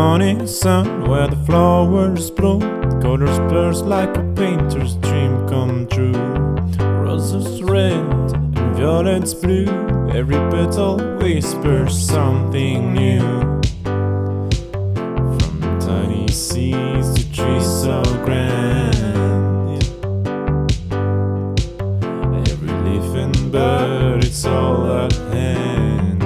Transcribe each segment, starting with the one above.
morning sun where the flowers bloom, colors burst like a painter's dream come true. Roses red and violets blue, every petal whispers something new. From tiny seeds to trees so grand, every leaf and bird, it's all at hand.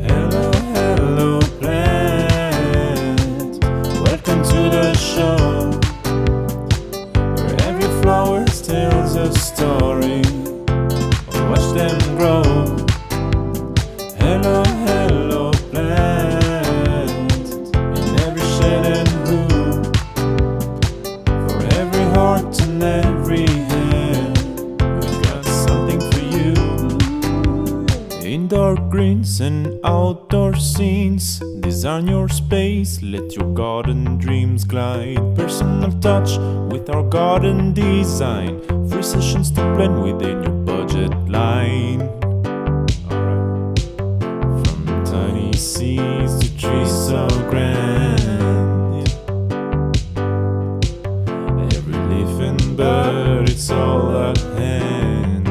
Hello, hello plant, welcome to the show, where every flower tells a story. Watch them grow. Hello, hello plant, in every shade and hue, for every heart and every hand, we've got something for you. Indoor greens and outdoor scenes, design your space, let your garden dreams glide. Personal touch with our garden design, free sessions to blend within your budget line. Alright. From tiny seeds to trees so grand, every leaf and bird, it's all at hand.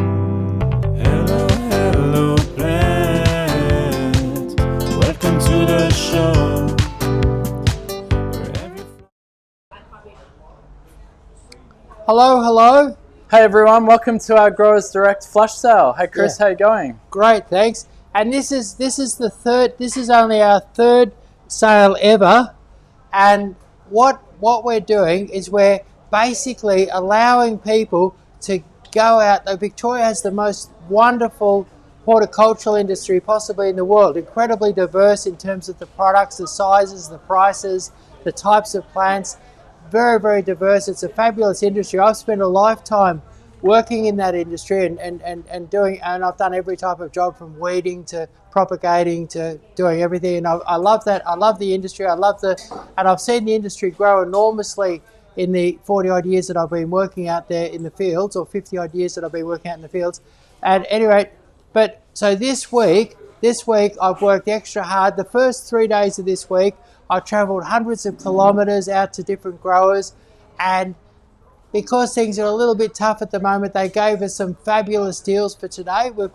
Hello, hello plant, welcome to the show. Hello, hello. Hey everyone, welcome to our Growers Direct flash sale. Hey Chris, how you going? Great, thanks. And this is only our third sale ever. And what we're doing is we're basically allowing people to go out. Victoria has the most wonderful horticultural industry possibly in the world, incredibly diverse in terms of the products, the sizes, the prices, the types of plants. Very, very diverse. It's a fabulous industry. I've spent a lifetime working in that industry and I've done every type of job from weeding to propagating to doing everything. And I love that. I love the industry. And I've seen the industry grow enormously in the 40 odd years that I've been working out there in the fields, or 50 odd years that I've been working out in the fields. And anyway, so this week I've worked extra hard. The first 3 days of this week, I travelled hundreds of kilometres out to different growers, and because things are a little bit tough at the moment, they gave us some fabulous deals for today. We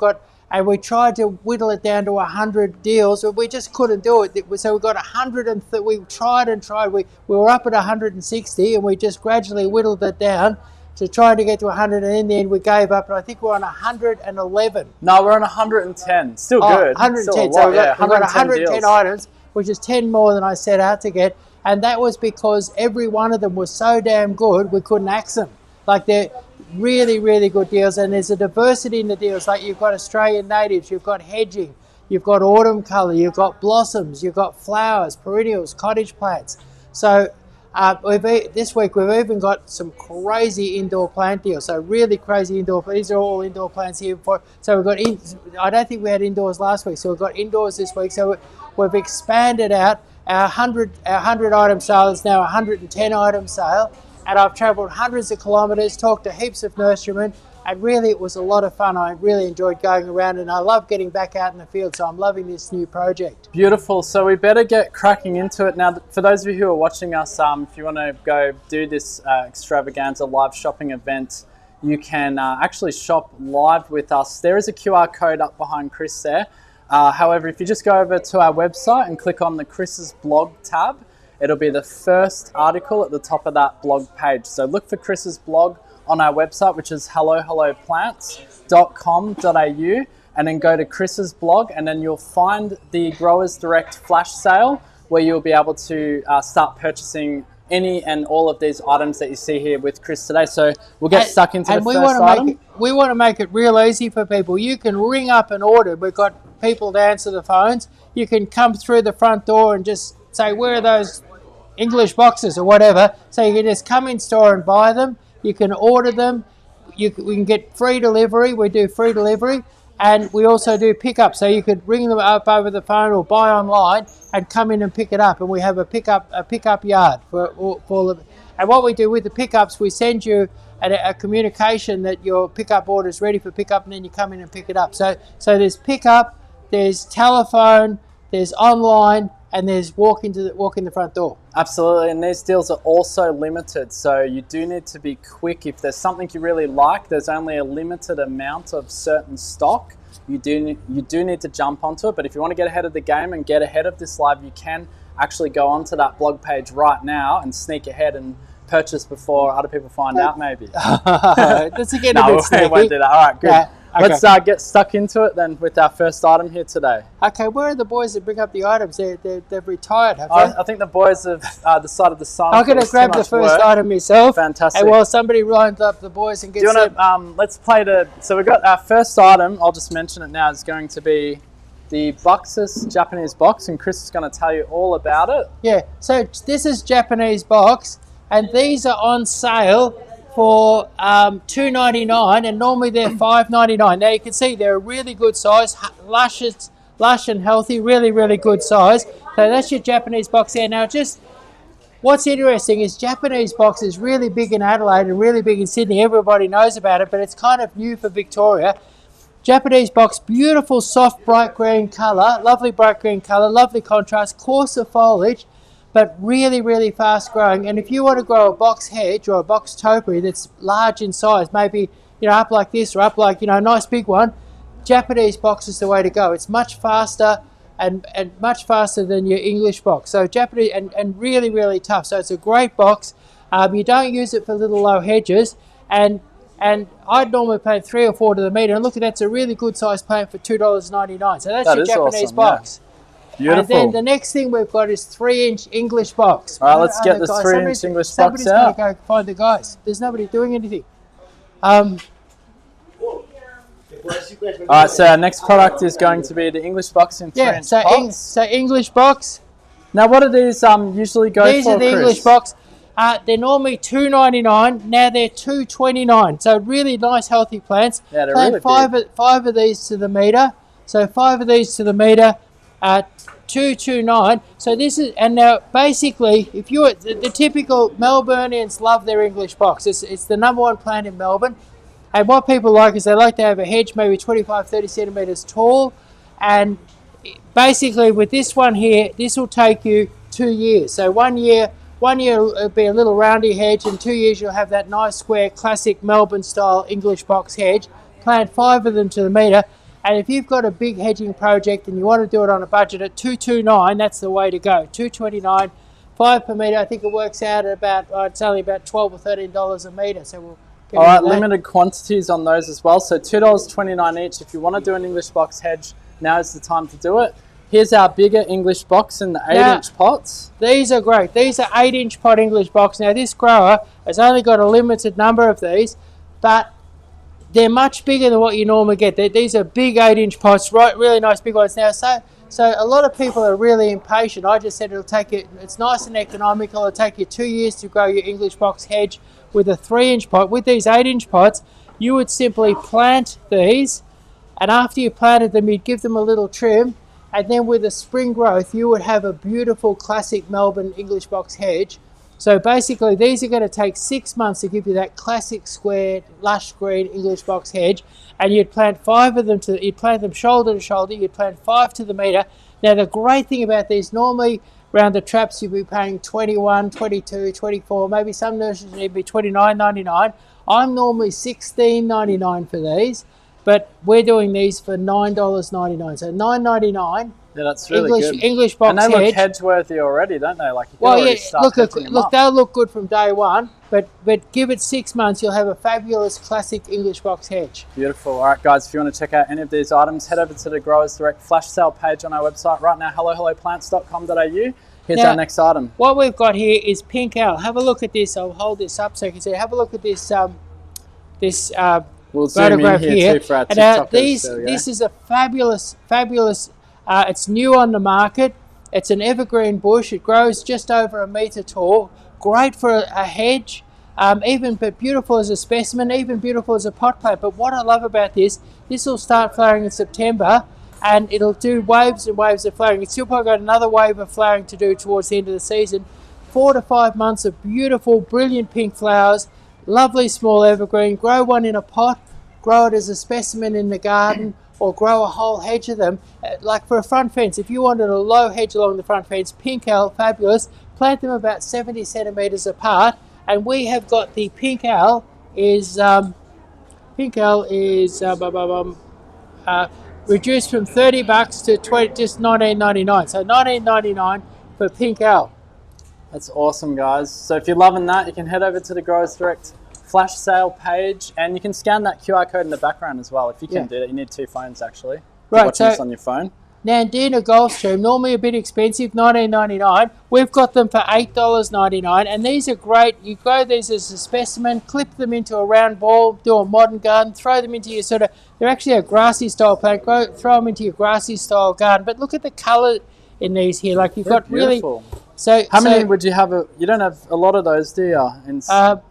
tried to whittle it down to 100 deals, but we just couldn't do it. So we got 100, we tried and tried. We were up at 160, and we just gradually whittled it down to try to get to 100, and in the end we gave up, and I think we're on 111. No, we're on 110. Still good. 110. Still a lot, So yeah, we've got 110 deals. items, which is 10 more than I set out to get, and that was because every one of them was so damn good we couldn't axe them. Like, they're really, really good deals, and there's a diversity in the deals. Like, you've got Australian natives, you've got hedging, you've got autumn colour, you've got blossoms, you've got flowers, perennials, cottage plants. So this week we've even got some crazy indoor plant deals. So really crazy indoor. These are all indoor plants here. So we've got. I don't think we had indoors last week. So we've got indoors this week. So we've expanded out. Our 100 item sale is now a 110 item sale. And I've travelled hundreds of kilometres, talked to heaps of nurserymen, and really it was a lot of fun. I really enjoyed going around, and I love getting back out in the field, so I'm loving this new project. Beautiful. So we better get cracking into it. Now, for those of you who are watching us, if you want to go do this extravaganza live shopping event, you can actually shop live with us. There is a QR code up behind Chris there. However, if you just go over to our website and click on the Chris's blog tab, it'll be the first article at the top of that blog page. So look for Chris's blog on our website, which is hellohelloplants.com.au, and then go to Chris's blog, and then you'll find the Growers Direct flash sale, where you'll be able to start purchasing any and all of these items that you see here with Chris today. So we'll get stuck into the first item. We want to make it real easy for people. You can ring up and order. We've got people to answer the phones. You can come through the front door and just say, where are those English boxes or whatever? So you can just come in store and buy them. You can order them. We can get free delivery. We do free delivery. And we also do pickup. So you could ring them up over the phone or buy online and come in and pick it up. And we have a pickup yard for all of it. And what we do with the pickups, we send you a communication that your pickup order is ready for pickup, and then you come in and pick it up. So there's pickup, there's telephone, there's online, and there's walk in the front door. Absolutely, and these deals are also limited, so you do need to be quick. If there's something you really like, there's only a limited amount of certain stock. You do need to jump onto it, but if you want to get ahead of the game and get ahead of this live, you can actually go onto that blog page right now and sneak ahead and purchase before other people find out, maybe. That's again a bit sneaky. We won't do that. All right, good. Yeah, okay. Let's get stuck into it then with our first item here today. Okay, where are the boys that bring up the items? They've retired, have they? I think the boys have decided to sign. I'm going to grab the first item myself. Fantastic. And while somebody lines up the boys and gets Do you want to, let's play so we've got our first item, I'll just mention it now, is going to be the Buxus Japanese box, and Chris is going to tell you all about it. Yeah, so this is Japanese box, and these are on sale for $2.99, and normally they're $5.99. Now you can see they're a really good size, lush and healthy, really, really good size. So that's your Japanese box there. Now just what's interesting is Japanese box is really big in Adelaide and really big in Sydney. Everybody knows about it, but it's kind of new for Victoria. Japanese box, beautiful, soft, bright green colour, lovely bright green colour, lovely contrast, coarser foliage, but really, really fast growing. And if you want to grow a box hedge or a box topiary that's large in size, maybe up like this or up like a nice big one, Japanese box is the way to go. It's much faster and much faster than your English box. So Japanese and really, really tough. So it's a great box. You don't use it for little low hedges, and I'd normally plant 3 or 4 to the metre, and look at that's a really good size plant for $2.99. So that's your Japanese awesome, box. Yeah. Beautiful. And then the next thing we've got is 3-inch English box. All right, let's get this 3-inch English box Somebody's out. going to go find the guys. There's nobody doing anything. All right, so our next product is going to be the English box in 3-inch pots. So English box. Now, what do these usually go for, These are the Chris? English box. They're normally $2.99. Now they're $2.29. So really nice, healthy plants. Yeah, they're Plant really big. five of these to the metre. So 5 of these to the metre. $2.29. So this is, and now basically, if you the typical Melburnians love their English box. It's the #1 plant in Melbourne. And what people like is they like to have a hedge maybe 25-30 centimetres tall, and basically with this one here, this will take you 2 years. So 1 year it'll be a little roundy hedge, and 2 years you'll have that nice square classic Melbourne style English box hedge. Plant 5 of them to the metre, and if you've got a big hedging project and you want to do it on a budget at $2.29, that's the way to go. $2.29, 5 per metre. I think it works out at about it's only about $12 or $13 a metre. So we'll all right, limited quantities on those as well. So $2.29 each. If you want to do an English box hedge, now is the time to do it. Here's our bigger English box in the 8-inch pots. These are great. These are 8-inch pot English box. Now this grower has only got a limited number of these, but they're much bigger than what you normally get. These are big 8-inch pots, right? Really nice big ones. Now, so a lot of people are really impatient. I just said it'll take you. It's nice and economical. It'll take you 2 years to grow your English box hedge with a 3-inch pot. With these 8-inch pots, you would simply plant these, and after you planted them, you'd give them a little trim, and then with a spring growth, you would have a beautiful classic Melbourne English box hedge. So basically, these are going to take 6 months to give you that classic square, lush green English box hedge, and you'd plant 5 of them you'd plant them shoulder to shoulder. You'd plant 5 to the metre. Now, the great thing about these, normally around the traps, you'd be paying $21, $22, $24. Maybe some nurseries need to be $29.99. I'm normally $16.99 for these, but we're doing these for $9.99. So $9.99. Yeah, that's really good. English box and they look hedge. hedge-worthy already, don't they? Like you can Well, already yeah, start look, they'll look good from day one, but give it 6 months, you'll have a fabulous classic English box hedge. Beautiful. All right, guys, if you want to check out any of these items, head over to the Growers Direct flash sale page on our website right now, hellohelloplants.com.au. Here's our next item. What we've got here is pink Elle. Have a look at this. I'll hold this up so you can see. Have a look at this we'll zoom photograph in here too for our TikTokers. This is a fabulous, it's new on the market. It's an evergreen bush. It grows just over 1 metre tall. Great for a hedge, but beautiful as a specimen, even beautiful as a pot plant. But what I love about this will start flowering in September, and it'll do waves and waves of flowering. It's still probably got another wave of flowering to do towards the end of the season. 4 to 5 months of beautiful, brilliant pink flowers. Lovely small evergreen. Grow one in a pot. Grow it as a specimen in the garden. or grow a whole hedge of them. Like for a front fence, if you wanted a low hedge along the front fence, pink Elle, fabulous. Plant them about 70 centimeters apart, and we have got the pink Elle is reduced from $30 to just $19.99. So $19.99 for pink Elle. That's awesome, guys. So if you're loving that, you can head over to the Growers Direct flash sale page, and you can scan that QR code in the background as well. If you can do that, you need 2 phones actually. Right, watching this on your phone. Nandina Gulfstream, normally a bit expensive, $19.99. We've got them for $8.99, and these are great. You grow these as a specimen, clip them into a round ball, do a modern garden, throw them into your they're actually a grassy style plant, throw them into your grassy style garden. But look at the colour in these here, like you've got beautiful. Really... So how many would you have? You don't have a lot of those, do you?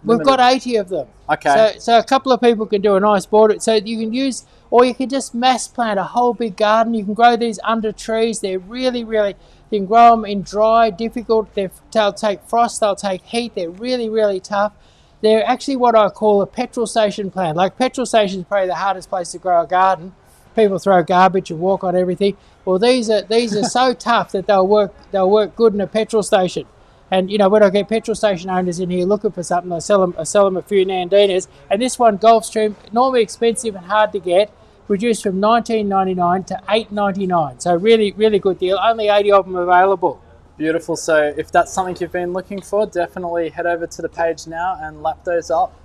We've got 80 of them. Okay. So a couple of people can do a nice border. So you can use, or you can just mass plant a whole big garden. You can grow these under trees. They're really, you can grow them in dry, difficult. They'll take frost, they'll take heat. They're really, really tough. They're actually what I call a petrol station plant. Like petrol station is probably the hardest place to grow a garden. People throw garbage and walk on everything. Well, these are so tough that they'll work good in a petrol station. And you know, when I get petrol station owners in here looking for something, I sell them a few Nandinas. And this one, Gulfstream, normally expensive and hard to get, reduced from $19.99 to $8.99. So really, really good deal. Only 80 of them available. Beautiful. So if that's something you've been looking for, definitely head over to the page now and lap those up.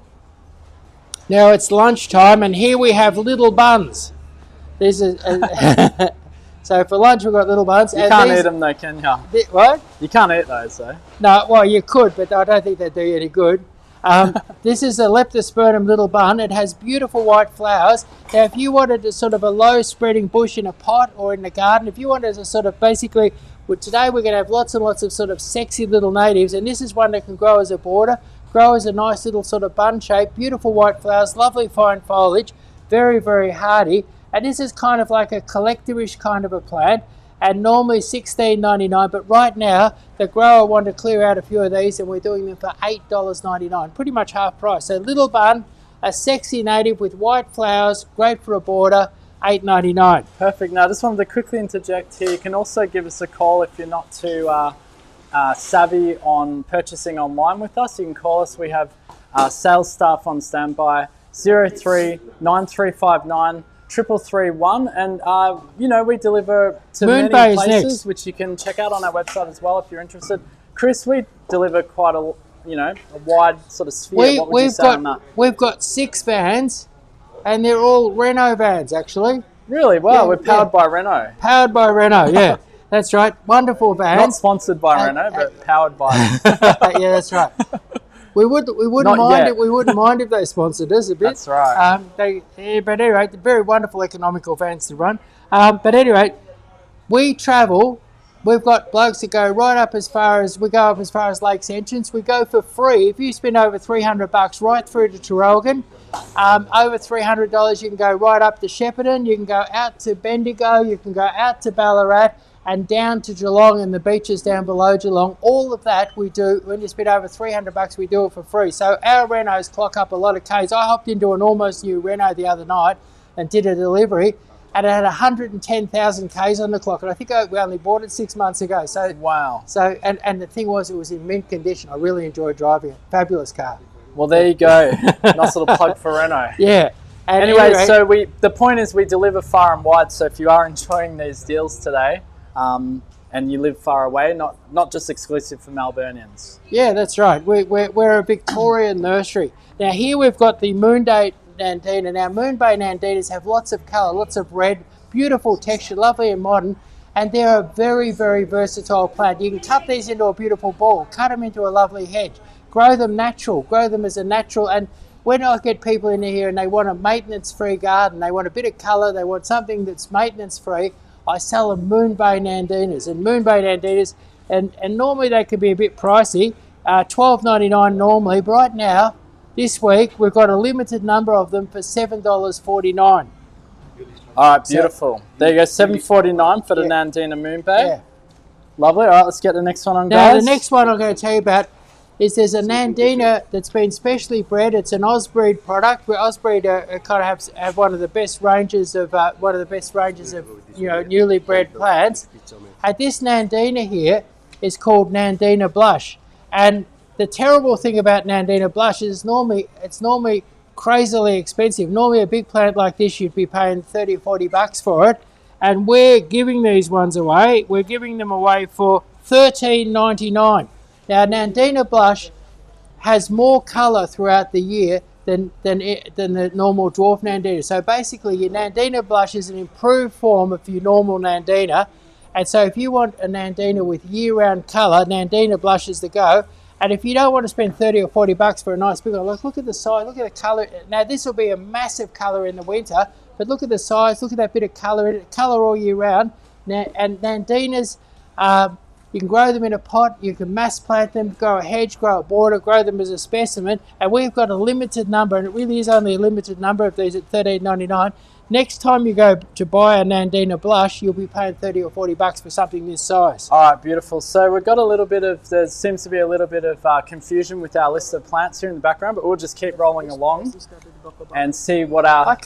Now it's lunchtime, and here we have little buns. This is so for lunch we've got little buns. You can't eat them though, can you? What? You can't eat those though. No, well you could, but I don't think they do you any good. This is a Leptospermum Little Bun. It has beautiful white flowers. Now if you wanted a sort of a low spreading bush in a pot or in the garden, if you wanted to sort of basically, well, today we're going to have lots and lots of sort of sexy little natives, and this is one that can grow as a border, grow as a nice little sort of bun shape, beautiful white flowers, lovely fine foliage, very, very hardy. And this is kind of like a collectorish kind of a plant, and normally $16.99, but right now the grower wanted to clear out a few of these, and we're doing them for $8.99, pretty much half price. So little bun, a sexy native with white flowers, great for a border, $8.99. Perfect. Now I just wanted to quickly interject here. You can also give us a call if you're not too savvy on purchasing online with us. You can call us. We have sales staff on standby, 03 9359 3331, and you know, we deliver to Moon many Bay places, next, which you can check out on our website as well if you're interested. Chris, we deliver quite a wide sort of sphere. What would you say on that? We've got 6 vans, and they're all Renault vans actually. Really? Wow, yeah, we're powered by Renault. Powered by Renault, yeah. That's right. Wonderful vans. Not sponsored by Renault, but powered by. Yeah, that's right. We wouldn't mind if they sponsored us a bit. That's right. But anyway, they're very wonderful economical vans to run. But anyway, we travel. We've got blokes that go right up as far as Lakes Entrance. We go for free. If you spend over $300 right through to Traralgon, over $300 you can go right up to Shepparton. You can go out to Bendigo. You can go out to Ballarat and down to Geelong and the beaches down below Geelong. All of that we do. When you spend over $300, we do it for free. So our Renaults clock up a lot of Ks. I hopped into an almost new Renault the other night and did a delivery, and it had 110,000 Ks on the clock, and I think we only bought it 6 months ago. So wow. So and the thing was, it was in mint condition. I really enjoyed driving it. Fabulous car. Well, there you go. Nice little plug for Renault. Yeah. And anyway, so the point is we deliver far and wide. So if you are enjoying these deals today, and you live far away, not just exclusive for Melburnians. Yeah, that's right. We're a Victorian nursery. Now here we've got the Moon Bay Nandina. Now Moon Bay Nandinas have lots of colour, lots of red, beautiful texture, lovely and modern, and they're a very, very versatile plant. You can cut these into a beautiful ball, cut them into a lovely hedge, grow them natural, grow them as a natural. And when I get people in here and they want a maintenance-free garden, they want a bit of colour, they want something that's maintenance-free, I sell them Moon Bay Nandinas. And Moon Bay Nandinas, and normally they can be a bit pricey, $12.99 normally, but right now, this week, we've got a limited number of them for $7.49. All right, beautiful. So, there you go, $7.49 for the Nandina Moon Bay. Yeah. Lovely. All right, let's get the next one on, guys. Now, the next one I'm going to tell you about, is there's a Nandina that's been specially bred. It's an Osbreed product. Where Osbreed kind of have one of the best ranges of newly bred plants. And this Nandina here is called Nandina Blush. And the terrible thing about Nandina Blush is it's normally crazily expensive. Normally a big plant like this you'd be paying 30 or 40 bucks for it, and we're giving these ones away. We're giving them away for $13.99. Now Nandina Blush has more colour throughout the year than the normal dwarf Nandina. So basically your Nandina Blush is an improved form of your normal Nandina, and so if you want a Nandina with year-round colour, Nandina Blush is the go. And if you don't want to spend 30 or 40 bucks for a nice big one, look at the size, look at the colour. Now this will be a massive colour in the winter, but look at the size, look at that bit of colour in it, colour all year round. Now, and Nandinas, you can grow them in a pot, you can mass plant them, grow a hedge, grow a border, grow them as a specimen, and we've got a limited number, and it really is only a limited number of these at $13.99. Next time you go to buy a Nandina Blush, you'll be paying 30 or 40 bucks for something this size. All right, beautiful. So we've got a little bit of, there seems to be a little bit of confusion with our list of plants here in the background, but we'll just keep rolling along and see what our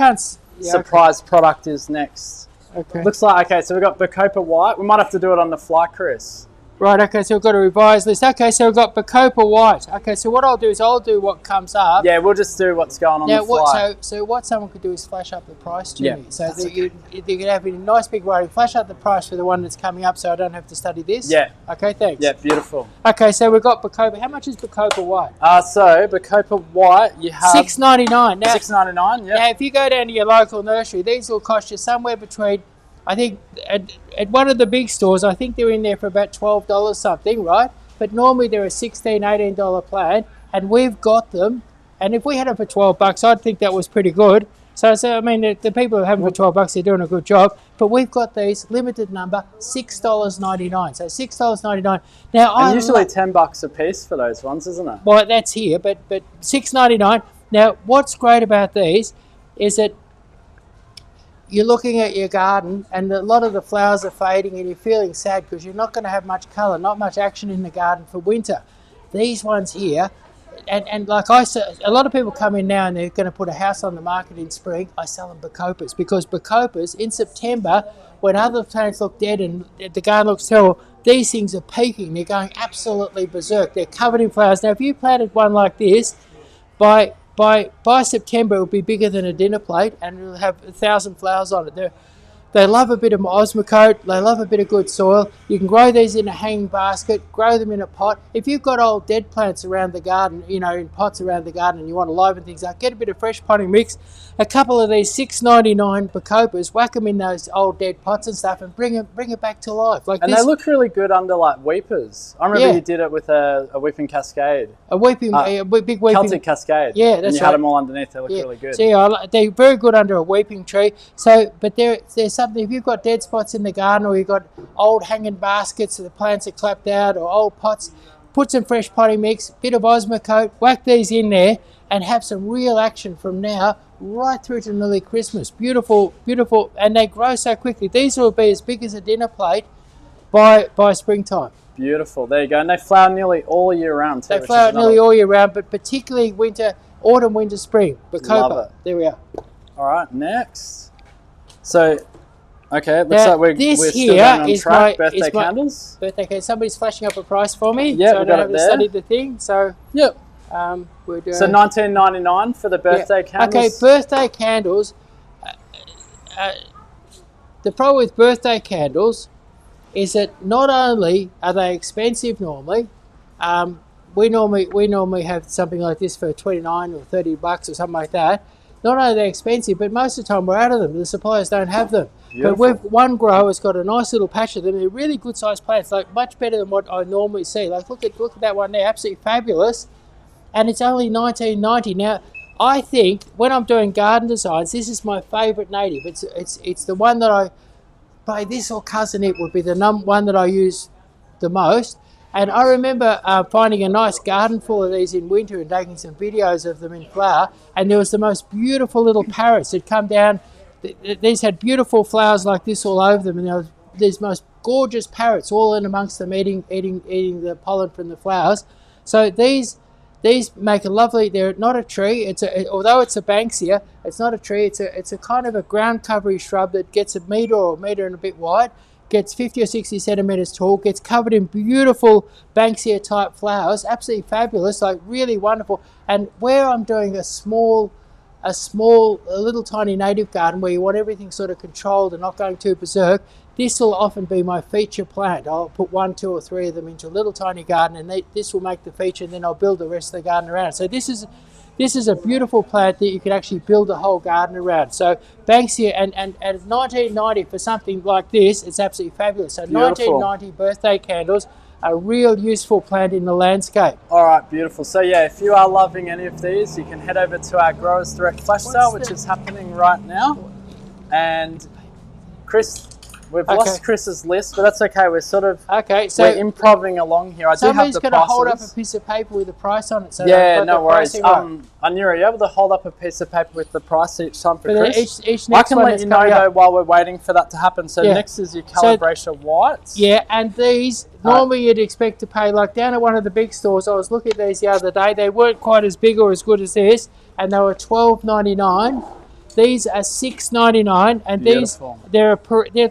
surprise product is next. Okay. Looks like, okay, so we've got Bacopa White. We might have to do it on the fly, Chris. Right, okay, so we've got a revised list. Okay, so we've got Bacopa White. Okay, so what I'll do is I'll do what comes up. Yeah, we'll just do what's going on the fly. So what someone could do is flash up the price to me. So that you can have a nice big writing. Flash up the price for the one that's coming up so I don't have to study this. Yeah. Okay, thanks. Yeah, beautiful. Okay, so we've got Bacopa. How much is Bacopa White? So Bacopa White, you have $6.99. Now, $6.99, yeah. Now, if you go down to your local nursery, these will cost you somewhere between, I think at one of the big stores, I think they're in there for about $12 something, right? But normally they're a $16, $18 plant, and we've got them. And if we had them for 12 bucks, I'd think that was pretty good. So I mean, the people who have them for 12 bucks, they're doing a good job. But we've got these limited number, $6.99. So $6.99. Now, and usually 10 bucks a piece for those ones, isn't it? Well, that's here, but $6.99. Now, what's great about these is that you're looking at your garden and a lot of the flowers are fading and you're feeling sad because you're not going to have much colour, not much action in the garden for winter. These ones here, and like I said, a lot of people come in now and they're going to put a house on the market in spring. I sell them Bacopas because Bacopas in September, when other plants look dead and the garden looks terrible, these things are peaking. They're going absolutely berserk. They're covered in flowers. Now, if you planted one like this, by September it will be bigger than a dinner plate and it'll have 1,000 flowers on it. They love a bit of osmocote, they love a bit of good soil. You can grow these in a hanging basket, grow them in a pot. If you've got old dead plants around the garden, you know, in pots around the garden and you want to liven things up, get a bit of fresh potting mix, a couple of these $6.99 Bacopas, whack them in those old dead pots and stuff and bring it back to life. Like and this. They look really good under like weepers. I remember you did it with a weeping cascade. A big weeping. Celtic cascade. Yeah, that's right. And you had them all underneath, they look really good. So yeah, they're very good under a weeping tree. So, but there's something, if you've got dead spots in the garden or you've got old hanging baskets, the plants are clapped out, or old pots, put some fresh potting mix, bit of osmocote, whack these in there and have some real action from now right through to nearly Christmas. Beautiful, beautiful, and they grow so quickly. These will be as big as a dinner plate by springtime. Beautiful, there you go. And they flower nearly all year round too. They flower nearly all year round, but particularly autumn, winter, spring. Bacopa. Love it. There we are. All right, next. So, okay, it looks like we're still going on track. Birthday candles. Birthday candles. Somebody's flashing up a price for me. Yeah, so we got it there. Studied the thing. So yep. We're doing. So $19.99 for the birthday candles. Okay, birthday candles. The problem with birthday candles is that not only are they expensive normally, we normally have something like this for 29 or 30 bucks or something like that. Not only are they expensive, but most of the time we're out of them. The suppliers don't have them. Beautiful. But one grower's got a nice little patch of them. They're really good sized plants, like much better than what I normally see. Like look at that one there, absolutely fabulous. And it's only $19.90. Now, I think when I'm doing garden designs, this is my favourite native. It's the one that by this or cousin it would be the one that I use the most. And I remember finding a nice garden full of these in winter and taking some videos of them in flower. And there was the most beautiful little parrots that come down. These had beautiful flowers like this all over them. And there was these most gorgeous parrots all in amongst them eating the pollen from the flowers. So these make a lovely. They're not a tree. Although it's a Banksia, it's not a tree. It's a kind of a ground covering shrub that gets a metre or a metre and a bit wide, gets 50 or 60 centimetres tall, gets covered in beautiful Banksia type flowers, absolutely fabulous, like really wonderful. And where I'm doing a little tiny native garden where you want everything sort of controlled and not going too berserk, this will often be my feature plant. I'll put 1, 2 or 3 of them into a little tiny garden, and this will make the feature, and then I'll build the rest of the garden around. So this is a beautiful plant that you can actually build a whole garden around. So Banksia, and 1990 for something like this, it's absolutely fabulous. So Beautiful. 1990 birthday candles, a real useful plant in the landscape. All right, beautiful. So yeah, if you are loving any of these, you can head over to our Growers Direct flash sale, which is happening right now. And Chris, we've lost Chris's list, but that's okay. We're sort of we're improvising along here. I do have the prices. Somebody's going to hold up a piece of paper with a price on it. So yeah, no worries. Anira, are you able to hold up a piece of paper with the price each time for Chris? Each I can let you know though while we're waiting for that to happen. So next is your Calibrachoa Whites. Yeah, and these normally you'd expect to pay, like down at one of the big stores. I was looking at these the other day. They weren't quite as big or as good as this, and they were $12.99. These are $6.99, and Beautiful. they're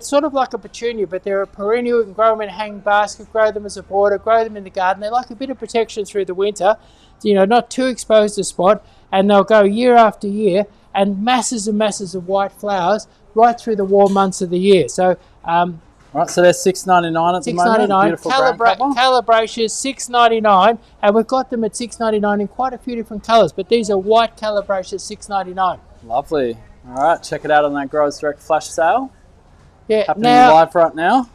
sort of like a petunia, but they're a perennial. You can grow them in a hanging basket, grow them as a border, grow them in the garden. They like a bit of protection through the winter, not too exposed to spot, and they'll go year after year, and masses and masses of white flowers right through the warm months of the year. So, right, so they're $6.99 at the moment. Beautiful Calibrachoas, $6.99, and we've got them at $6.99 in quite a few different colours. But these are white Calibrachoas, $6.99. Lovely. All right, check it out on that Growers Direct flash sale. Yeah, happening live right now.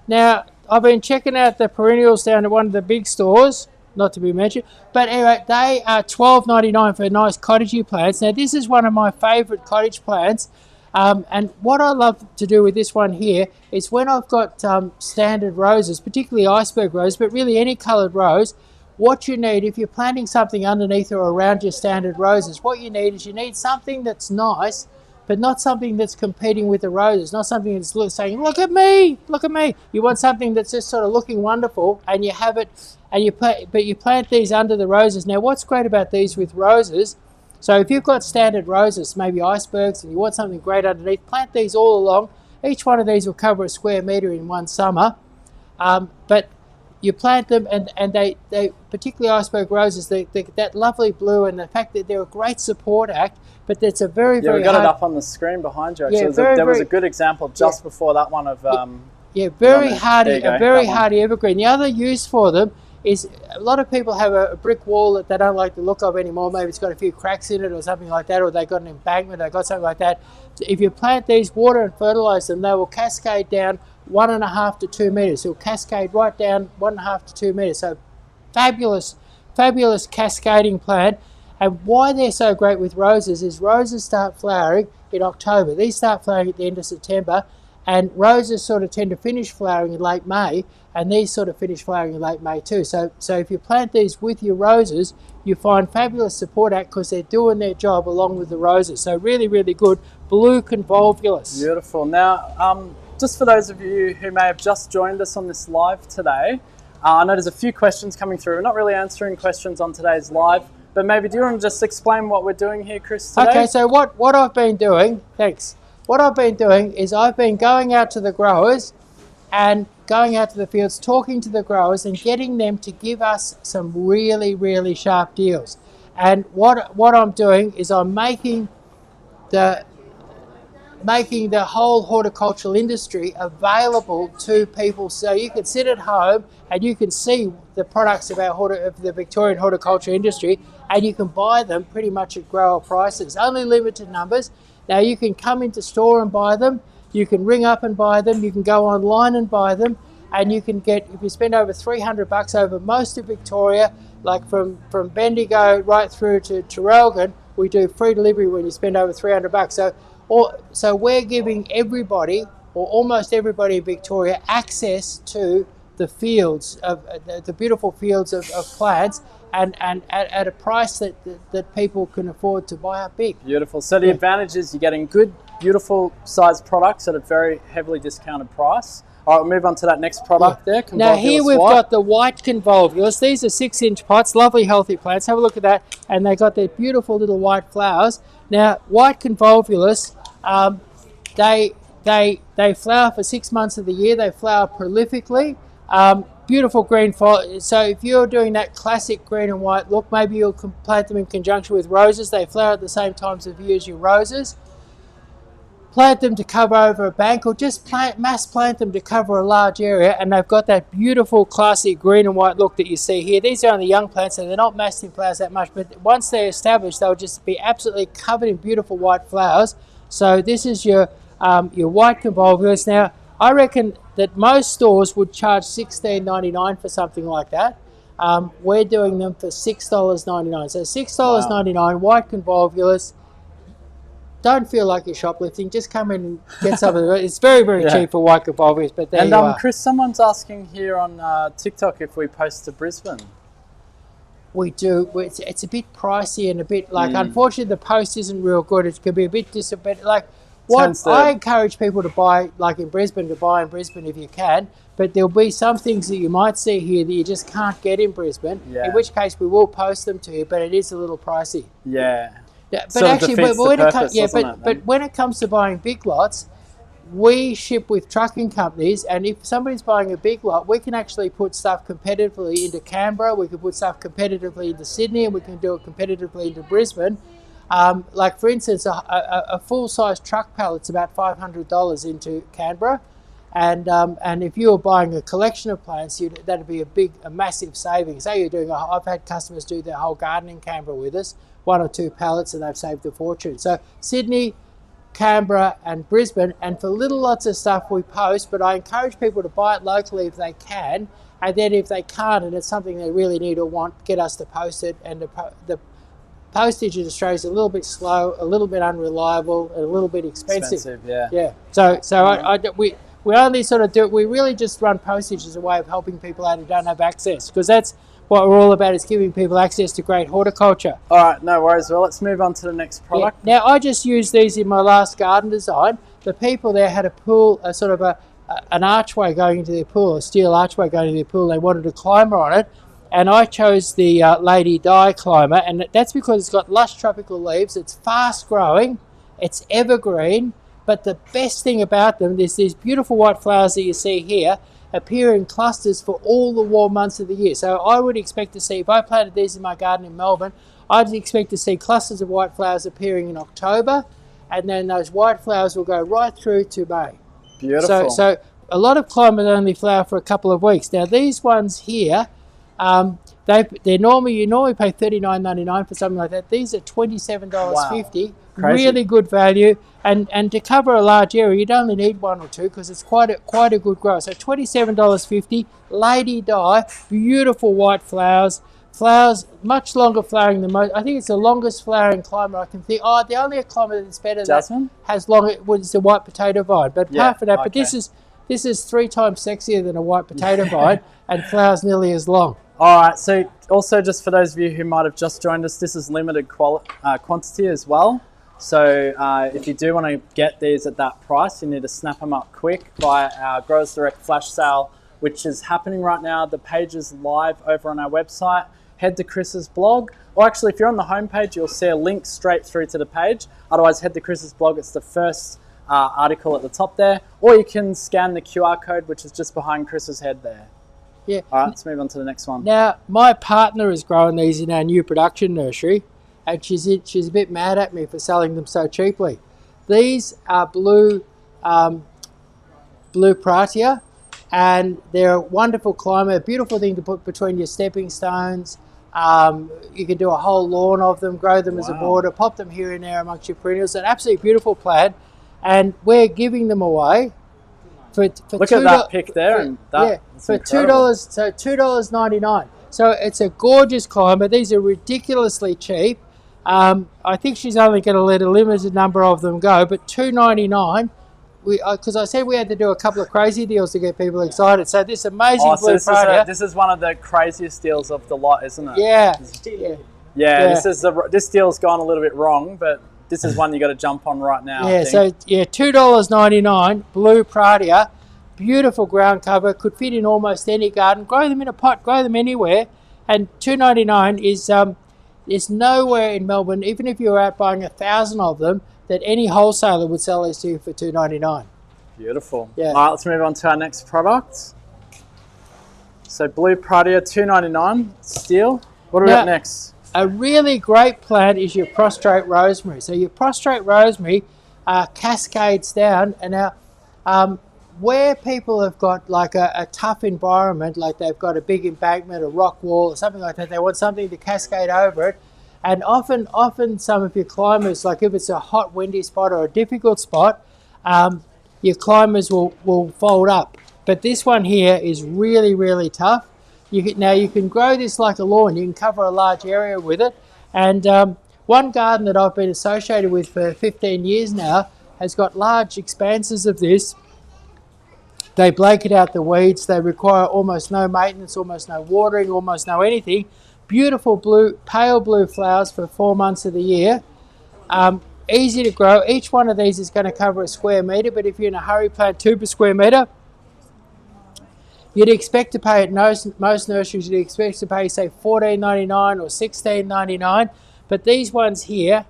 Now, I've been checking out the perennials down at one of the big stores, not to be mentioned. But anyway, they are $12.99 for nice cottagey plants. Now, this is one of my favourite cottage plants. And what I love to do with this one here is when I've got standard roses, particularly iceberg rose, but really any coloured rose, what you need, if you're planting something underneath or around your standard roses, what you need is something that's nice, but not something that's competing with the roses, not something that's saying, look at me, look at me. You want something that's just sort of looking wonderful, and you have it, and you plant these under the roses. Now, what's great about these with roses, so if you've got standard roses, maybe icebergs, and you want something great underneath, plant these all along. Each one of these will cover a square metre in one summer, but you plant them, and they particularly iceberg roses, that lovely blue, and the fact that they're a great support act, but it's a very we got it up on the screen behind you. Actually, there was a good example just before that one of very hardy evergreen. The other use for them is a lot of people have a brick wall that they don't like the look of anymore. Maybe it's got a few cracks in it or something like that, or they've got an embankment, they've got something like that. If you plant these, water and fertilise them, they will cascade down 1.5 to 2 metres. It'll cascade right down 1.5 to 2 metres. So fabulous cascading plant. And why they're so great with roses is roses start flowering in October. These start flowering at the end of September, and roses sort of tend to finish flowering in late May, and these sort of finish flowering in late May too. So if you plant these with your roses, you find fabulous support act because they're doing their job along with the roses. So really, really good. Blue Convolvulus. Beautiful. Now, just for those of you who may have just joined us on this live today, I know there's a few questions coming through. We're not really answering questions on today's live, but maybe do you want to just explain what we're doing here, Chris, today? Okay, so what I've been doing, thanks. What I've been doing is I've been going out to the growers and going out to the fields, talking to the growers and getting them to give us some really, really sharp deals. And what I'm doing is I'm making the whole horticultural industry available to people, so you can sit at home and you can see the products of the Victorian horticulture industry, and you can buy them pretty much at grower prices. Only limited numbers. Now you can come into store and buy them, you can ring up and buy them, you can go online and buy them, and you can get, if you spend over $300 over most of Victoria, like from Bendigo right through to Traralgon, we do free delivery when you spend over $300. So we're giving everybody, or almost everybody in Victoria, access to the fields, of the beautiful fields of plants, and at a price that people can afford to buy up big. Beautiful. So the advantage is you're getting good, beautiful sized products at a very heavily discounted price. All right, we'll move on to that next product there. Now here we've got the white convolvulus. These are 6-inch pots, lovely healthy plants. Have a look at that. And they got their beautiful little white flowers. Now white convolvulus, they flower for 6 months of the year. They flower prolifically. Beautiful green foliage. So if you're doing that classic green and white look, maybe you'll plant them in conjunction with roses. They flower at the same times of year as your roses. Plant them to cover over a bank, or just mass plant them to cover a large area, and they've got that beautiful classic green and white look that you see here. These are only young plants, so they're not massed in flowers that much, but once they're established, they'll just be absolutely covered in beautiful white flowers. So this is your white convolvulus. Now, I reckon that most stores would charge $16.99 for something like that. We're doing them for $6.99. So $6.99, white convolvulus. Don't feel like you're shoplifting. Just come in and get something. It's very, very cheap for white convolvulus. But there you are. Chris, someone's asking here on TikTok if we post to Brisbane. We do. It's a bit pricey and a bit like. Unfortunately, the post isn't real good. It can be a bit like. What I encourage people to buy, like in Brisbane, to buy in Brisbane if you can. But there'll be some things that you might see here that you just can't get in Brisbane. Yeah. In which case, we will post them to you. But it is a little pricey. Yeah. Yeah, but actually, when it comes to buying big lots, we ship with trucking companies, and if somebody's buying a big lot, we can actually put stuff competitively into Canberra, we can put stuff competitively into Sydney, and we can do it competitively into Brisbane. Like for instance, a full-size truck pallet's about $500 into Canberra, and if you were buying a collection of plants, that'd be a massive saving. Say you're doing I've had customers do their whole garden in Canberra with us, 1 or 2 pallets, and they've saved a fortune. So Sydney, Canberra and Brisbane, and for little lots of stuff we post, but I encourage people to buy it locally if they can, and then if they can't and it's something they really need or want, get us to post it. And the postage in Australia is a little bit slow, a little bit unreliable, and a little bit expensive. Yeah. So we only sort of do it. We really just run postage as a way of helping people out who don't have access, because that's what we're all about, is giving people access to great horticulture. All right, no worries. Well, let's move on to the next product. Yeah. Now, I just used these in my last garden design. The people there had a pool, an archway going into their pool, a steel archway going into their pool. They wanted a climber on it, and I chose the Lady Di climber, and that's because it's got lush tropical leaves. It's fast growing, it's evergreen, but the best thing about them is these beautiful white flowers that you see here appear in clusters for all the warm months of the year. So I would expect to see, if I planted these in my garden in Melbourne, I'd expect to see clusters of white flowers appearing in October, and then those white flowers will go right through to May. Beautiful. So a lot of climbers only flower for a couple of weeks. Now these ones here, you normally pay $39.99 for something like that. These are $27.50. Wow. Really good value, and to cover a large area, you'd only need 1 or 2 because it's quite a good grow. So $27.50, Lady Di, beautiful white flowers. Flowers much longer flowering than most. I think it's the longest flowering climber I can think. Oh, the only climber that's better than has longer was the white potato vine. But apart from that, but this is 3 times sexier than a white potato vine, and flowers nearly as long. All right. So also, just for those of you who might have just joined us, this is limited quantity as well. So if you do want to get these at that price, you need to snap them up quick via our Growers Direct flash sale, which is happening right now. The page is live over on our website. Head to Chris's blog, or actually if you're on the homepage, you'll see a link straight through to the page. Otherwise, head to Chris's blog. It's the first article at the top there, or you can scan the QR code, which is just behind Chris's head there. Yeah. All right, let's move on to the next one. Now, my partner is growing these in our new production nursery, and she's a bit mad at me for selling them so cheaply. These are blue Pratia, and they're a wonderful climber, a beautiful thing to put between your stepping stones. You can do a whole lawn of them, grow them as a border, pop them here and there amongst your perennials. An absolutely beautiful plant, and we're giving them away for look at that pic there, and that for $2. So $2.99. So it's a gorgeous climber. These are ridiculously cheap. I think she's only going to let a limited number of them go, but $2.99. Because I said we had to do a couple of crazy deals to get people excited. So this amazing blue Pratia. This is one of the craziest deals of the lot, isn't it? Yeah. This deal's gone a little bit wrong, but this is one you got to jump on right now. Yeah. So $2.99 blue Pratia. beautiful ground cover, could fit in almost any garden. Grow them in a pot, grow them anywhere. And $2.99 is nowhere in Melbourne, even if you were out buying 1,000 of them, that any wholesaler would sell these to you for $2.99. Beautiful. Yeah. All right, let's move on to our next product. So blue Pratia, $2.99, steel. What do we got next? A really great plant is your prostrate rosemary. So your prostrate rosemary cascades down, and now where people have got like a tough environment, like they've got a big embankment, a rock wall or something like that, they want something to cascade over it. And often some of your climbers, like if it's a hot windy spot or a difficult spot, your climbers will fold up. But this one here is really, really tough. Now you can grow this like a lawn. You can cover a large area with it. And one garden that I've been associated with for 15 years now has got large expanses of this. They blanket out the weeds. They require almost no maintenance, almost no watering, almost no anything. Beautiful blue, pale blue flowers for 4 months of the year. Easy to grow. Each one of these is going to cover a square metre, but if you're in a hurry, plant 2 per square metre. You'd expect to pay at most nurseries, you'd expect to pay, say, $14.99 or $16.99. But these ones here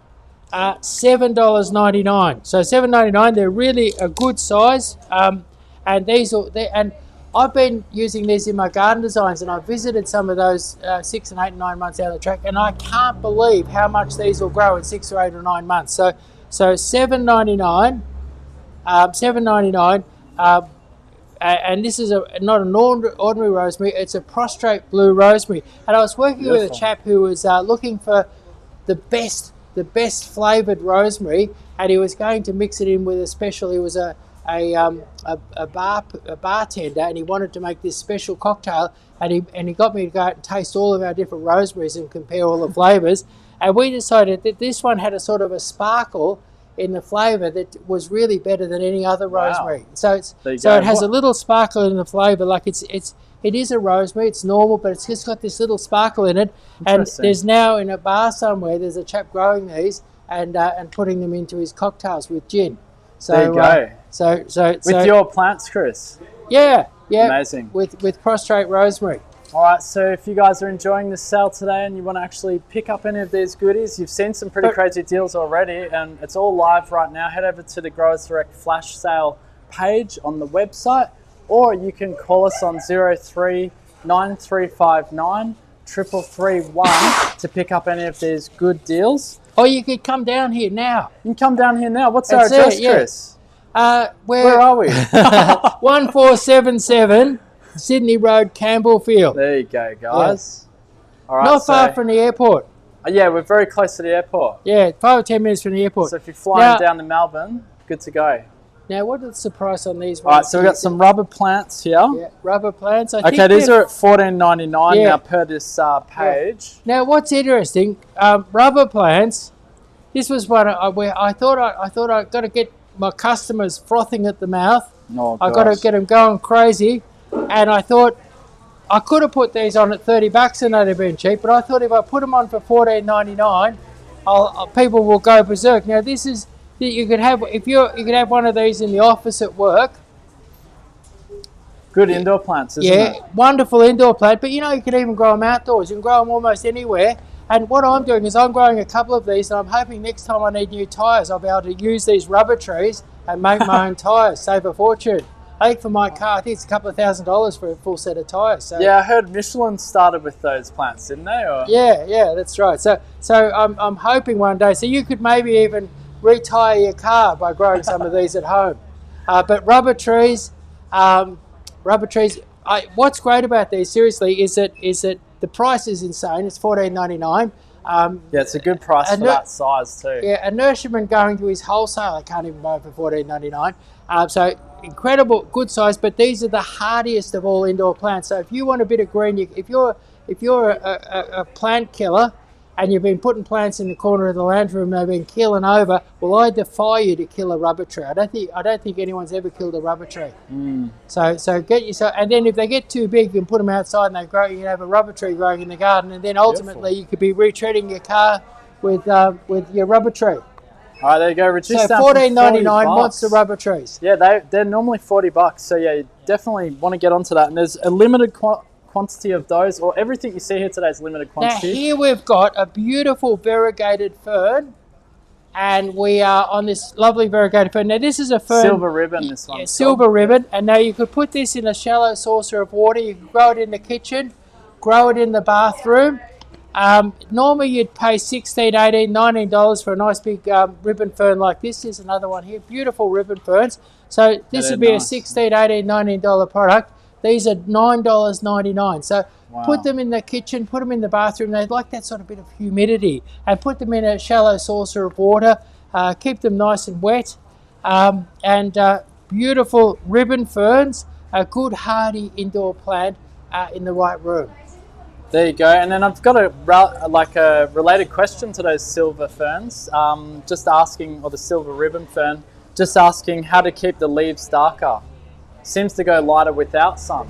are $7.99. So $7.99, they're really a good size. And I've been using these in my garden designs, and I've visited some of those 6 and 8 and 9 months down the track, and I can't believe how much these will grow in 6 or 8 or 9 months. So $7.99, $7.99. And this is not an ordinary rosemary, it's a prostrate blue rosemary. And I was working with a chap who was looking for the best flavoured rosemary, and he was going to mix it in with a special. He was a bartender, and he wanted to make this special cocktail, and he got me to go out and taste all of our different rosemaries and compare all the flavours. And we decided that this one had a sort of a sparkle in the flavour that was really better than any other rosemary. So it has a little sparkle in the flavour, like it is a rosemary. It's normal, but it's just got this little sparkle in it. And there's now in a bar somewhere, there's a chap growing these and putting them into his cocktails with gin. So there you go. So with your plants, Chris. Yeah, amazing. With prostrate rosemary. All right, so if you guys are enjoying the sale today and you want to actually pick up any of these goodies, you've seen some pretty crazy deals already, and it's all live right now. Head over to the Growers Direct flash sale page on the website, or you can call us on 03 9359 3331 to pick up any of these good deals. Or you could come down here now. You can come down here now. What's our address, Chris? Where are we? 1477 Sydney Road, Campbellfield. There you go, guys. Yeah. All right, not far from the airport. Yeah, we're very close to the airport. Yeah, 5 or 10 minutes from the airport. So if you're flying down to Melbourne, good to go. Now, what is the price on these ones? All right, so we've got some rubber plants here. Yeah, rubber plants. Okay, these are at $14.99 now per this page. Yeah. Now, what's interesting, rubber plants, this was one where I thought I got to get my customers frothing at the mouth. Oh, I got to get them going crazy. And I thought I could have put these on at $30 and they'd have been cheap, but I thought if I put them on for $14.99, people will go berserk. Now this is you could have you could have one of these in the office at work. Good indoor plants, isn't it? Yeah, wonderful indoor plant. But you could even grow them outdoors. You can grow them almost anywhere. And what I'm doing is I'm growing a couple of these, and I'm hoping next time I need new tyres, I'll be able to use these rubber trees and make my own tyres, save a fortune. I think for my car, I think it's a couple of $1,000s for a full set of tyres. So. Yeah, I heard Michelin started with those plants, didn't they? Or? Yeah, that's right. So I'm hoping one day. So you could maybe even retire your car by growing some of these at home. But rubber trees. What's great about these, seriously, is that the price is insane. It's $14.99. Yeah, it's a good price for that size too. Yeah, a nurseryman going to his wholesaler can't even buy them for $14.99. So incredible, good size. But these are the hardiest of all indoor plants. So if you want a bit of green, if you're a plant killer and you've been putting plants in the corner of the lounge room, they've been killing over. Well, I defy you to kill a rubber tree. I don't think anyone's ever killed a rubber tree. So get yourself, and then if they get too big, you can put them outside and they grow. You can have a rubber tree growing in the garden, and then ultimately you could be retreading your car with your rubber tree. All right, there you go. Reduced So down from $14.99 $40. monster rubber trees. Yeah, they're normally $40. So yeah, you definitely want to get onto that. And there's a limited quantity of those, or everything you see here today is limited Now quantity. here we've got a beautiful variegated fern, and we are on this lovely variegated fern. Now this is a fern. Silver ribbon, this one. Yeah, silver ribbon. And now you could put this in a shallow saucer of water. You can grow it in the kitchen, grow it in the bathroom. Normally you'd pay $16, $18, $19 for a nice big ribbon fern like this. Here's another one here. Beautiful ribbon ferns. So this would be nice. A $16, $18, $19 product. These are $9.99. So put them in the kitchen, put them in the bathroom. They like that sort of bit of humidity. And put them in a shallow saucer of water. Keep them nice and wet. Beautiful ribbon ferns, a good hardy indoor plant in the right room. There you go. And then I've got a related question to those silver ferns. Just asking, or the silver ribbon fern, just asking how to keep the leaves darker. Seems to go lighter without sun.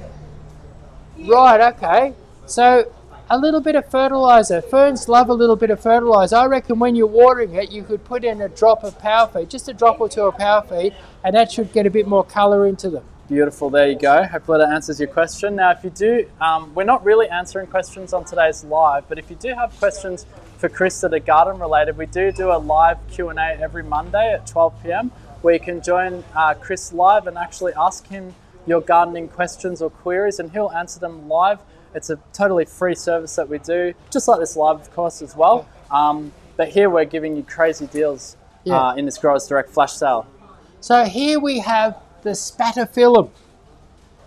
Right, okay. So a little bit of fertilizer. Ferns love a little bit of fertilizer. I reckon when you're watering it, you could put in a drop of power feed, just a drop or two of power feed, and that should get a bit more colour into them. Beautiful, there you go. Hopefully that answers your question. Now if you do, we're not really answering questions on today's live, but if you do have questions for Chris that are garden related, we do a live Q&A every Monday at 12 p.m. where you can join Chris live and actually ask him your gardening questions or queries, and he'll answer them live. It's a totally free service that we do, just like this live of course as well. But here we're giving you crazy deals in this Growers Direct flash sale. So here we have the Spathiphyllum.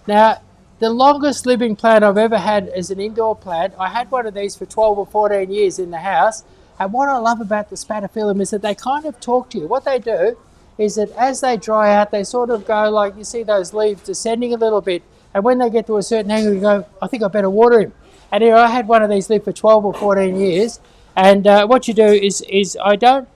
Now, the longest living plant I've ever had as an indoor plant, I had one of these for 12 or 14 years in the house. And what I love about the Spathiphyllum is that they kind of talk to you. What they do is that as they dry out, they sort of go like, you see those leaves descending a little bit. And when they get to a certain angle, you go, I think I better water him. And here I had one of these live for 12 or 14 years. And what you do is I don't,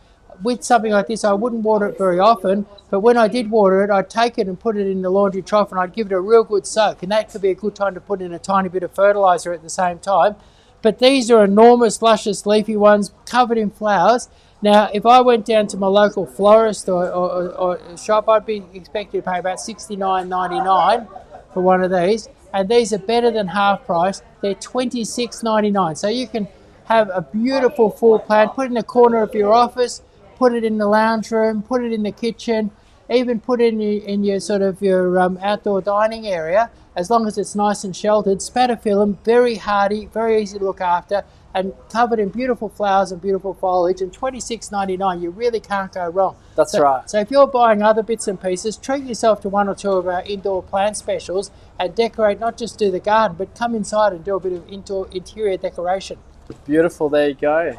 with something like this, I wouldn't water it very often, but when I did water it, I'd take it and put it in the laundry trough and I'd give it a real good soak, and that could be a good time to put in a tiny bit of fertiliser at the same time. But these are enormous, luscious, leafy ones covered in flowers. Now, if I went down to my local florist or shop, I'd be expected to pay about $69.99 for one of these, and these are better than half price. They're $26.99, so you can have a beautiful full plant, put it in the corner of your office, put it in the lounge room, put it in the kitchen, even put it in your sort of your outdoor dining area, as long as it's nice and sheltered. Spathiphyllum, very hardy, very easy to look after, and covered in beautiful flowers and beautiful foliage, and $26.99, you really can't go wrong. That's right. So if you're buying other bits and pieces, treat yourself to one or two of our indoor plant specials and decorate, not just do the garden, but come inside and do a bit of interior decoration. Beautiful, there you go.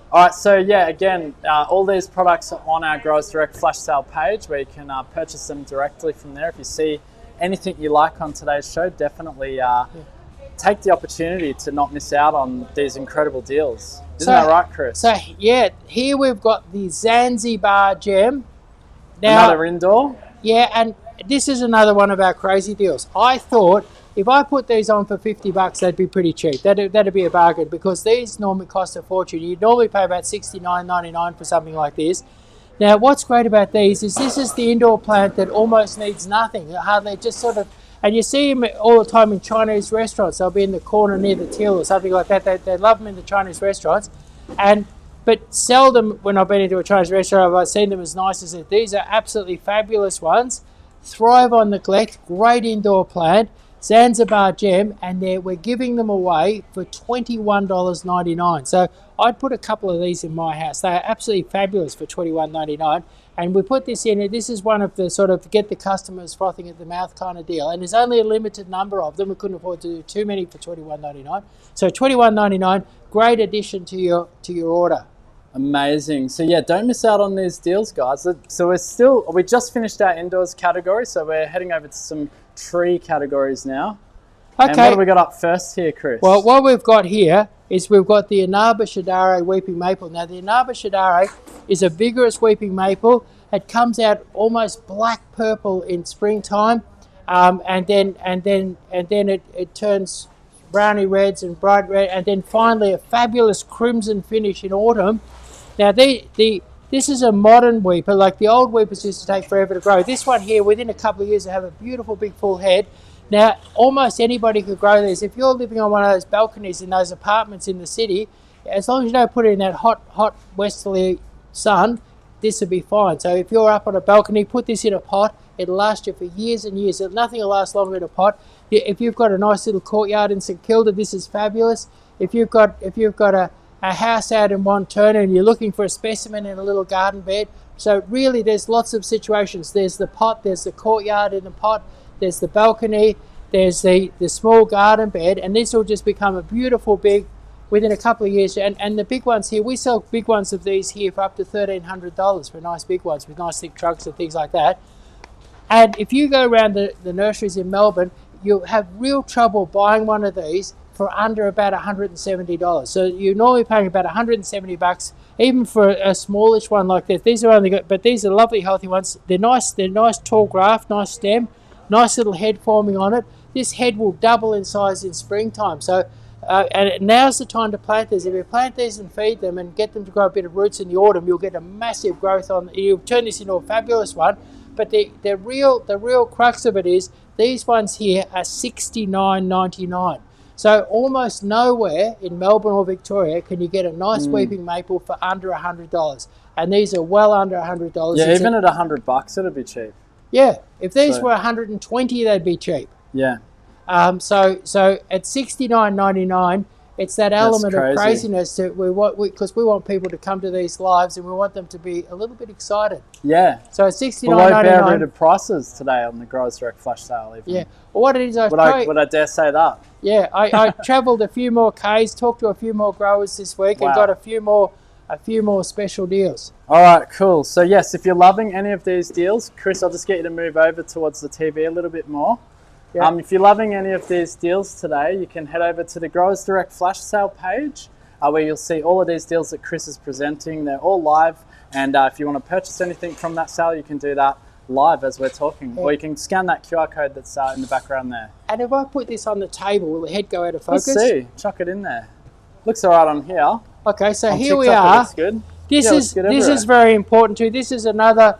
All right, so yeah, again, all these products are on our Growers Direct flash sale page where you can purchase them directly from there. If you see anything you like on today's show, definitely take the opportunity to not miss out on these incredible deals. Isn't that right, Chris? So yeah, here we've got the Zanzibar Gem. Now, another indoor? Yeah, and this is another one of our crazy deals. I thought if I put these on for $50, they'd be pretty cheap. That'd be a bargain, because these normally cost a fortune. You'd normally pay about $69.99 for something like this. Now, what's great about these is this is the indoor plant that almost needs nothing. Hardly just sort of, and you see them all the time in Chinese restaurants. They'll be in the corner near the till or something like that. They love them in the Chinese restaurants. But seldom when I've been into a Chinese restaurant have I seen them as nice as this. These are absolutely fabulous ones. Thrive on neglect, great indoor plant. Zanzibar Gem, and we're giving them away for $21.99. So I'd put a couple of these in my house. They are absolutely fabulous for $21.99. And we put this in, this is one of the sort of get the customers frothing at the mouth kind of deal. And there's only a limited number of them. We couldn't afford to do too many for $21.99. So $21.99, great addition to your order. Amazing. So yeah, don't miss out on these deals, guys. So we just finished our indoors category, so we're heading over to some tree categories now. Okay. And what have we got up first here, Chris? Well, what we've got here is we've got the Inaba Shidare weeping maple. Now, the Inaba Shidare is a vigorous weeping maple. It comes out almost black purple in springtime, and then it turns browny reds and bright red, and then finally a fabulous crimson finish in autumn. Now, the This is a modern weeper. Like the old weepers used to take forever to grow. This one here, within a couple of years, will have a beautiful big full head. Now, almost anybody could grow these. If you're living on one of those balconies in those apartments in the city, as long as you don't put it in that hot westerly sun, this will be fine. So if you're up on a balcony, put this in a pot. It'll last you for years and years. Nothing will last longer in a pot. If you've got a nice little courtyard in St Kilda, this is fabulous. If you've got a house out in Montana and you're looking for a specimen in a little garden bed, so really there's lots of situations. There's the pot, there's the courtyard in the pot, there's the balcony, there's the small garden bed, and this will just become a beautiful big within a couple of years. And the big ones here, we sell big ones of these here for up to $1,300 for nice big ones with nice thick trunks and things like that. And if you go around the nurseries in Melbourne, you'll have real trouble buying one of these for under about $170. So you're normally paying about $170, even for a smallish one like this. These are only good, but these are lovely, healthy ones. They're nice tall graft, nice stem, nice little head forming on it. This head will double in size in springtime. So, and now's the time to plant these. If you plant these and feed them and get them to grow a bit of roots in the autumn, you'll get a massive growth on. You'll turn this into a fabulous one. But the real crux of it is these ones here are $69.99. So almost nowhere in Melbourne or Victoria can you get a nice weeping maple for under $100, and these are well under $100. Yeah, even at $100, it'd be cheap. Yeah, if these were 120, they'd be cheap. Yeah. So at $69.99, it's that element of craziness that because we want people to come to these lives and we want them to be a little bit excited. Yeah. So at $69.99. Below bare rated prices today on the Growers Direct Flash Sale. Even. Yeah. Well, what it is, would I dare say that? Yeah, I travelled a few more Ks, talked to a few more growers this week, and got a few more special deals. All right, cool. So yes, if you're loving any of these deals, Chris, I'll just get you to move over towards the TV a little bit more. Yeah. If you're loving any of these deals today, you can head over to the Growers Direct Flash Sale page, where you'll see all of these deals that Chris is presenting. They're all live, and if you want to purchase anything from that sale, you can do that live as we're talking, or you can scan that QR code that's in the background there. And if I put this on the table, will the head go out of focus? Let's see. Chuck it in there. Looks all right on here. Okay, so on here TikTok, we are. Looks good. This is very important too. This is another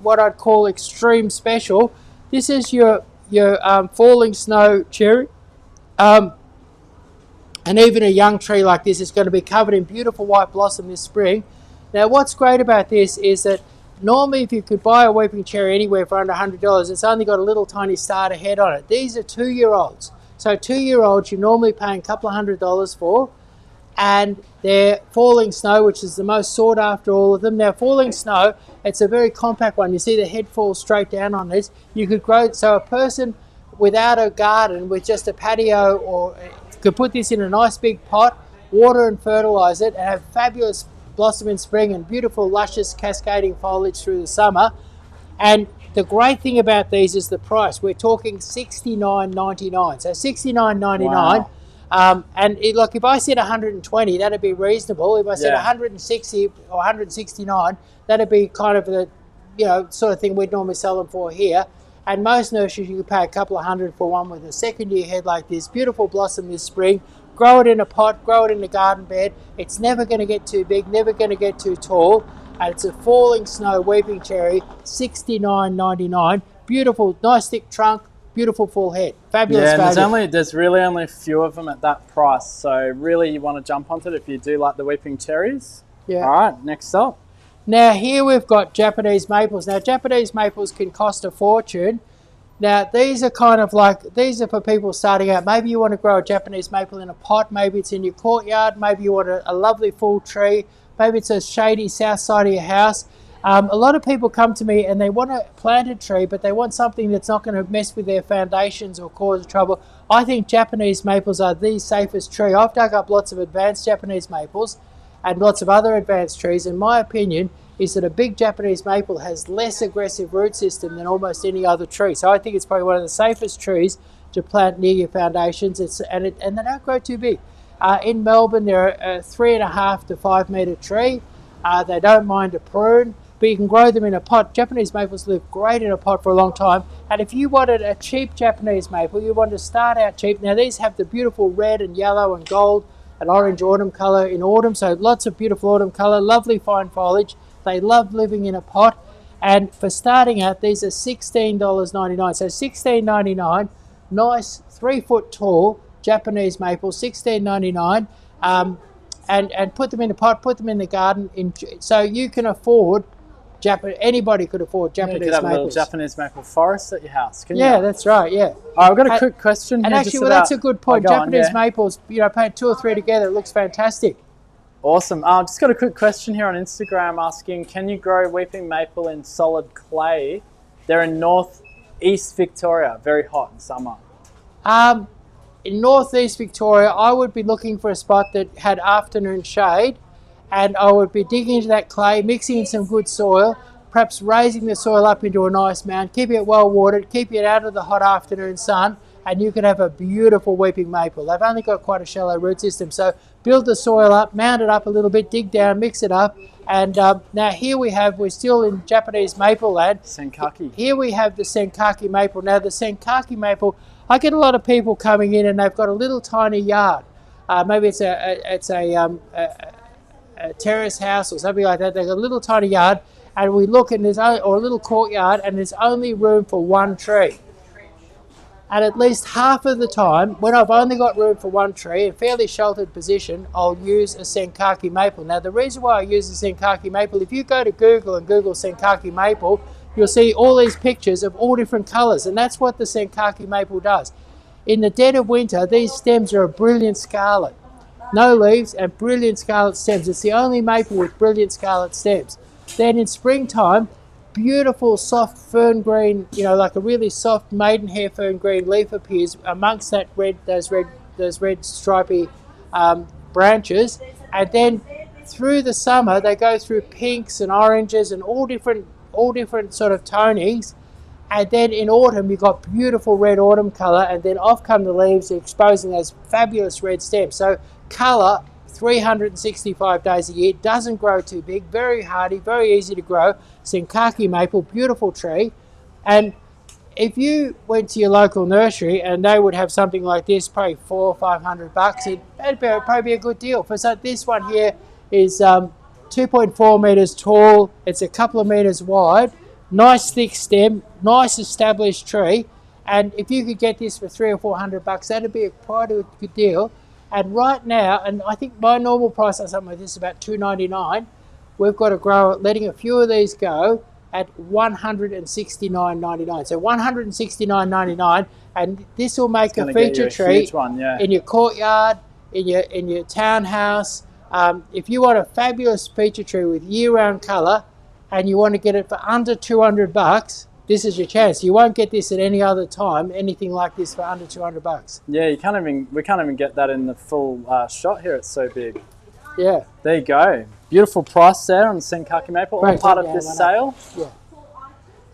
what I'd call extreme special. This is your falling snow cherry, and even a young tree like this is going to be covered in beautiful white blossom this spring. Now, what's great about this is that normally if you could buy a weeping cherry anywhere for under $100, it's only got a little tiny starter head on it. These are 2-year-olds. So 2-year-olds you're normally paying a couple of $100 for, and they're falling snow, which is the most sought after all of them. Now, falling snow, it's a very compact one. You see the head falls straight down on this. You could grow, so a person without a garden, with just a patio, or could put this in a nice big pot, water and fertilize it, and have fabulous blossom in spring and beautiful luscious cascading foliage through the summer. And the great thing about these is the price. We're talking $69.99. So $69.99. Wow. And look, if I said 120, that'd be reasonable. If I said 160 or 169, that'd be kind of the sort of thing we'd normally sell them for here. And most nurseries, you could pay a couple of $100 for one with a second-year head like this. Beautiful blossom this spring. Grow it in a pot, grow it in a garden bed. It's never going to get too big, never going to get too tall. And it's a falling snow weeping cherry, $69.99. Beautiful, nice thick trunk, beautiful full head. Fabulous value. And there's really only a few of them at that price. So really you want to jump onto it if you do like the weeping cherries. Yeah. All right, next up. Now here we've got Japanese maples. Now Japanese maples can cost a fortune. Now these are these are for people starting out. Maybe you want to grow a Japanese maple in a pot. Maybe it's in your courtyard. Maybe you want a lovely full tree. Maybe it's a shady south side of your house. A lot of people come to me and they want a planted tree, but they want something that's not going to mess with their foundations or cause trouble. I think Japanese maples are the safest tree. I've dug up lots of advanced Japanese maples and lots of other advanced trees. In my opinion, is that a big Japanese maple has less aggressive root system than almost any other tree. So I think it's probably one of the safest trees to plant near your foundations. And they don't grow too big. In Melbourne, they're a 3.5 to 5 metre tree. They don't mind a prune, but you can grow them in a pot. Japanese maples live great in a pot for a long time. And if you wanted a cheap Japanese maple, you want to start out cheap. Now these have the beautiful red and yellow and gold and orange autumn colour in autumn. So lots of beautiful autumn colour, lovely fine foliage. They love living in a pot. And for starting out, these are $16.99. So $16.99, nice 3 foot tall Japanese maple, $16.99. And put them in a pot, put them in the garden. So you can afford, anybody could afford Japanese you could have maples. a little Japanese maple forest at your house, can you? Yeah, that's right, yeah. All right, I've got a quick question And here actually, just well, that's a good point. Oh, go on, Japanese yeah. maples, you know, paint 2 or 3 together, it looks fantastic. Awesome. Just got a quick question here on Instagram asking, can you grow weeping maple in solid clay? They're in northeast Victoria, very hot in summer. In northeast Victoria, I would be looking for a spot that had afternoon shade, and I would be digging into that clay, mixing in some good soil, perhaps raising the soil up into a nice mound, keeping it well watered, keeping it out of the hot afternoon sun, and you can have a beautiful weeping maple. They've only got quite a shallow root system, so build the soil up, mound it up a little bit, dig down, mix it up, and now here we're still in Japanese maple land. Senkaki. Here we have the Senkaki maple. Now the Senkaki maple, I get a lot of people coming in and they've got a little tiny yard. Maybe it's a terrace house or something like that. They've got a little tiny yard, and we look and or a little courtyard, and there's only room for 1 tree. And at least half of the time, when I've only got room for 1 tree, in a fairly sheltered position, I'll use a Senkaki maple. Now the reason why I use a Senkaki maple, if you go to Google and Google Senkaki maple, you'll see all these pictures of all different colours, and that's what the Senkaki maple does. In the dead of winter, these stems are a brilliant scarlet. No leaves and brilliant scarlet stems. It's the only maple with brilliant scarlet stems. Then in springtime, beautiful soft fern green, you know, like a really soft maidenhair fern green leaf appears amongst that those red stripy branches, and then through the summer they go through pinks and oranges and all different sort of tonings, and then in autumn you've got beautiful red autumn colour, and then off come the leaves exposing those fabulous red stems. So colour 365 days a year, doesn't grow too big, very hardy, very easy to grow. Senkaki maple, beautiful tree. And if you went to your local nursery and they would have something like this, probably $400 or $500, that'd probably be a good deal. So this one here is 2.4 metres tall, it's a couple of metres wide, nice thick stem, nice established tree, and if you could get this for $300 or $400, that'd be quite a good deal. And right now, and I think my normal price on something like this is about $2.99, we've got a grower letting a few of these go at $169.99. So $169.99, and this will make a feature tree in your courtyard, in your townhouse. If you want a fabulous feature tree with year-round colour, and you want to get it for under $200, this is your chance. You won't get this at any other time, anything like this for under $200. Yeah, we can't even get that in the full shot here. It's so big. Yeah. There you go. Beautiful price there on the Senkaki maple. All part of this sale. Yeah.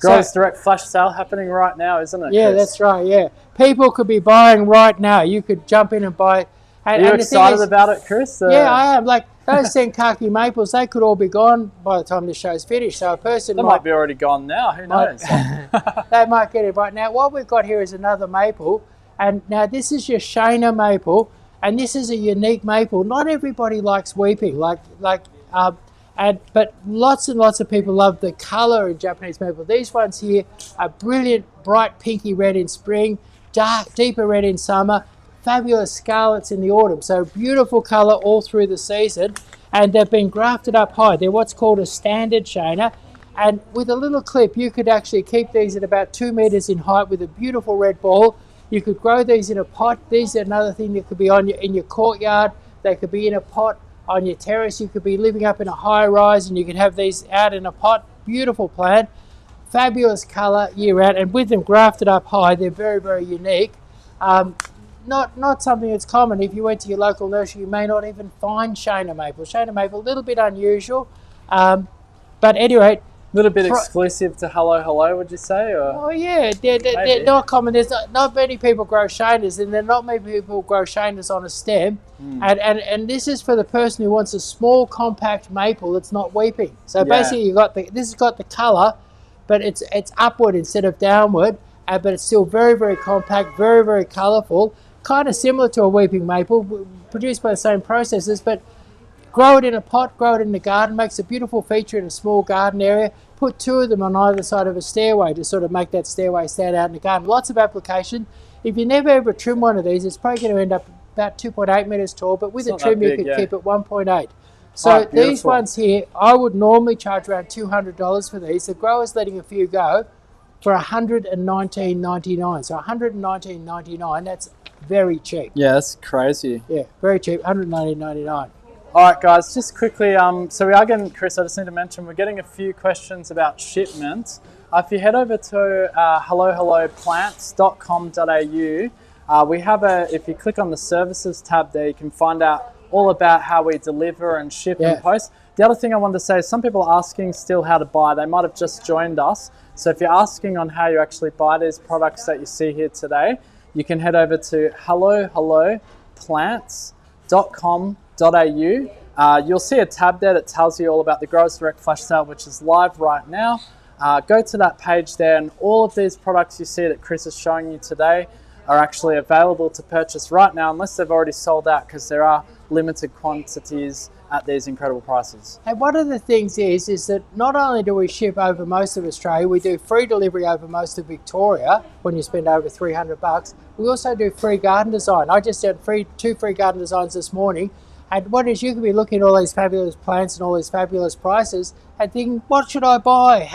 Growers Direct flash sale happening right now, isn't it? Yeah, Chris? that's right. Yeah, people could be buying right now. You could jump in and buy. Are you excited about it, Chris? Yeah, I am. Like those Senkaki maples, they could all be gone by the time the show's finished. So a person might be already gone now. Who knows? They might get it right now. What we've got here is another maple, and now this is your Shaina maple, and this is a unique maple. Not everybody likes weeping, but lots and lots of people love the colour in Japanese maple. These ones here are brilliant, bright pinky red in spring, dark, deeper red in summer. Fabulous scarlets in the autumn, so beautiful colour all through the season, and they've been grafted up high. They're what's called a standard Shaina, and with a little clip you could actually keep these at about 2 metres in height with a beautiful red ball. You could grow these in a pot. These are another thing that could be in your courtyard. They could be in a pot on your terrace. You could be living up in a high rise and you could have these out in a pot. Beautiful plant, fabulous colour year round, and with them grafted up high, they're very, very unique. Not something that's common. If you went to your local nursery, you may not even find Shaina maple. Shaina maple, a little bit unusual, but anyway. A little bit exclusive to Hello, would you say? Or? Oh yeah, they're not common. There's not many people grow Shainas, and there are not many people grow Shainas on a stem. And this is for the person who wants a small, compact maple that's not weeping. So basically, this has got the colour, but it's upward instead of downward, but it's still very, very compact, very, very colourful. Kind of similar to a weeping maple, produced by the same processes, but grow it in a pot, grow it in the garden, makes a beautiful feature in a small garden area. Put 2 of them on either side of a stairway to sort of make that stairway stand out in the garden. Lots of application. If you never ever trim one of these, it's probably going to end up about 2.8 metres tall, but with a trim you could keep it 1.8. So these ones here, I would normally charge around $200 for these. The grower's letting a few go for $119.99. So $119.99, that's very cheap. Yeah, that's crazy. Yeah, very cheap, $119.99. All right, guys, just quickly, so we are getting, Chris, I just need to mention, we're getting a few questions about shipment. If you head over to hellohelloplants.com.au, we have if you click on the services tab there, you can find out all about how we deliver and ship and post. The other thing I wanted to say is some people are asking still how to buy. They might have just joined us. So if you're asking on how you actually buy these products that you see here today, you can head over to hellohelloplants.com.au. You'll see a tab there that tells you all about the Growers Direct Flash Sale, which is live right now. Go to that page there, and all of these products you see that Chris is showing you today are actually available to purchase right now, unless they've already sold out, because there are limited quantities at these incredible prices. And one of the things is that not only do we ship over most of Australia, we do free delivery over most of Victoria when you spend over $300. We also do free garden design. I just did 2 free garden designs this morning. And what is, you can be looking at all these fabulous plants and all these fabulous prices and thinking, what should I buy?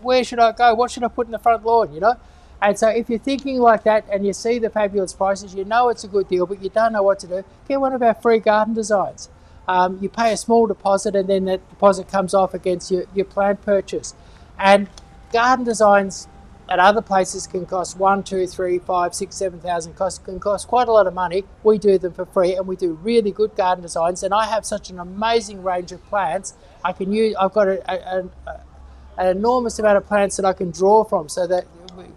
Where should I go? What should I put in the front lawn, you know? And so if you're thinking like that and you see the fabulous prices, you know it's a good deal, but you don't know what to do, get one of our free garden designs. You pay a small deposit, and then that deposit comes off against your plant purchase. And garden designs at other places can cost 1, 2, 3, 5, 6, 7,000. Can cost quite a lot of money. We do them for free, and we do really good garden designs. And I have such an amazing range of plants. I've got an enormous amount of plants that I can draw from, so that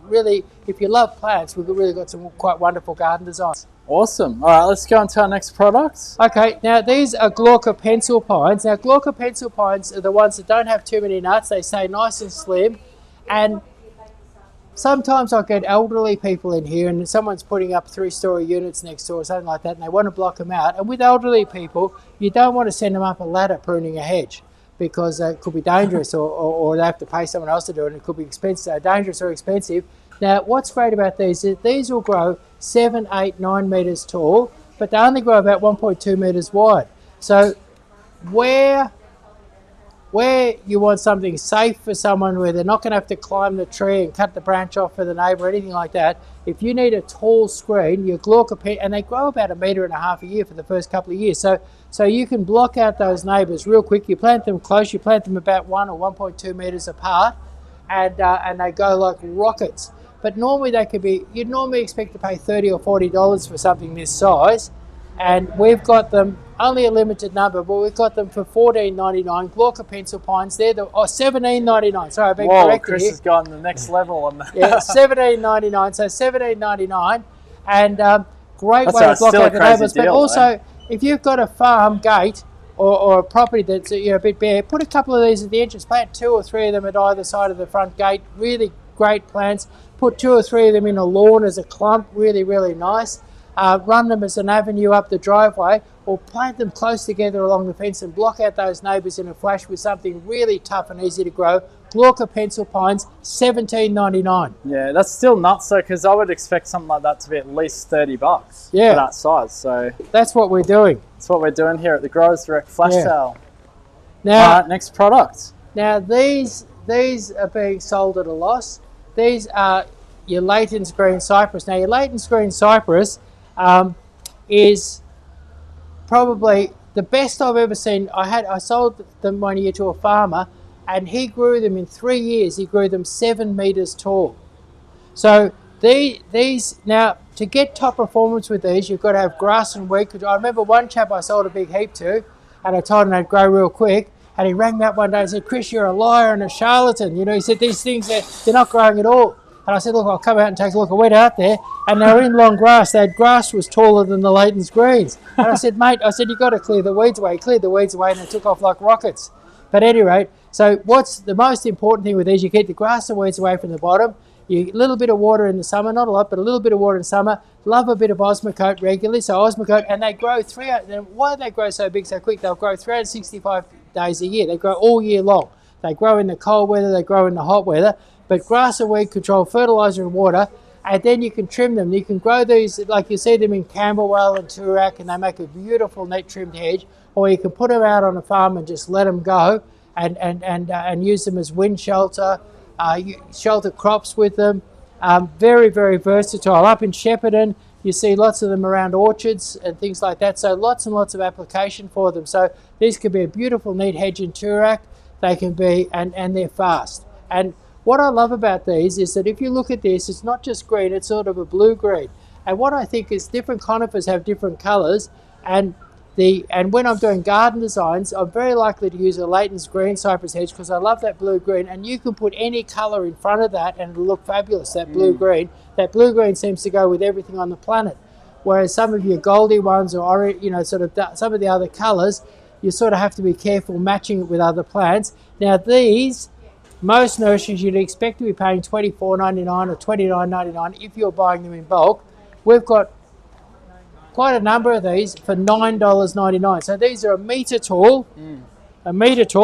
really, if you love plants, we've really got some quite wonderful garden designs. Awesome. All right, let's go on to our next product. Okay, now these are Glauca pencil pines. Now Glauca pencil pines are the ones that don't have too many nuts. They stay nice and slim. And sometimes I get elderly people in here and someone's putting up 3-story units next door or something like that, and they want to block them out. And with elderly people, you don't want to send them up a ladder pruning a hedge, because it could be dangerous, or they have to pay someone else to do it, and it could be expensive, dangerous or expensive. Now, what's great about these is these will grow 7, 8, 9 metres tall, but they only grow about 1.2 metres wide. So where you want something safe for someone, where they're not going to have to climb the tree and cut the branch off for the neighbour or anything like that, if you need a tall screen, your Glauca pen, and they grow about 1.5 metres a year for the first couple of years. So you can block out those neighbours real quick. You plant them close, you plant them about 1 or 1.2 metres apart, and they go like rockets. But normally they could be, you'd normally expect to pay $30 or $40 for something this size, and we've got them, only a limited number, but we've got them for $14.99. Glauca pencil pines, they're $17.99. Sorry, I've been corrected Chris here. has gone the next level on that. Yeah, $17.99. So $17.99, and great way to block out the neighbours. But also, if you've got a farm gate or a property that's a bit bare, put a couple of these at the entrance. Plant 2 or 3 of them at either side of the front gate. Really great plants. Put 2 or 3 of them in a lawn as a clump. Really, really nice. Run them as an avenue up the driveway, or plant them close together along the fence and block out those neighbours in a flash with something really tough and easy to grow. Glauca pencil pines, $17.99. Yeah, that's still nuts though, because I would expect something like that to be at least $30 for that size. So that's what we're doing. That's what we're doing here at the Growers Direct Flash Sale. Now, all right, next product. Now these are being sold at a loss. These are your Layton's green cypress. Now your Layton's green cypress is probably the best I've ever seen. I sold them one year to a farmer, and he grew them in 3 years. He grew them 7 metres tall. So these now, to get top performance with these, you've got to have grass and weed. I remember one chap I sold a big heap to, and I told him they'd grow real quick. And he rang me up one day and said, "Chris, you're a liar and a charlatan." You know, he said, "These things, they're not growing at all." And I said, "Look, I'll come out and take a look." I went out there, and they were in long grass. They had grass was taller than the Layton's greens. And I said, "Mate," I said, "you've got to clear the weeds away." He cleared the weeds away, and they took off like rockets. But at any rate, so what's the most important thing with these, you keep the grass and weeds away from the bottom. You, a little bit of water in the summer, not a lot, but a little bit of water in summer. Love a bit of Osmocote regularly, so Osmocote, and they grow why do they grow so big so quick? They'll grow 365 days a year. They grow all year long. They grow in the cold weather, they grow in the hot weather, but grass and weed control, fertilizer and water, and then you can trim them. You can grow these, like you see them in Camberwell and Toorak, and they make a beautiful net trimmed hedge, or you can put them out on a farm and just let them go and use them as wind shelter, shelter crops with them. Very, very versatile. Up in Shepparton, you see lots of them around orchards and things like that, so lots and lots of application for them. So these could be a beautiful neat hedge in Toorak. They can be, and they're fast. And what I love about these is that if you look at this, it's not just green, it's sort of a blue-green. And what I think is different conifers have different colours, and when I'm doing garden designs, I'm very likely to use a Layton's green cypress hedge because I love that blue-green, and you can put any colour in front of that and it'll look fabulous, that blue-green. That blue-green seems to go with everything on the planet, whereas some of your goldy ones or orange, sort of some of the other colours, you sort of have to be careful matching it with other plants. Now these, most nurseries you'd expect to be paying $24.99 or $29.99 if you're buying them in bulk. We've got quite a number of these for $9.99. So these are a metre tall,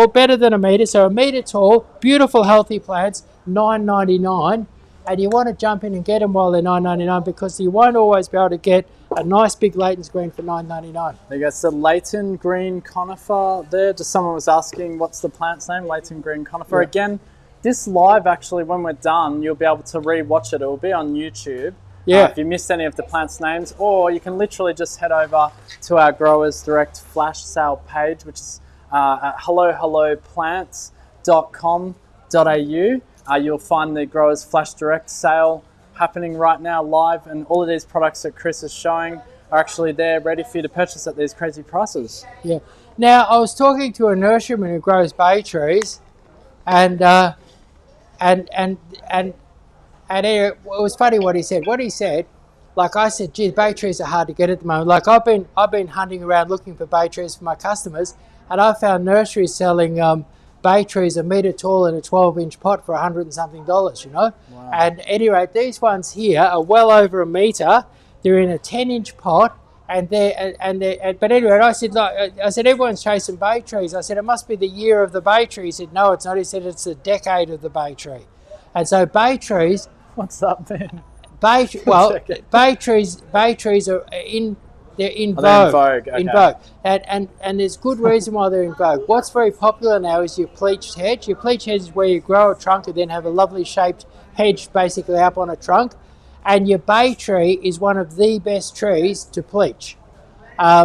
better than a metre, so a metre tall, beautiful healthy plants, $9.99. And you want to jump in and get them while they're $9.99 because you won't always be able to get a nice big Layton's green for $9.99. There you go. So Layton green conifer there. Just someone was asking what's the plant's name, Layton green conifer. Yeah. Again, this live actually, when we're done, you'll be able to re-watch it. It will be on YouTube. Yeah. If you missed any of the plants' names, or you can literally just head over to our Growers Direct flash sale page, which is at hellohelloplants.com.au. You'll find the Growers Flash Direct sale happening right now live, and all of these products that Chris is showing are actually there ready for you to purchase at these crazy prices. Yeah. Now, I was talking to a nurseryman who grows bay trees, and it was funny what he said. What he said, like I said, gee, bay trees are hard to get at the moment. Like I've been hunting around looking for bay trees for my customers, and I found nurseries selling bay trees a metre tall in a 12-inch pot for $100 and something, Wow. And at any rate, these ones here are well over a metre. They're in a 10-inch pot, but anyway, I said, everyone's chasing bay trees. I said, it must be the year of the bay tree. He said, no, it's not. He said, it's the decade of the bay tree. And so bay trees. What's that then? Bay trees are in. They're in vogue. They're in vogue. Okay. In vogue, and there's good reason why they're in vogue. What's very popular now is your pleached hedge. Your pleached hedge is where you grow a trunk and then have a lovely shaped hedge basically up on a trunk. And your bay tree is one of the best trees to pleach.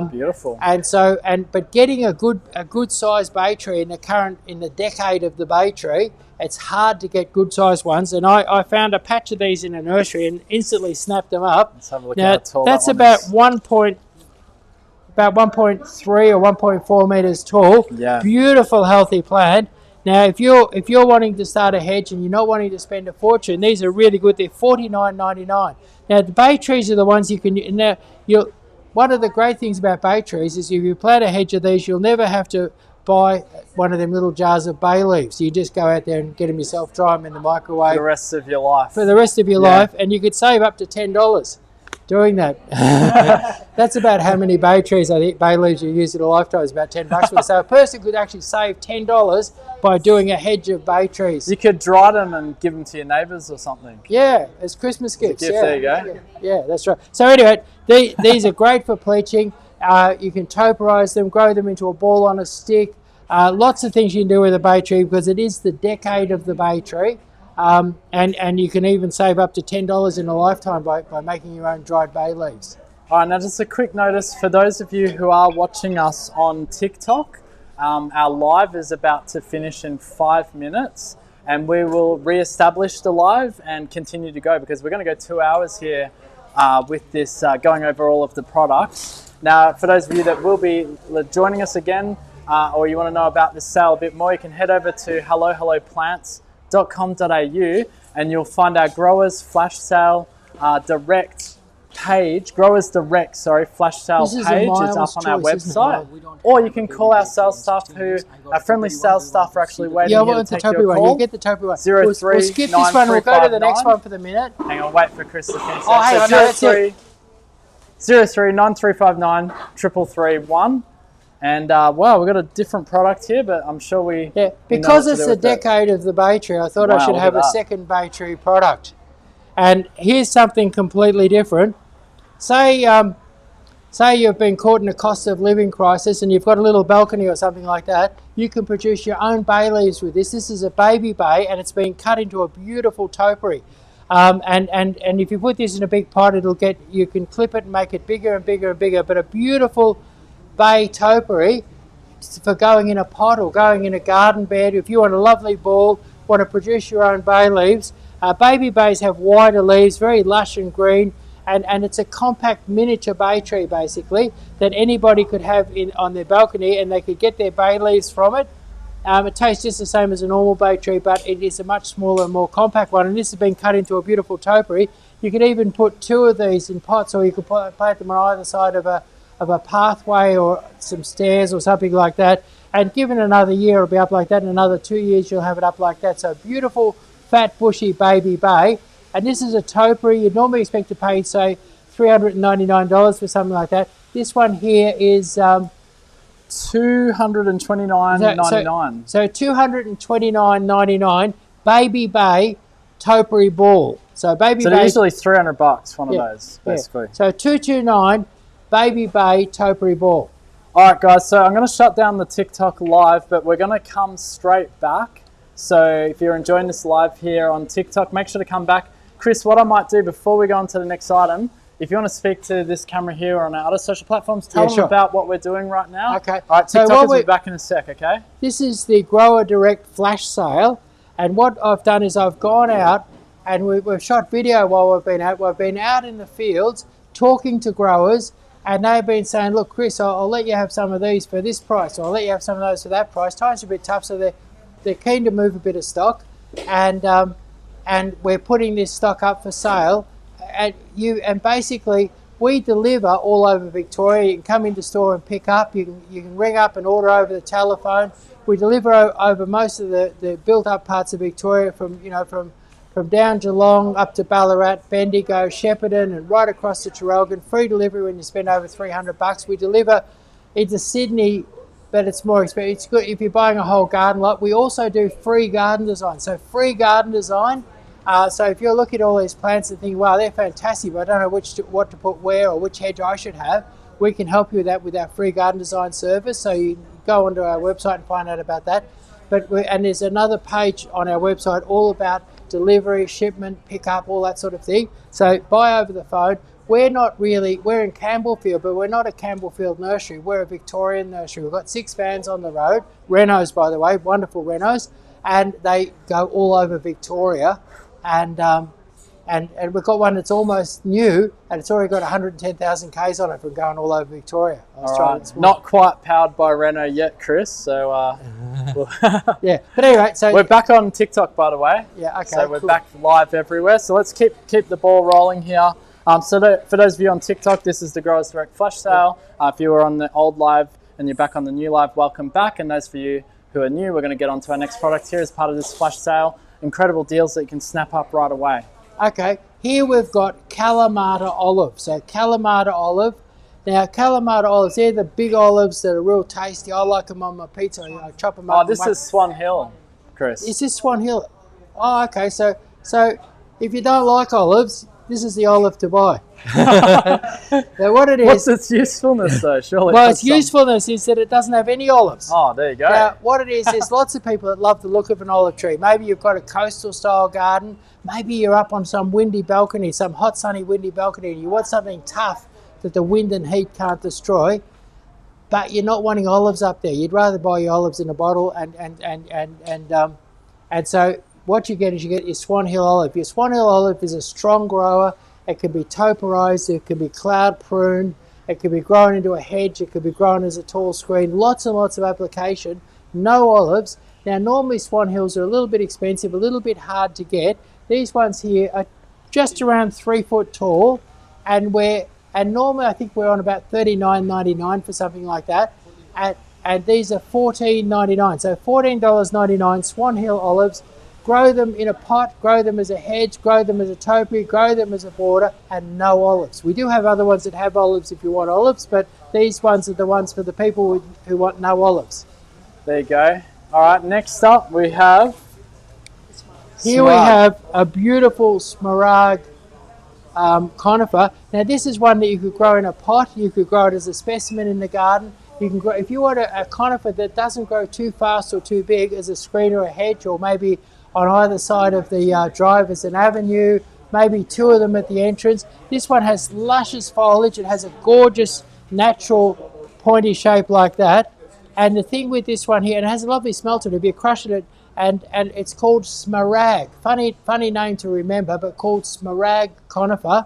Beautiful. But getting a good sized bay tree in the decade of the bay tree, it's hard to get good sized ones. And I found a patch of these in a nursery and instantly snapped them up. Let's have a look now, how tall that's that one about is. about 1.3 or 1.4 meters tall. Yeah. Beautiful, healthy plant. Now, if you're wanting to start a hedge and you're not wanting to spend a fortune, these are really good. They're $49.99. Now, the bay trees are the ones you can. Now, one of the great things about bay trees is if you plant a hedge of these, you'll never have to buy one of them little jars of bay leaves. You just go out there and get them yourself, dry them in the microwave. For the rest of your life. For the rest of your life, and you could save up to $10 doing that. That's about how many bay trees, I think, bay leaves you use in a lifetime is about $10. So a person could actually save $10 by doing a hedge of bay trees. You could dry them and give them to your neighbours or something. Yeah, as Christmas gifts. Gift, there you go. Yeah, that's right. So anyway, these are great for pleaching. You can toperize them, grow them into a ball on a stick. Lots of things you can do with a bay tree because it is the decade of the bay tree. And you can even save up to $10 in a lifetime by making your own dried bay leaves. All right, now just a quick notice for those of you who are watching us on TikTok, our live is about to finish in 5 minutes, and we will re-establish the live and continue to go because we're going to go 2 hours here with this going over all of the products. Now, for those of you that will be joining us again, or you want to know about this sale a bit more, you can head over to hellohelloplants.com.au and you'll find our Growers Flash Sale Direct page, Growers Direct, sorry, flash sale This is a page. It's mile's up on our choice, isn't it? website. Or you can call our sales staff our friendly sales staff are actually waiting Yeah, I here to want the take your topiary one. call. You get the topiary one. 03 We'll skip this one. We'll go to the next 9359. one for the minute. Hang on, wait for Chris to finish. Oh, hang on, no, that's it. 03 9359 3331. And wow, we've got a different product here, but I'm sure we Yeah, because it's the decade of the bay tree, I thought I Wow, should look have at a that. second bay tree product. And here's something completely different. Say you've been caught in a cost of living crisis and you've got a little balcony or something like that, you can produce your own bay leaves with this. This is a baby bay and it's been cut into a beautiful topiary. And if you put this in a big pot, you can clip it and make it bigger and bigger and bigger, but a beautiful bay topiary for going in a pot or going in a garden bed. If you want a lovely ball, want to produce your own bay leaves, baby bays have wider leaves, very lush and green, and it's a compact miniature bay tree basically that anybody could have on their balcony, and they could get their bay leaves from it. It tastes just the same as a normal bay tree, but it is a much smaller and more compact one, and this has been cut into a beautiful topiary. You could even put two of these in pots, or you could plant them on either side of a pathway or some stairs or something like that, and given another year it'll be up like that, and another 2 years you'll have it up like that. So beautiful fat bushy baby bay, and this is a topiary. You'd normally expect to pay say $399 for something like that. This one here is $229.99. so $229.99 baby bay topiary ball. So baby So bay, they're usually $300, one Yeah, of those, basically. yeah. So $229 baby bay topiary ball. All right, guys, so I'm going to shut down the TikTok live, but we're going to come straight back. So if you're enjoying this live here on TikTok, make sure to come back. Chris, what I might do before we go on to the next item, if you want to speak to this camera here or on our other social platforms, tell them sure. about what we're doing right now. Okay. All right, So TikTokers will be back in a sec, okay? This is the Grower Direct flash sale, and what I've done is I've gone out and we've shot video while we've been out. We've been out in the fields talking to growers, and they've been saying, look, Chris, I'll let you have some of these for this price, or I'll let you have some of those for that price. Times are a bit tough, so they're keen to move a bit of stock, and we're putting this stock up for sale. And basically we deliver all over Victoria. You can come into store and pick up. You can ring up and order over the telephone. We deliver over most of the built-up parts of Victoria, from down Geelong up to Ballarat, Bendigo, Shepparton, and right across to Traralgon. Free delivery when you spend over $300. We deliver into Sydney, but it's more expensive. It's good if you're buying a whole garden lot. We also do free garden design. So free garden design. So if you're looking at all these plants and thinking, wow, they're fantastic, but I don't know what to put where or which hedge I should have, we can help you with that with our free garden design service. So you can go onto our website and find out about that. And there's another page on our website all about delivery, shipment, pickup, all that sort of thing. So buy over the phone. We're in Campbellfield, but we're not a Campbellfield nursery. We're a Victorian nursery. We've got 6 vans on the road, Renos, by the way, wonderful Renos, and they go all over Victoria. And we've got one that's almost new, and it's already got 110,000 Ks on it from going all over Victoria. All right. Not quite powered by Renault yet, Chris. So yeah, but anyway, so we're back on TikTok, by the way. Yeah, okay. So we're back live everywhere. So let's keep the ball rolling here. For those of you on TikTok, this is the Growers Direct Flash Sale. If you were on the old live and you're back on the new live, welcome back. And those for you who are new, we're going to get on to our next product here as part of this flash sale. Incredible deals that you can snap up right away. Okay, here we've got Kalamata olive. So Kalamata olive. Now Kalamata olives, they're the big olives that are real tasty. I like them on my pizza. I chop them up. Oh, this is Swan Hill, Chris. Is this Swan Hill? Oh, okay. So if you don't like olives, this is the olive to buy. Now what it is... What's its usefulness though? Surely. Well, its usefulness is that it doesn't have any olives. Oh, there you go. Now, what it is, there's lots of people that love the look of an olive tree. Maybe you've got a coastal style garden. Maybe you're up on some windy balcony, some hot sunny windy balcony, and you want something tough that the wind and heat can't destroy, but you're not wanting olives up there. You'd rather buy your olives in a bottle, and so what you get is you get your Swan Hill olive. Your Swan Hill olive is a strong grower. It can be topiarized, it can be cloud pruned, it can be grown into a hedge, it can be grown as a tall screen. Lots and lots of application. No olives. Now normally Swan Hills are a little bit expensive, a little bit hard to get. These ones here are just around 3 foot tall, and normally I think we're on about $39.99 for something like that, and these are $14.99. So $14.99 Swan Hill olives. Grow them in a pot, grow them as a hedge, grow them as a topiary, grow them as a border, and no olives. We do have other ones that have olives if you want olives, but these ones are the ones for the people who want no olives. There you go. All right, next up we have... Here we have a beautiful smaragd conifer. Now this is one that you could grow in a pot, you could grow it as a specimen in the garden. You can grow, if you want a conifer that doesn't grow too fast or too big, as a screen or a hedge, or maybe on either side of the drive as an avenue, maybe two of them at the entrance. This one has luscious foliage. It has a gorgeous natural pointy shape like that. And the thing with this one here, and it has a lovely smell to it. If you crush it, and it's called smaragd. Funny name to remember, but called smaragd conifer.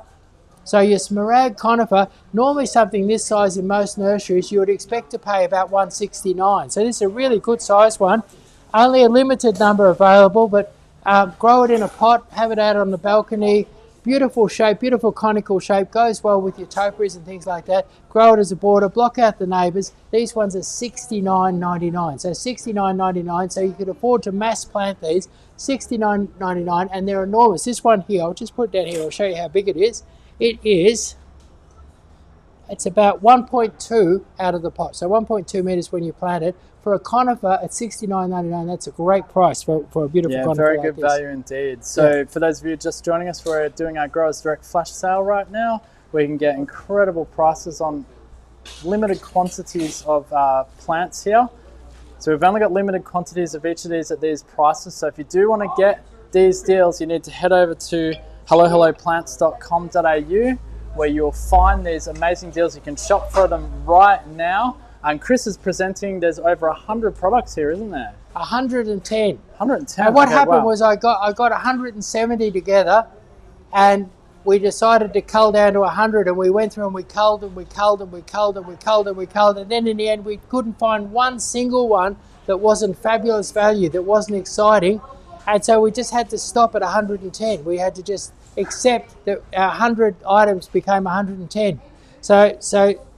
So your smaragd conifer, normally something this size in most nurseries, you would expect to pay about $169. So this is a really good size one. Only a limited number available, but grow it in a pot, have it out on the balcony. Beautiful shape, beautiful conical shape, goes well with your topiaries and things like that. Grow it as a border, block out the neighbours. These ones are $69.99. So $69.99, so you could afford to mass plant these. $69.99, and they're enormous. This one here, I'll just put it down here, I'll show you how big it is. It's about 1.2 out of the pot, so 1.2 metres when you plant it. For a conifer at $69.99, that's a great price for a beautiful conifer. Very like good this. value indeed. So for those of you just joining us, we're doing our Growers Direct flash sale right now, where you can get incredible prices on limited quantities of plants here. So we've only got limited quantities of each of these at these prices. So if you do want to get these deals, you need to head over to hellohelloplants.com.au, where you'll find these amazing deals. You can shop for them right now. And Chris is presenting, there's over 100 products here, isn't there? 110. 110. And what happened was I got 170 together, and we decided to cull down to 100, and we went through and we culled and we culled and we culled and we culled and we culled, and then in the end we couldn't find one single one that wasn't fabulous value, that wasn't exciting, and so we just had to stop at 110. We had to just accept that 100 items became 110. So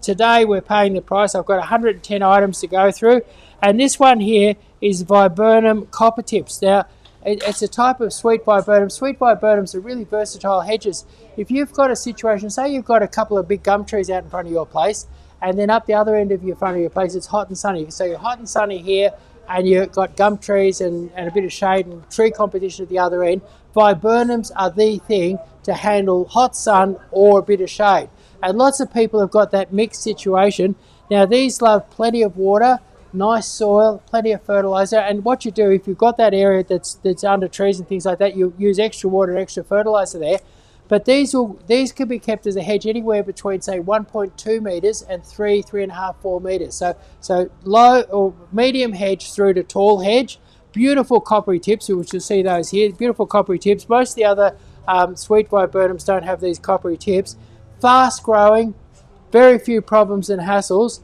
today we're paying the price. I've got 110 items to go through, and this one here is Viburnum Coppertop. Now, it's a type of sweet viburnum. Sweet viburnums are really versatile hedges. If you've got a situation, say you've got a couple of big gum trees out in front of your place, and then up the other end of your front of your place it's hot and sunny. So you're hot and sunny here, and you've got gum trees and a bit of shade and tree competition at the other end. Viburnums are the thing to handle hot sun or a bit of shade. And lots of people have got that mixed situation. Now these love plenty of water, nice soil, plenty of fertilizer, and what you do if you've got that area that's under trees and things like that, you use extra water and extra fertilizer there. But these could be kept as a hedge anywhere between say 1.2 metres and 3.5, 4 metres. So low or medium hedge through to tall hedge. Beautiful coppery tips, which you'll see those here. Beautiful coppery tips. Most of the other sweet viburnums don't have these coppery tips. Fast growing, very few problems and hassles.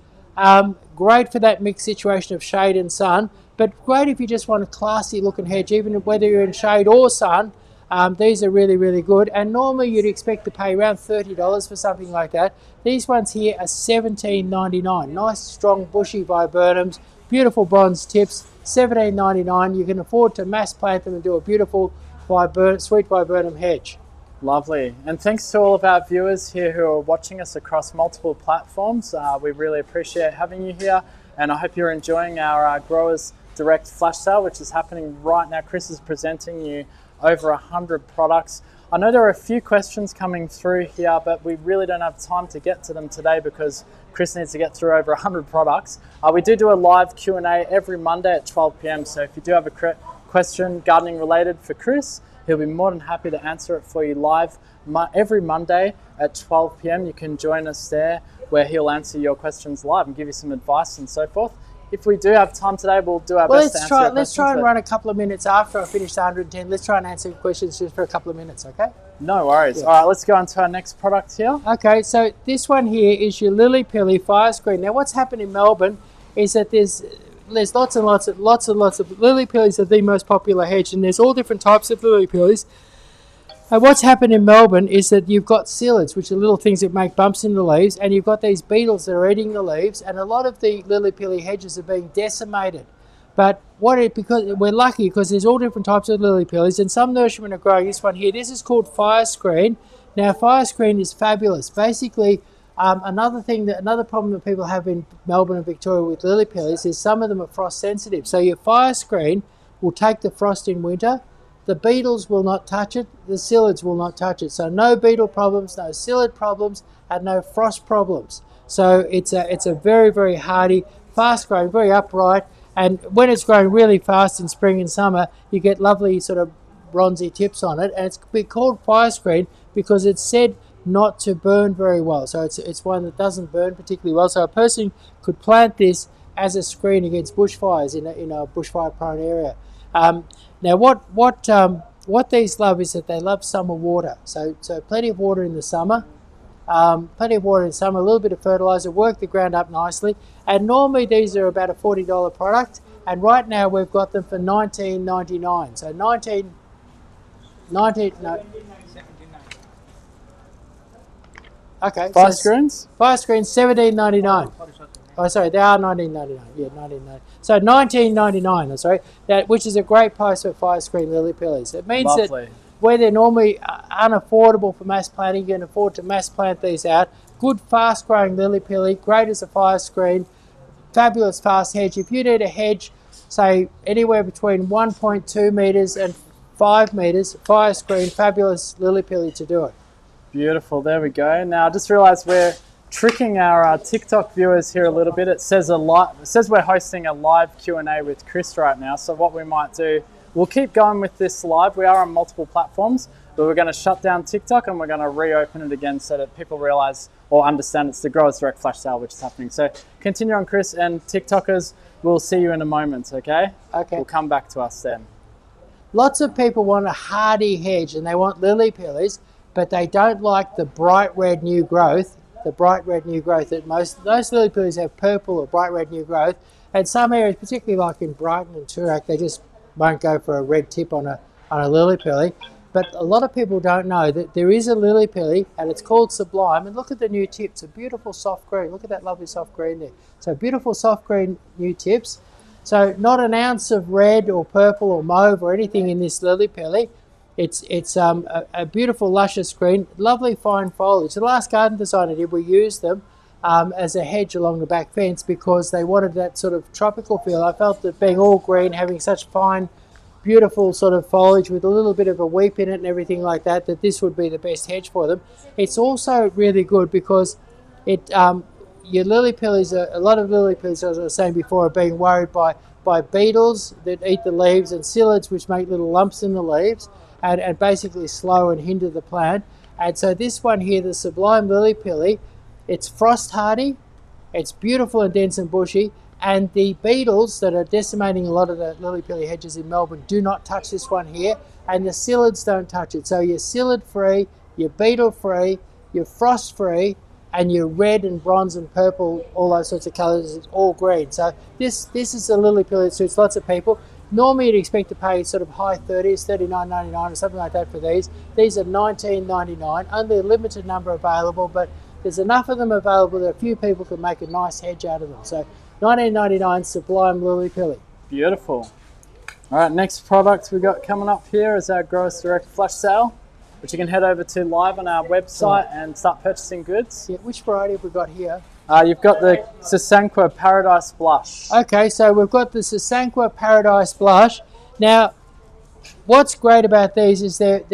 Great for that mixed situation of shade and sun, but great if you just want a classy looking hedge, even whether you're in shade or sun. These are really, really good, and normally you'd expect to pay around $30 for something like that. These ones here are $17.99. Nice, strong, bushy viburnums, beautiful bronze tips, $17.99. You can afford to mass plant them and do a beautiful sweet viburnum hedge. Lovely. And thanks to all of our viewers here who are watching us across multiple platforms. We really appreciate having you here, and I hope you're enjoying our Growers Direct flash sale, which is happening right now. Chris is presenting you over 100 products. I know there are a few questions coming through here, but we really don't have time to get to them today because Chris needs to get through over 100 products. We do a live Q&A every Monday at 12 p.m. So if you do have a question gardening related for Chris, he'll be more than happy to answer it for you live every Monday at 12 p.m. You can join us there where he'll answer your questions live and give you some advice and so forth. If we do have time today, we'll do our best to answer your questions. Let's try and run a couple of minutes after I finish the 110. Let's try and answer questions just for a couple of minutes, okay? No worries. Yeah. All right, let's go on to our next product here. Okay, so this one here is your Lily Pilly Fire Screen. Now what's happened in Melbourne is that there's lots and lots of lily pillies are the most popular hedge, and there's all different types of lily pillies. And what's happened in Melbourne is that you've got psyllids, which are little things that make bumps in the leaves, and you've got these beetles that are eating the leaves, and a lot of the lily-pilly hedges are being decimated. But because we're lucky because there's all different types of lily-pillies, and some nurserymen are growing this one here. This is called fire screen. Now, fire screen is fabulous. Basically, another problem that people have in Melbourne and Victoria with lily-pillies is some of them are frost sensitive. So your fire screen will take the frost in winter. The beetles will not touch it, the psyllids will not touch it. So no beetle problems, no psyllid problems, and no frost problems. So it's a very, very hardy, fast growing, very upright, and when it's growing really fast in spring and summer, you get lovely sort of bronzy tips on it, and it's called fire screen because it's said not to burn very well. So it's one that doesn't burn particularly well. So a person could plant this as a screen against bushfires in a bushfire prone area. Now, what these love is that they love summer water. So plenty of water in the summer, a little bit of fertilizer, work the ground up nicely. And normally these are about a $40 product. And right now we've got them for $19.99. So okay. Fire screens? Fire screens, $17.99. Oh, sorry, they are $19.99. Yeah, $19.99. So $19.99. Sorry, which is a great price for fire screen lily-pillies. It means Lovely. that where they're normally unaffordable for mass planting, you can afford to mass plant these out. Good, fast-growing lily-pilly, great as a fire screen, fabulous fast hedge. If you need a hedge, say anywhere between 1.2 metres and 5 metres, fire screen, fabulous lily-pilly to do it. Beautiful, there we go. Now I just realised we're tricking our TikTok viewers here a little bit. It says we're hosting a live Q&A with Chris right now. So what we might do, we'll keep going with this live. We are on multiple platforms, but we're going to shut down TikTok and we're going to reopen it again so that people realise or understand it's the Growers Direct flash sale which is happening. So continue on, Chris, and TikTokers, we'll see you in a moment, okay? Okay. We'll come back to us then. Lots of people want a hardy hedge and they want lily-pillies, but they don't like the bright red new growth. That most lily-pillies have purple or bright red new growth, and some areas, particularly like in Brighton and Toorak, they just won't go for a red tip on a lily-pilly. But a lot of people don't know that there is a lily-pilly and it's called Sublime, and look at the new tips, a beautiful soft green. Look at that lovely soft green there. So beautiful soft green new tips. So not an ounce of red or purple or mauve or anything in this lily-pilly. It's a beautiful luscious green, lovely fine foliage. The last garden design I did, we used them as a hedge along the back fence because they wanted that sort of tropical feel. I felt that being all green, having such fine, beautiful sort of foliage with a little bit of a weep in it and everything like that, that this would be the best hedge for them. It's also really good because your lily-pillies, a lot of lily-pillies, as I was saying before, are being worried by beetles that eat the leaves and psyllids which make little lumps in the leaves and basically slow and hinder the plant. And so this one here, the Sublime lily-pilly, it's frost hardy, it's beautiful and dense and bushy, and the beetles that are decimating a lot of the lily-pilly hedges in Melbourne do not touch this one here, and the psyllids don't touch it. So you're psyllid-free, you're beetle-free, you're frost-free, and you're red and bronze and purple, all those sorts of colours, it's all green. So this is a lily-pilly that suits lots of people. Normally you'd expect to pay sort of high 30s, $39.99 or something like that for these. These are $19.99, only a limited number available, but there's enough of them available that a few people can make a nice hedge out of them. So $19.99 Sublime lily-pilly. Beautiful. All right, next product we got coming up here is our Growers Direct flash sale, which you can head over to live on our website and start purchasing goods. Yeah, which variety have we got here? You've got the Sasanqua Paradise Blush. Okay, so we've got the Sasanqua Paradise Blush. Now, what's great about these is they're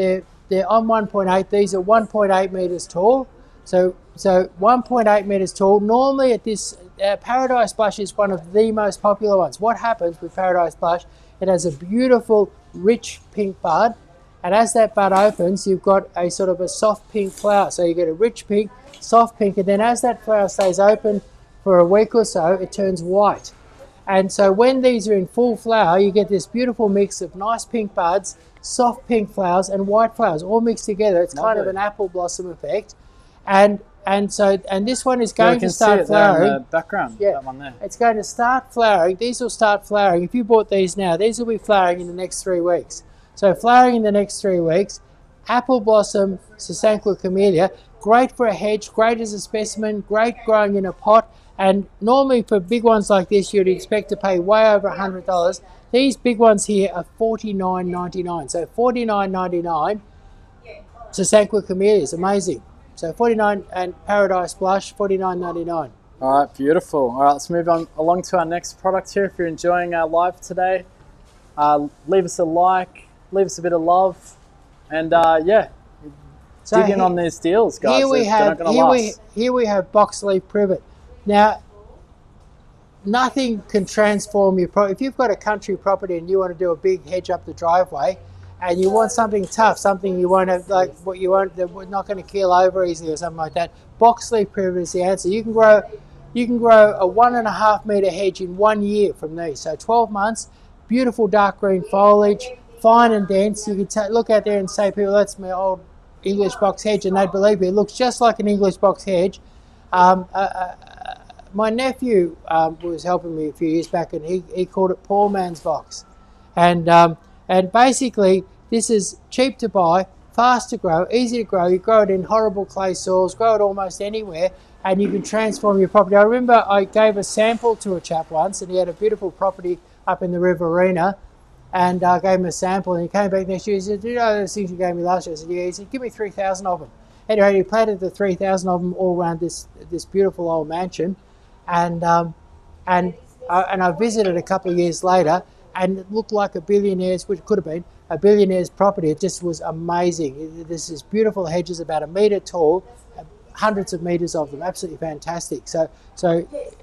on 1.8. These are 1.8 metres tall. So 1.8 metres tall. Normally at this, Paradise Blush is one of the most popular ones. What happens with Paradise Blush, it has a beautiful, rich pink bud. And as that bud opens, you've got a sort of a soft pink flower. So you get a rich pink, soft pink, and then as that flower stays open for a week or so, it turns white. And so when these are in full flower, you get this beautiful mix of nice pink buds, soft pink flowers, and white flowers all mixed together. It's kind of an apple blossom effect. And this one is going to start flowering. There in the background, yeah, that one there. It's going to start flowering. These will start flowering. If you bought these now, these will be flowering in the next 3 weeks. So flowering in the next 3 weeks, Apple Blossom Sasanqua Camellia, great for a hedge, great as a specimen, great growing in a pot. And normally for big ones like this, you'd expect to pay way over $100. These big ones here are $49.99. So $49.99. Sasanqua Camellia is amazing. So $49, and Paradise Blush $49.99. All right, beautiful. All right, let's move on along to our next product here. If you're enjoying our live today, leave us a like, leave us a bit of love, and yeah, So dig in on these deals, guys. Here we have Box Leaf Privet. Now, nothing can transform your property. If you've got a country property and you want to do a big hedge up the driveway, and you want something tough, something you won't have, like what you won't, that we're not going to keel over easily or something like that, Box Leaf Privet is the answer. You can grow a 1.5 metre hedge in 1 year from these. So 12 months, beautiful dark green foliage, fine and dense. You can look out there and say, people, that's my old English box hedge, and they'd believe me. It looks just like an English box hedge. My nephew was helping me a few years back, and he called it poor man's box. And basically, this is cheap to buy, fast to grow, easy to grow. You grow it in horrible clay soils, grow it almost anywhere, and you can transform your property. I remember I gave a sample to a chap once, and he had a beautiful property up in the Riverina, and I gave him a sample, and he came back next year. He said, "Do you know those things you gave me last year?" I said, "Yeah." He said, "Give me 3,000 of them." Anyway, he planted the 3,000 of them all around this beautiful old mansion, and I visited a couple of years later, and it looked like a billionaire's, which could have been a billionaire's property. It just was amazing. This is beautiful hedges, about 1 metre tall, hundreds of metres of them, absolutely fantastic. So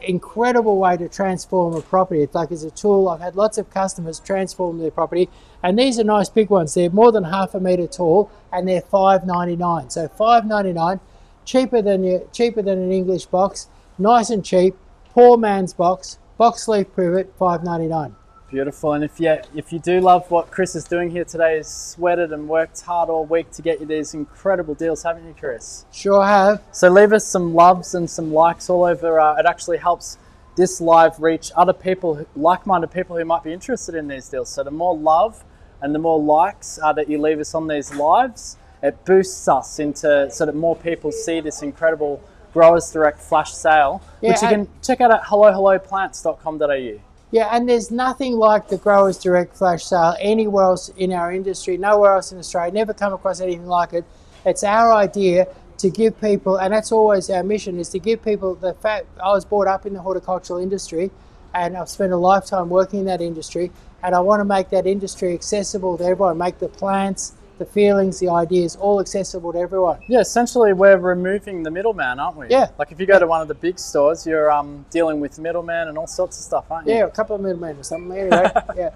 incredible way to transform a property. It's like as a tool. I've had lots of customers transform their property, and these are nice big ones. They're more than 1/2 metre tall, and they're $5.99. So $5.99, cheaper than an English box, nice and cheap. Poor man's box, Box Leaf Privet, $5.99. Beautiful. And if you do love what Chris is doing here today, he's sweated and worked hard all week to get you these incredible deals, haven't you, Chris? Sure have. So leave us some loves and some likes all over. It actually helps this live reach other people, like-minded people who might be interested in these deals. So the more love and the more likes that you leave us on these lives, it boosts us into so that more people see this incredible Growers Direct flash sale, which you can check out at hellohelloplants.com.au. Yeah, and there's nothing like the Growers Direct flash sale anywhere else in our industry, nowhere else in Australia. Never come across anything like it. It's our idea to give people, and that's always our mission, is to give people the fact. I was brought up in the horticultural industry, and I've spent a lifetime working in that industry, and I want to make that industry accessible to everyone, make the plants, the feelings, the ideas, all accessible to everyone. Yeah, essentially we're removing the middleman, aren't we? Yeah. Like if you go to one of the big stores, you're dealing with middleman and all sorts of stuff, aren't you? Yeah, a couple of middlemen or something. Anyway, yeah.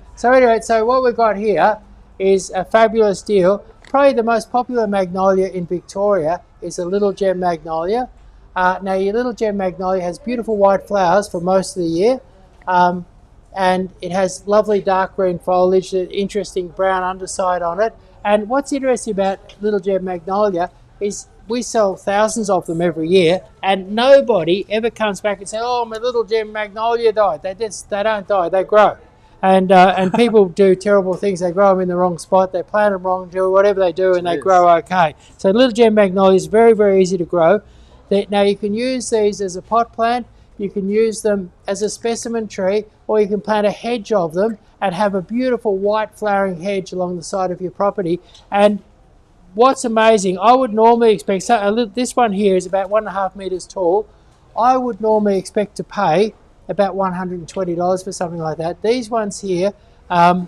So what we've got here is a fabulous deal. Probably the most popular magnolia in Victoria is a Little Gem Magnolia. Now your Little Gem Magnolia has beautiful white flowers for most of the year. And it has lovely dark green foliage, an interesting brown underside on it. And what's interesting about Little Gem Magnolia is we sell thousands of them every year, and nobody ever comes back and says, "Oh, my Little Gem Magnolia died." They don't die, they grow. And people do terrible things. They grow them in the wrong spot, they plant them wrong, do whatever they do, and they grow okay. So Little Gem Magnolia is very, very easy to grow. Now you can use these as a pot plant, you can use them as a specimen tree, or you can plant a hedge of them and have a beautiful white flowering hedge along the side of your property. And what's amazing, I would normally expect, this one here is about 1.5 metres tall. I would normally expect to pay about $120 for something like that. These ones here,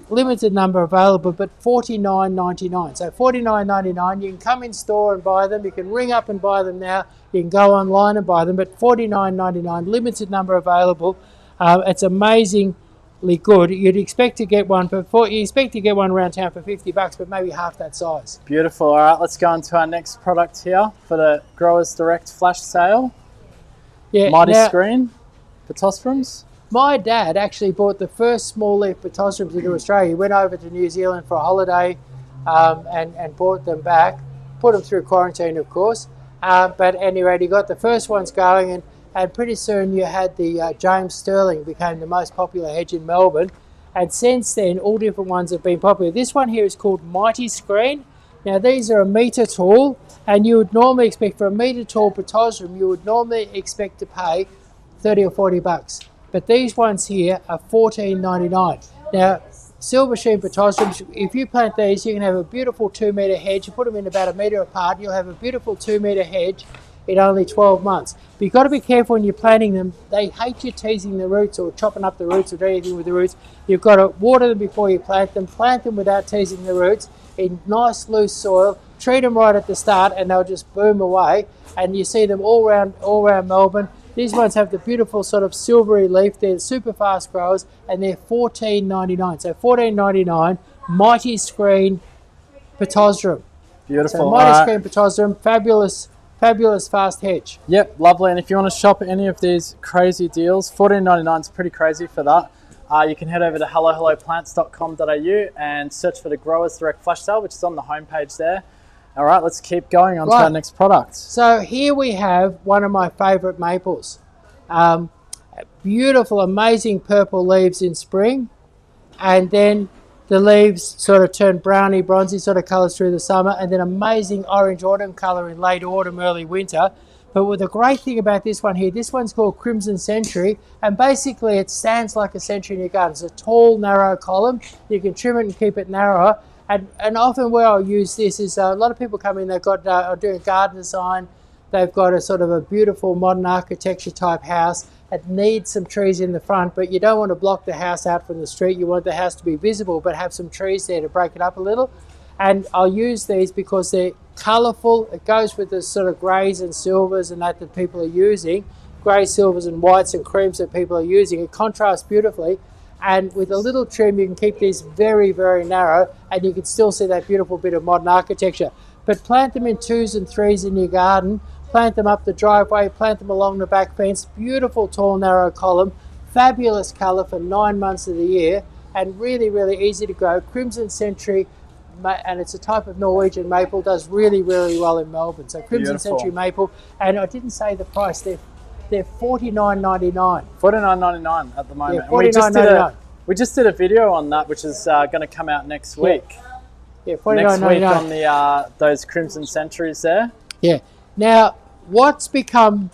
limited number available, but $49.99. So $49.99, you can come in store and buy them, you can ring up and buy them now, you can go online and buy them, but $49.99, limited number available. It's amazingly good. You'd expect to get one around town for $50, but maybe half that size. Beautiful. All right, let's go on to our next product here for the Growers Direct flash sale. Yeah, Mighty Screen Leptospermums. My dad actually bought the first small leaf Leptospermums into Australia. He went over to New Zealand for a holiday and brought them back, put them through quarantine, of course. But anyway, he got the first ones going, and pretty soon you had the James Sterling became the most popular hedge in Melbourne. And since then, all different ones have been popular. This one here is called Mighty Screen. Now these are a metre tall, and you would normally expect for a metre tall Protostrum, you would normally expect to pay 30 or 40 bucks. But these ones here are $14.99. Now, silver sheen Protostrums, if you plant these, you can have a beautiful 2 metre hedge. You put them in about a metre apart, you'll have a beautiful 2 metre hedge in only 12 months. But you've got to be careful when you're planting them. They hate you teasing the roots or chopping up the roots or doing anything with the roots. You've got to water them before you plant them without teasing the roots in nice loose soil. Treat them right at the start and they'll just boom away. And you see them all around Melbourne. These ones have the beautiful sort of silvery leaf. They're super fast growers and they're $14.99. So $14.99, mighty screen Protostrum. Beautiful. So mighty screen Protostrum, fabulous fast hedge. Yep, lovely. And if you want to shop any of these crazy deals, $14.99 is pretty crazy for that. You can head over to hellohelloplants.com.au and search for the Growers Direct Flash Sale, which is on the homepage there. All right, let's keep going on to our next product. So here we have one of my favourite maples. Beautiful, amazing purple leaves in spring, and then the leaves sort of turn browny, bronzy sort of colours through the summer, and then amazing orange autumn colour in late autumn, early winter. But with the great thing about this one here, this one's called Crimson Century, and basically it stands like a century in your garden. It's a tall, narrow column. You can trim it and keep it narrower. And often where I'll use this is a lot of people come in, they've got are doing garden design, they've got a sort of a beautiful modern architecture type house. It needs some trees in the front, but you don't want to block the house out from the street. You want the house to be visible, but have some trees there to break it up a little. And I'll use these because they're colourful. It goes with the sort of greys and silvers and that people are using, greys, silvers and whites and creams that people are using. It contrasts beautifully. And with a little trim, you can keep these very, very narrow, and you can still see that beautiful bit of modern architecture. But plant them in 2s and 3s in your garden, plant them up the driveway, plant them along the back fence. Beautiful, tall, narrow column, fabulous colour for 9 months of the year, and really, really easy to grow. Crimson Century, and it's a type of Norwegian maple, does really, really well in Melbourne. So Crimson Century maple, and I didn't say the price, they're $49.99. $49.99 at the moment. Yeah, $49.99. We just did a video on that, which is going to come out next week. Yeah, $49.99. Next week on the those Crimson Centuries there. Yeah. Now, what's become,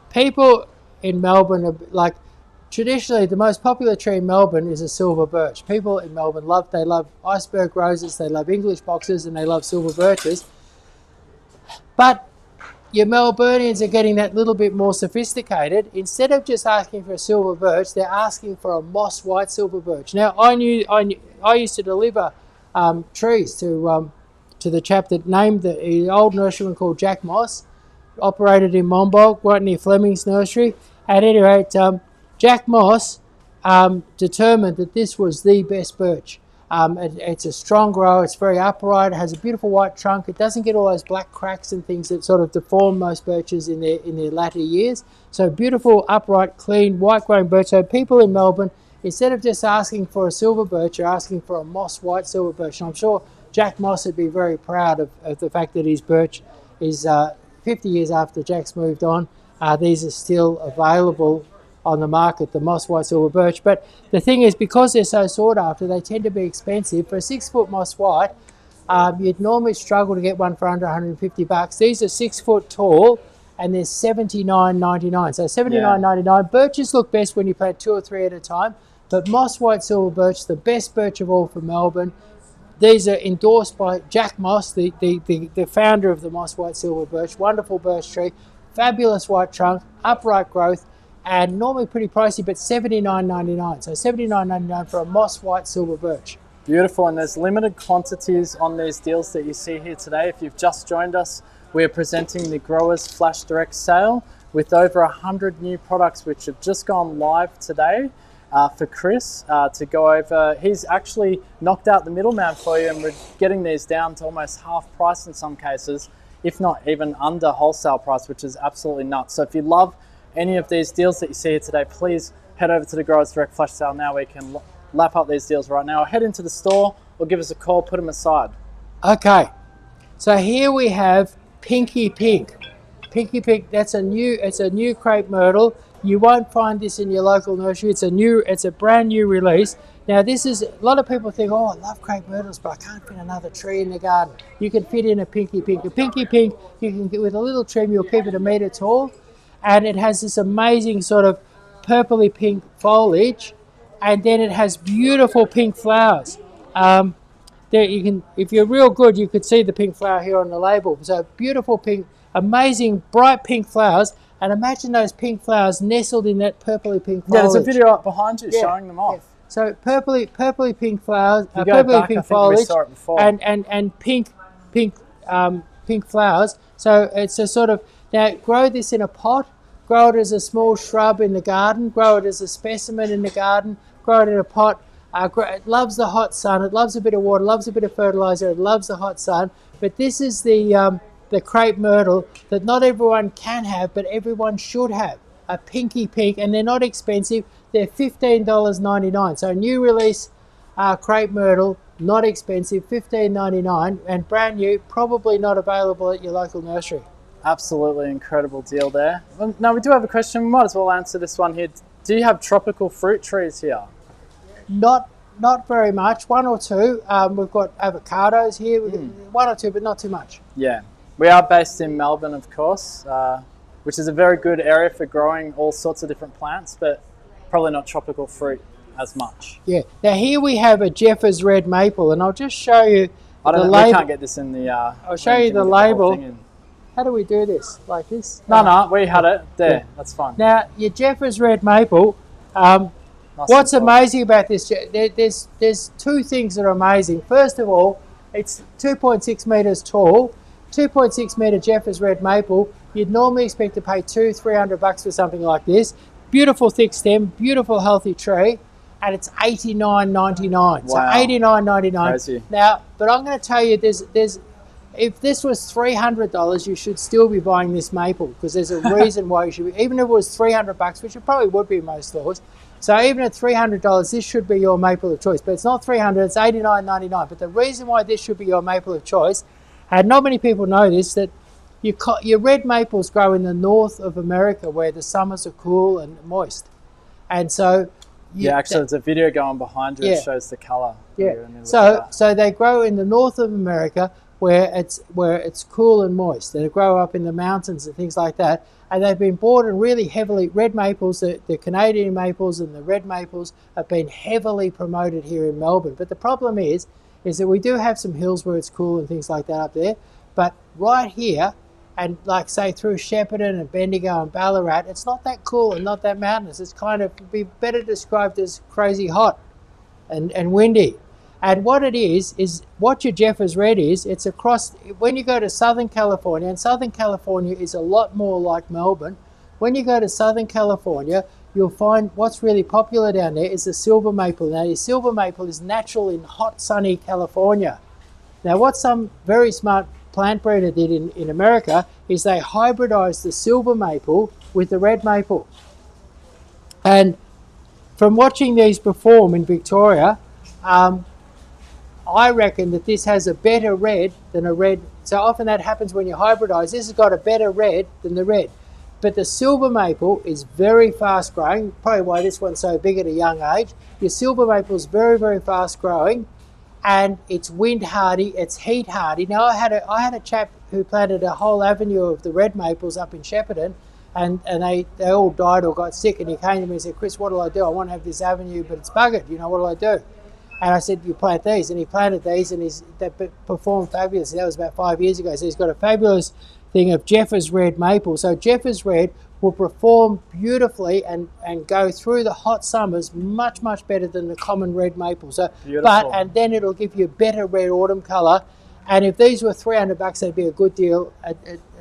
people in Melbourne are like, traditionally the most popular tree in Melbourne is a silver birch. People in Melbourne love iceberg roses, they love English boxes, and they love silver birches. But your Melburnians are getting that little bit more sophisticated. Instead of just asking for a silver birch, they're asking for a moss white silver birch. Now, I used to deliver trees to the chap that named the old nurseryman called Jack Moss, operated in Monbulk, right near Fleming's nursery. At any rate, Jack Moss determined that this was the best birch. It's a strong grower, it's very upright, it has a beautiful white trunk, it doesn't get all those black cracks and things that sort of deform most birches in their latter years. So beautiful, upright, clean, white growing birch. So people in Melbourne, instead of just asking for a silver birch, are asking for a moss white silver birch. And I'm sure Jack Moss would be very proud of the fact that his birch is 50 years after Jack's moved on. These are still available on the market, the moss white silver birch. But the thing is, because they're so sought after, they tend to be expensive. For a 6-foot moss white, you'd normally struggle to get one for under 150 bucks. These are 6 foot tall and they're $79.99. So $79.99. Birches look best when you plant 2 or 3 at a time, but moss white silver birch, the best birch of all for Melbourne. These are endorsed by Jack Moss, the founder of the moss white silver birch. Wonderful birch tree, fabulous white trunk, upright growth, and normally pretty pricey, but $79.99. So $79.99 for a moss white silver birch. Beautiful, and there's limited quantities on these deals that you see here today. If you've just joined us, we're presenting the Growers Flash Direct Sale with over 100 new products which have just gone live today for Chris to go over. He's actually knocked out the middleman for you, and we're getting these down to almost half price in some cases, if not even under wholesale price, which is absolutely nuts. So if you love any of these deals that you see here today, please head over to the Growers Direct Flash Sale now where you can lap up these deals right now, or head into the store or give us a call, put them aside. Okay, so here we have Pinky Pink. pinky pink. It's a new crepe myrtle. You won't find this in your local nursery. It's a brand new release. Now this is, a lot of people think, oh, I love crepe myrtles, but I can't fit another tree in the garden. You can fit in a pinky pink. A pinky pink, you can get with a little trim, you'll keep it 1 metre tall, and it has this amazing sort of purpley pink foliage, and then it has beautiful pink flowers. There you can, if you're real good, you could see the pink flower here on the label. So beautiful pink, amazing bright pink flowers, and imagine those pink flowers nestled in that purpley pink foliage. Yeah, there's a video up behind you showing them off. Yeah. So purpley pink flowers, If you go back, pink I think foliage, we saw it before. and pink flowers. So it's a sort of, now grow this in a pot, grow it as a small shrub in the garden, grow it as a specimen in the garden, grow it in a pot. It loves the hot sun, it loves a bit of water, loves a bit of fertilizer, it loves the hot sun. But this is the crepe myrtle that not everyone can have, but everyone should have. A pinky pink, and they're not expensive. They're $15.99. So new release crepe myrtle, not expensive, $15.99, and brand new, probably not available at your local nursery. Absolutely incredible deal there. Well, now we do have a question. We might as well answer this one here. Do you have tropical fruit trees here? Not very much. One or two. We've got avocados here. We've got one or two, but not too much. Yeah, we are based in Melbourne, of course, which is a very good area for growing all sorts of different plants, but probably not tropical fruit as much. Yeah. Now here we have a Jeffers red maple, and I'll just show you I don't the know, label. we can't get this in the... I'll show you the label. How do we do this? Like this? No, we had it. There, yeah. That's fine. Now, your Jeffers red maple, Nice what's amazing about this, there's two things that are amazing. First of all, it's 2.6 metres tall, 2.6 metre Jeffers red maple. You'd normally expect to pay $200-300 for something like this. Beautiful thick stem, beautiful healthy tree, and it's $89.99. Wow. So $89.99. Crazy. Now, but I'm going to tell you, there's if this was $300, you should still be buying this maple, because there's a reason why you should be. Even if it was $300, which it probably would be in most stores. So even at $300, this should be your maple of choice. But it's not $300, it's $89.99. But the reason why this should be your maple of choice, and not many people know this, that your red maples grow in the north of America, where the summers are cool and moist. And so... Yeah, actually there's a video going behind you that shows the colour. Yeah, so they grow in the north of America, where it's cool and moist. They grow up in the mountains and things like that, and they've been bought in really heavily. Red maples, the Canadian maples and the red maples have been heavily promoted here in Melbourne. But the problem is that we do have some hills where it's cool and things like that up there, but right here, and like say through Shepparton and Bendigo and Ballarat, it's not that cool and not that mountainous. It's kind of be better described as crazy hot and windy. And what it is what your Jeffers red is, it's across, when you go to Southern California, and Southern California is a lot more like Melbourne, when you go to Southern California, you'll find what's really popular down there is the silver maple. Now, your silver maple is natural in hot, sunny California. Now, what some very smart plant breeder did in America is they hybridized the silver maple with the red maple. And from watching these perform in Victoria, I reckon that this has a better red than a red. So often that happens when you hybridize. This has got a better red than the red. But the silver maple is very fast growing, probably why this one's so big at a young age. Your silver maple is very, very fast growing, and it's wind hardy, it's heat hardy. Now I had a chap who planted a whole avenue of the red maples up in Shepparton, and they all died or got sick, and he came to me and said, Chris, what do I do? I want to have this avenue, but it's buggered, what do I do? And I said, you plant these, and he planted these, and they performed fabulous. That was about 5 years ago. So he's got a fabulous thing of Jeffers red maple. So Jeffers red will perform beautifully and go through the hot summers much, much better than the common red maple. So, and then it'll give you a better red autumn colour. And if these were $300, they'd be a good deal at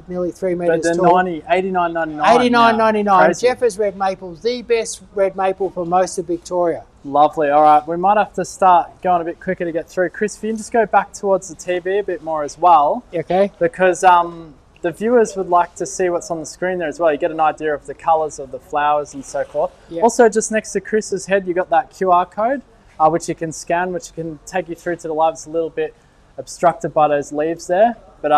nearly 3 metres tall. But they're $89.99. $89.99. Jeffers red maple, the best red maple for most of Victoria. Lovely. All right, we might have to start going a bit quicker to get through. Chris, if you can just go back towards the TV a bit more as well. Okay. Because the viewers would like to see what's on the screen there as well. You get an idea of the colours of the flowers and so forth. Yep. Also, just next to Chris's head, you got that QR code, which you can scan, which can take you through to the live. It's a little bit obstructed by those leaves there, but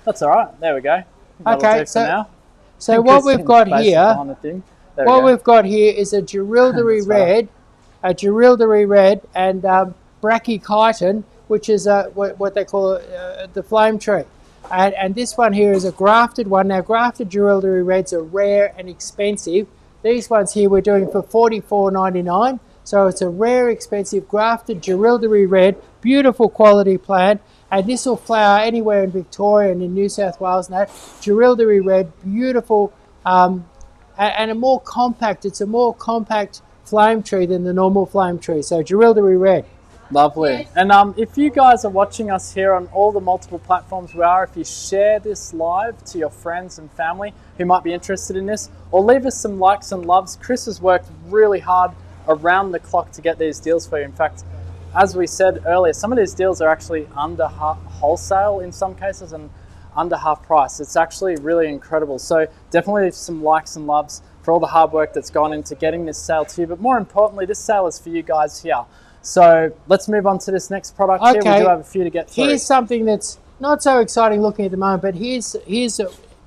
that's all right. There we go. Okay, so now. So what we've got here, we've got here is a Gerildary red, and Brachychiton, which is what they call the flame tree. And this one here is a grafted one. Now, grafted Gerildary reds are rare and expensive. These ones here we're doing for $44.99. So it's a rare, expensive grafted Gerildary red, beautiful quality plant. And this will flower anywhere in Victoria and in New South Wales and that. Gerildary red, beautiful, and a more compact. It's a more compact flame tree than the normal flame tree. So Gerildary red. Lovely. And if you guys are watching us here on all the multiple platforms we are, if you share this live to your friends and family who might be interested in this, or leave us some likes and loves. Chris has worked really hard around the clock to get these deals for you. In fact, as we said earlier, some of these deals are actually under wholesale in some cases and under half price. It's actually really incredible. So definitely some likes and loves for all the hard work that's gone into getting this sale to you. But more importantly, this sale is for you guys here. So let's move on to this next product here. We do have a few to get through. Here's something that's not so exciting looking at the moment, but here's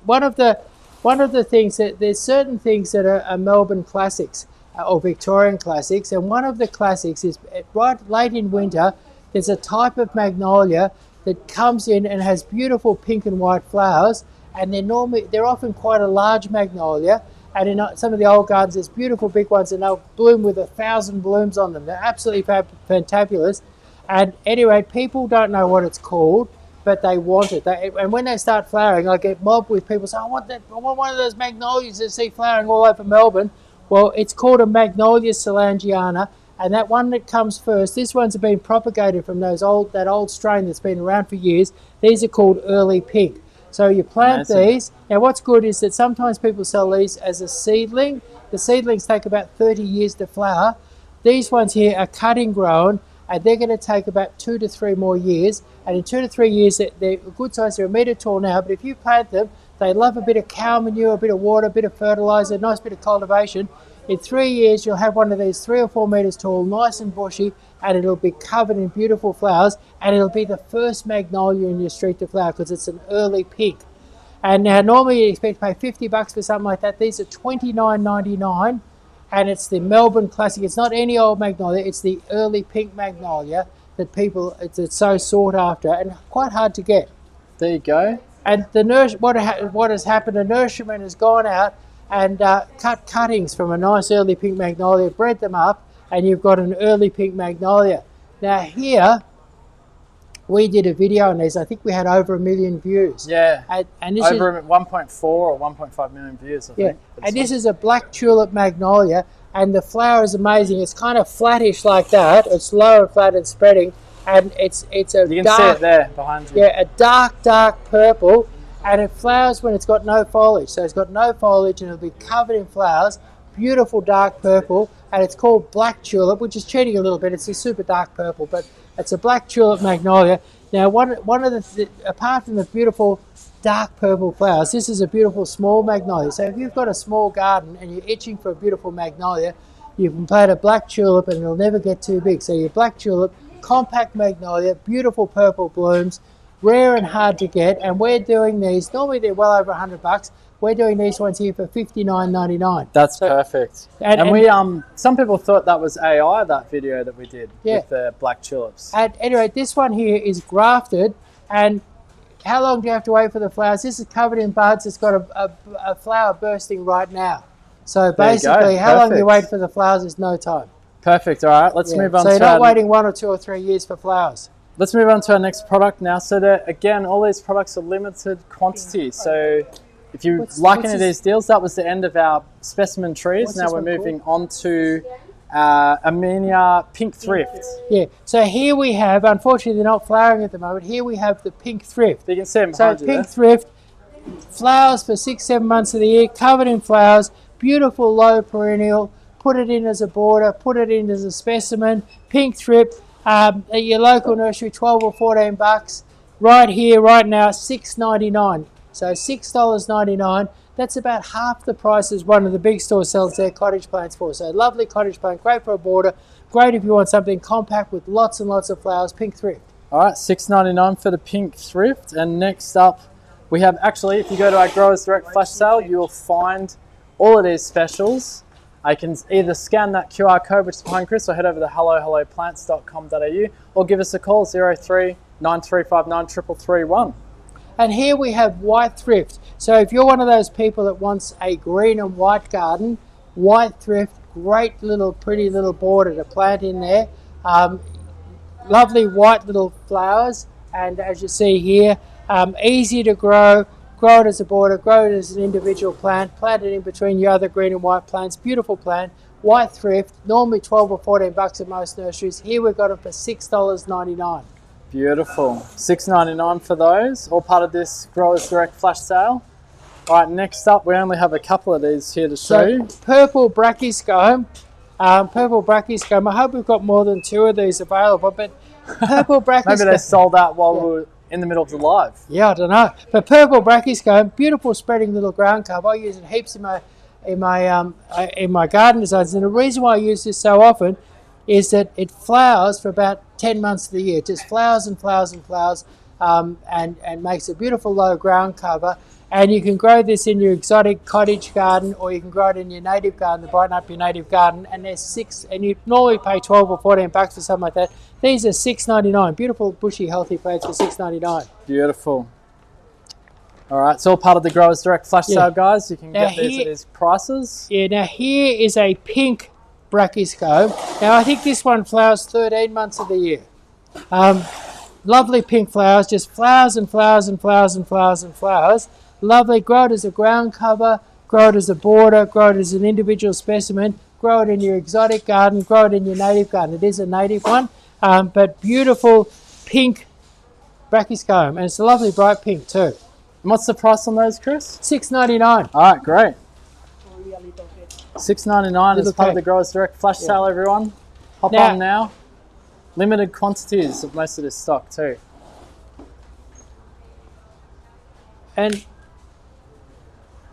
one of the things that there's certain things that are Melbourne classics. Or Victorian classics, and one of the classics is right late in winter. There's a type of magnolia that comes in and has beautiful pink and white flowers, and they're often quite a large magnolia. And in some of the old gardens, there's beautiful big ones, and they'll bloom with 1,000 blooms on them. They're absolutely fantabulous. And anyway, people don't know what it's called, but they want it. And when they start flowering, I get mobbed with people saying, I want one of those magnolias that see flowering all over Melbourne. Well, it's called a Magnolia Solangiana, and that one that comes first, this one's been propagated from that old strain that's been around for years. These are called early pink. So you plant these. Now what's good is that sometimes people sell these as a seedling. The seedlings take about 30 years to flower. These ones here are cutting grown, and they're going to take about 2 to 3 more years. And in 2 to 3 years, they're a good size. They're a metre tall now, but if you plant them, they love a bit of cow manure, a bit of water, a bit of fertiliser, a nice bit of cultivation. In 3 years, you'll have one of these 3 or 4 metres tall, nice and bushy, and it'll be covered in beautiful flowers, and it'll be the first magnolia in your street to flower because it's an early pink. And now normally you expect to pay $50 for something like that. These are $29.99, and it's the Melbourne classic. It's not any old magnolia, it's the early pink magnolia that it's so sought after and quite hard to get. There you go. And what has happened, a nurseryman has gone out and cut cuttings from a nice early pink magnolia, bred them up, and you've got an early pink magnolia. Now here, we did a video on these. I think we had over 1 million views. Yeah, and this over 1.4 or 1.5 million views, I think. And this is a black tulip magnolia, and the flower is amazing. It's kind of flattish like that. It's low and flat and spreading, and it's a you can see it there behind you. Yeah, a dark purple, and it flowers when it's got no foliage. So it's got no foliage, and it'll be covered in flowers. Beautiful dark purple, and it's called black tulip, which is cheating a little bit. It's a super dark purple, but it's a black tulip magnolia. Now, one of the apart from the beautiful dark purple flowers, this is a beautiful small magnolia. So if you've got a small garden and you're itching for a beautiful magnolia, you can plant a black tulip and it'll never get too big. So your black tulip, compact magnolia, beautiful purple blooms, rare and hard to get. And we're doing these, normally they're well over $100. We're doing these ones here for $59.99. That's perfect. And we some people thought that was AI, that video that we did with the black tulips. And anyway, this one here is grafted, and how long do you have to wait for the flowers? This is covered in buds. It's got a flower bursting right now. So basically, how long you wait for the flowers is no time. Perfect. All right, let's move on. So you're not waiting 1 or 2 or 3 years for flowers. Let's move on to our next product now. So again, all these products are limited quantity. So if you like any of these deals, that was the end of our specimen trees. Now we're moving on to Armenia Pink Thrift. Yeah, so here we have, unfortunately they're not flowering at the moment, here we have the Pink Thrift. You can see them behind you there. Pink Thrift, flowers for 6-7 months of the year, covered in flowers, beautiful low perennial, put it in as a border, put it in as a specimen. Pink Thrift, at your local nursery, 12 or 14 bucks. Right here, right now, $6.99. So $6.99, that's about half the price as one of the big stores sells their cottage plants for. So lovely cottage plant, great for a border, great if you want something compact with lots and lots of flowers. Pink Thrift. All right, $6.99 for the Pink Thrift. And next up, We have actually, if you go to our Growers Direct flash sale, you will find all of these specials. I can either scan that QR code which is behind Chris, or head over to hellohelloplants.com.au, or give us a call 03 9359 331. And here we have white thrift. So if you're one of those people that wants a green and white garden, white thrift, great little pretty little border to plant in there. Lovely white little flowers, and as you see here, easy to grow. Grow it as a border, grow it as an individual plant, plant it in between your other green and white plants. Beautiful plant. White thrift, normally 12 or 14 bucks at most nurseries. Here we've got it for $6.99. Beautiful. $6.99 for those, all part of this Growers Direct flash sale. All right, next up, we only have a couple of these here to show you. Purple brachyscome. Purple brachyscome. I hope we've got more than 2 of these available, but purple brachyscome. Maybe they sold out while we were in the middle of the live. Yeah, I don't know. But purple brachyscome, beautiful spreading little ground cover. I use it heaps in my garden designs, and the reason why I use this so often is that it flowers for about 10 months of the year. It just flowers and flowers and flowers, and makes a beautiful low ground cover. And you can grow this in your exotic cottage garden, or you can grow it in your native garden to brighten up your native garden. And there's 6, and you normally pay 12 or 14 bucks for something like that. These are $6.99. Beautiful, bushy, healthy plants for $6.99. Beautiful. All right, it's all part of the Growers Direct flash sale, guys. You can get these at these prices. Yeah, now here is a pink brachyscome. Now I think this one flowers 13 months of the year. Lovely pink flowers, just flowers and flowers and flowers and flowers and flowers. Lovely. Grow it as a ground cover, grow it as a border, grow it as an individual specimen, grow it in your exotic garden, grow it in your native garden. It is a native one, but beautiful pink brachyscome, and it's a lovely bright pink too. And what's the price on those, Chris? $6.99. All right, great. $6.99 as part of the Growers Direct flash sale, everyone. Hop on now. Limited quantities of most of this stock too. And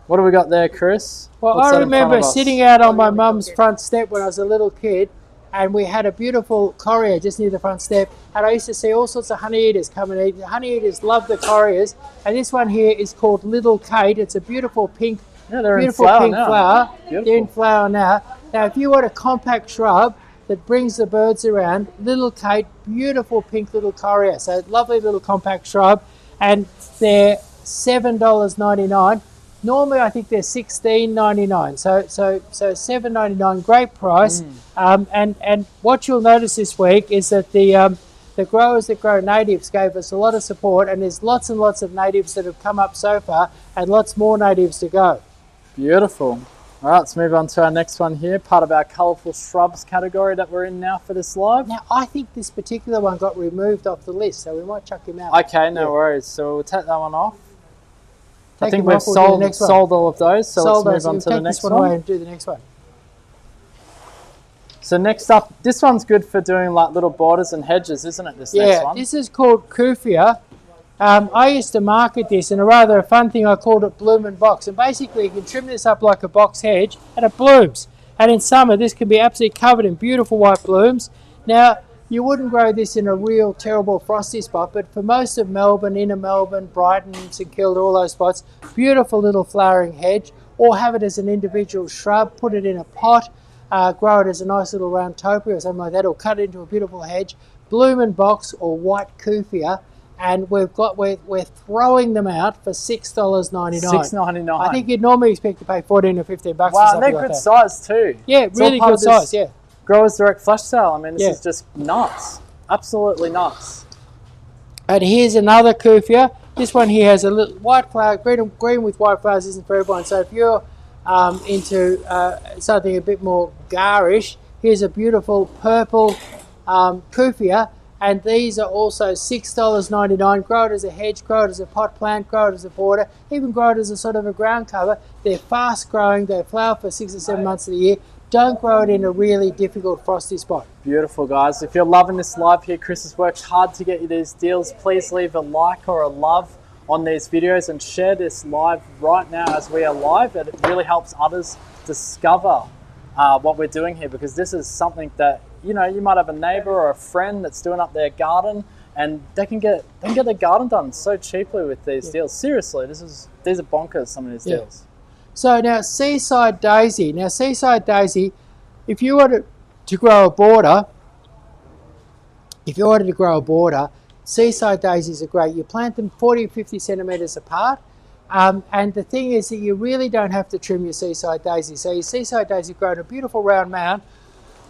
what do we got there, Chris? Well, I remember sitting out on my mum's front step when I was a little kid, and we had a beautiful correa just near the front step, and I used to see all sorts of honey eaters come and eat. The honey eaters love the correas, and this one here is called Little Kate. It's a beautiful pink, flower. Beautiful. They're in flower now. Now, if you want a compact shrub that brings the birds around, Little Kate, beautiful pink little correa. So lovely little compact shrub, and they're $7.99. Normally, I think they're $16.99. So $7.99, great price. And what you'll notice this week is that the growers that grow natives gave us a lot of support, and there's lots and lots of natives that have come up so far, and lots more natives to go. Beautiful. All right, let's move on to our next one here, part of our colourful shrubs category that we're in now for this live. Now, I think this particular one got removed off the list, so we might chuck him out. Okay, no worries. So we'll take that one off. I think we've sold all of those, so let's move on to the next one. Away and do the next one. So next up, this one's good for doing like little borders and hedges, isn't it, this next one? Yeah, this is called Cuphea. I used to market this, and a rather fun thing, I called it Bloom and Box. And basically, you can trim this up like a box hedge, and it blooms. And in summer, this can be absolutely covered in beautiful white blooms. Now, you wouldn't grow this in a real terrible frosty spot, but for most of Melbourne, inner Melbourne, Brighton, St Kilda, all those spots, beautiful little flowering hedge, or have it as an individual shrub, put it in a pot, grow it as a nice little round topiary or something like that, or cut it into a beautiful hedge, Bloom and Box or White Cuphea, and we're throwing them out for $6.99. $6.99. I think you'd normally expect to pay 14 or 15 bucks. Wow, and they're good size too. Yeah, really good size. Yeah. Growers Direct flash sale. I mean, this is just nuts. Absolutely nuts. And here's another Cuphea. This one here has a little white flower. Green with white flowers isn't for everyone. So if you're into something a bit more garish, here's a beautiful purple Cuphea. And these are also $6.99. Grow it as a hedge, grow it as a pot plant, grow it as a border, even grow it as a sort of a ground cover. They're fast growing. They flower for 6 or 7 months of the year. Don't grow it in a really difficult frosty spot. Beautiful, guys. If you're loving this live here, Chris has worked hard to get you these deals. Please leave a like or a love on these videos and share this live right now as we are live. It really helps others discover what we're doing here, because this is something that, you know, you might have a neighbour or a friend that's doing up their garden. and they can get their garden done so cheaply with these deals. Seriously, these are bonkers, some of these deals. So now Seaside Daisy. Now Seaside Daisy, if you wanted to grow a border, Seaside Daisies are great. You plant them 40 or 50 centimetres apart. And the thing is that you really don't have to trim your Seaside Daisy. So your Seaside Daisy grow in a beautiful round mound,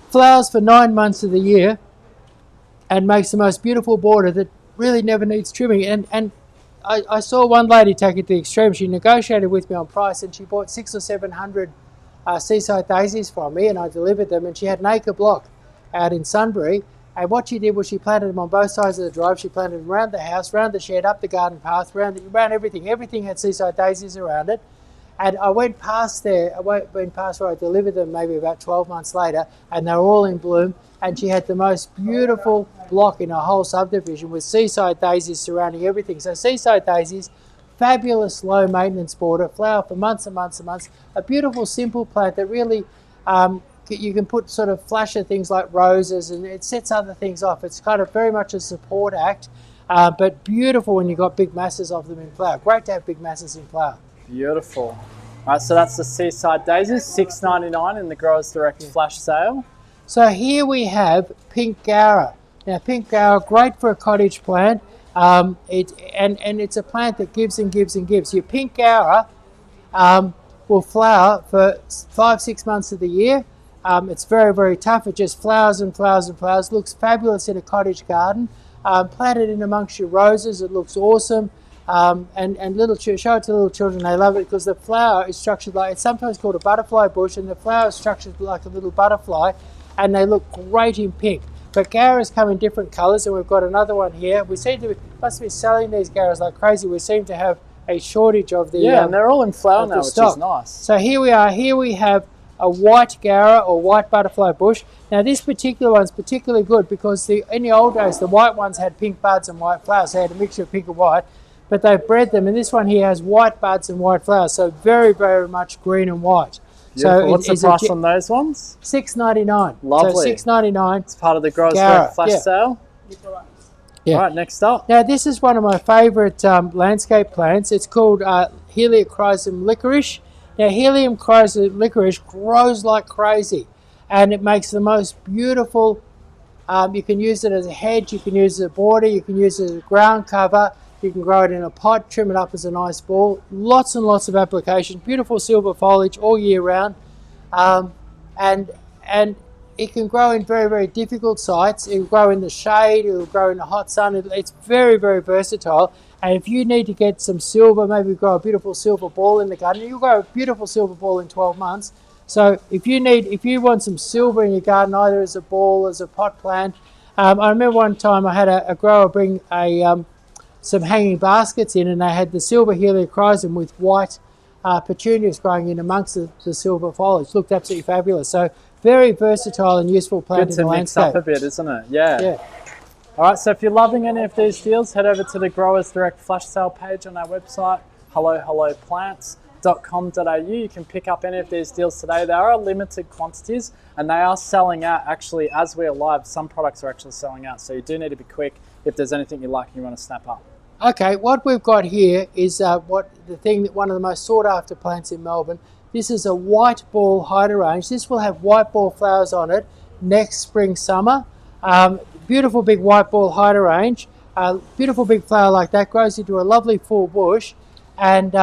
flowers for 9 months of the year, and makes the most beautiful border that really never needs trimming. And I saw one lady take it to the extreme. She negotiated with me on price, and she bought 600 or 700 Seaside Daisies from me, and I delivered them. And she had an acre block out in Sunbury. And what she did was she planted them on both sides of the drive. She planted them around the house, around the shed, up the garden path, around everything. Everything had Seaside Daisies around it. And I went past there, where I delivered them maybe about 12 months later, and they were all in bloom. And she had the most beautiful block in her whole subdivision with Seaside Daisies surrounding everything. So Seaside Daisies, fabulous low maintenance border, flower for months and months and months. A beautiful simple plant that really you can put sort of flasher things like roses, and it sets other things off. It's kind of very much a support act, but beautiful when you've got big masses of them in flower. Great to have big masses in flower. Beautiful. All right, so that's the Seaside Daisies, $6.99 in the Growers Direct flash sale. So here we have Pink Gaura. Now Pink Gaura, great for a cottage plant. It's a plant that gives and gives and gives. Your Pink Gaura will flower for 5-6 months of the year. It's very, very tough. It just flowers and flowers and flowers. Looks fabulous in a cottage garden. Planted in amongst your roses, it looks awesome. And show it to little children, they love it because the flower is structured like, it's sometimes called a butterfly bush, and the flower is structured like a little butterfly, and they look great in pink. But Gauras come in different colours, and we've got another one here. We seem to must be selling these Gauras like crazy. We seem to have a shortage of the and they're all in flower now, which is nice. So here we are. Here we have a white Gaura or white butterfly bush. Now this particular one's particularly good because in the old days the white ones had pink buds and white flowers. They had a mixture of pink and white, but they've bred them, and this one here has white buds and white flowers. So very, very much green and white. Beautiful. So what's the price on those ones? $6.99. Lovely. So $6.99. It's part of the Growers Direct flash sale. Yeah. All right, next up. Now this is one of my favourite landscape plants. It's called Heliochrysum licorice. Now Heliochrysum licorice grows like crazy, and it makes the most beautiful. You can use it as a hedge, you can use it as a border, you can use it as a ground cover. You can grow it in a pot, trim it up as a nice ball. Lots and lots of applications. Beautiful silver foliage all year round, and it can grow in very, very difficult sites. It will grow in the shade. It will grow in the hot sun. It's very, very versatile. And if you need to get some silver, maybe grow a beautiful silver ball in the garden. You'll grow a beautiful silver ball in 12 months. So if you want some silver in your garden, either as a ball, as a pot plant. I remember one time I had a grower bring some hanging baskets in, and they had the silver Heliochrysum with white petunias growing in amongst the silver foliage. Looked absolutely fabulous. So very versatile and useful plant in the landscape. Good to mix up a bit, isn't it? Yeah. All right, so if you're loving any of these deals, head over to the Growers Direct flash sale page on our website, helloplants.com.au. You can pick up any of these deals today. They are limited quantities, and they are selling out. Actually, as we're live, some products are actually selling out, so you do need to be quick if there's anything you like and you want to snap up. Okay, what we've got here is one of the most sought after plants in Melbourne. This is a white ball hydrangea. This will have white ball flowers on it next spring, summer. Beautiful big white ball hydrangea. Beautiful big flower like that grows into a lovely full bush, and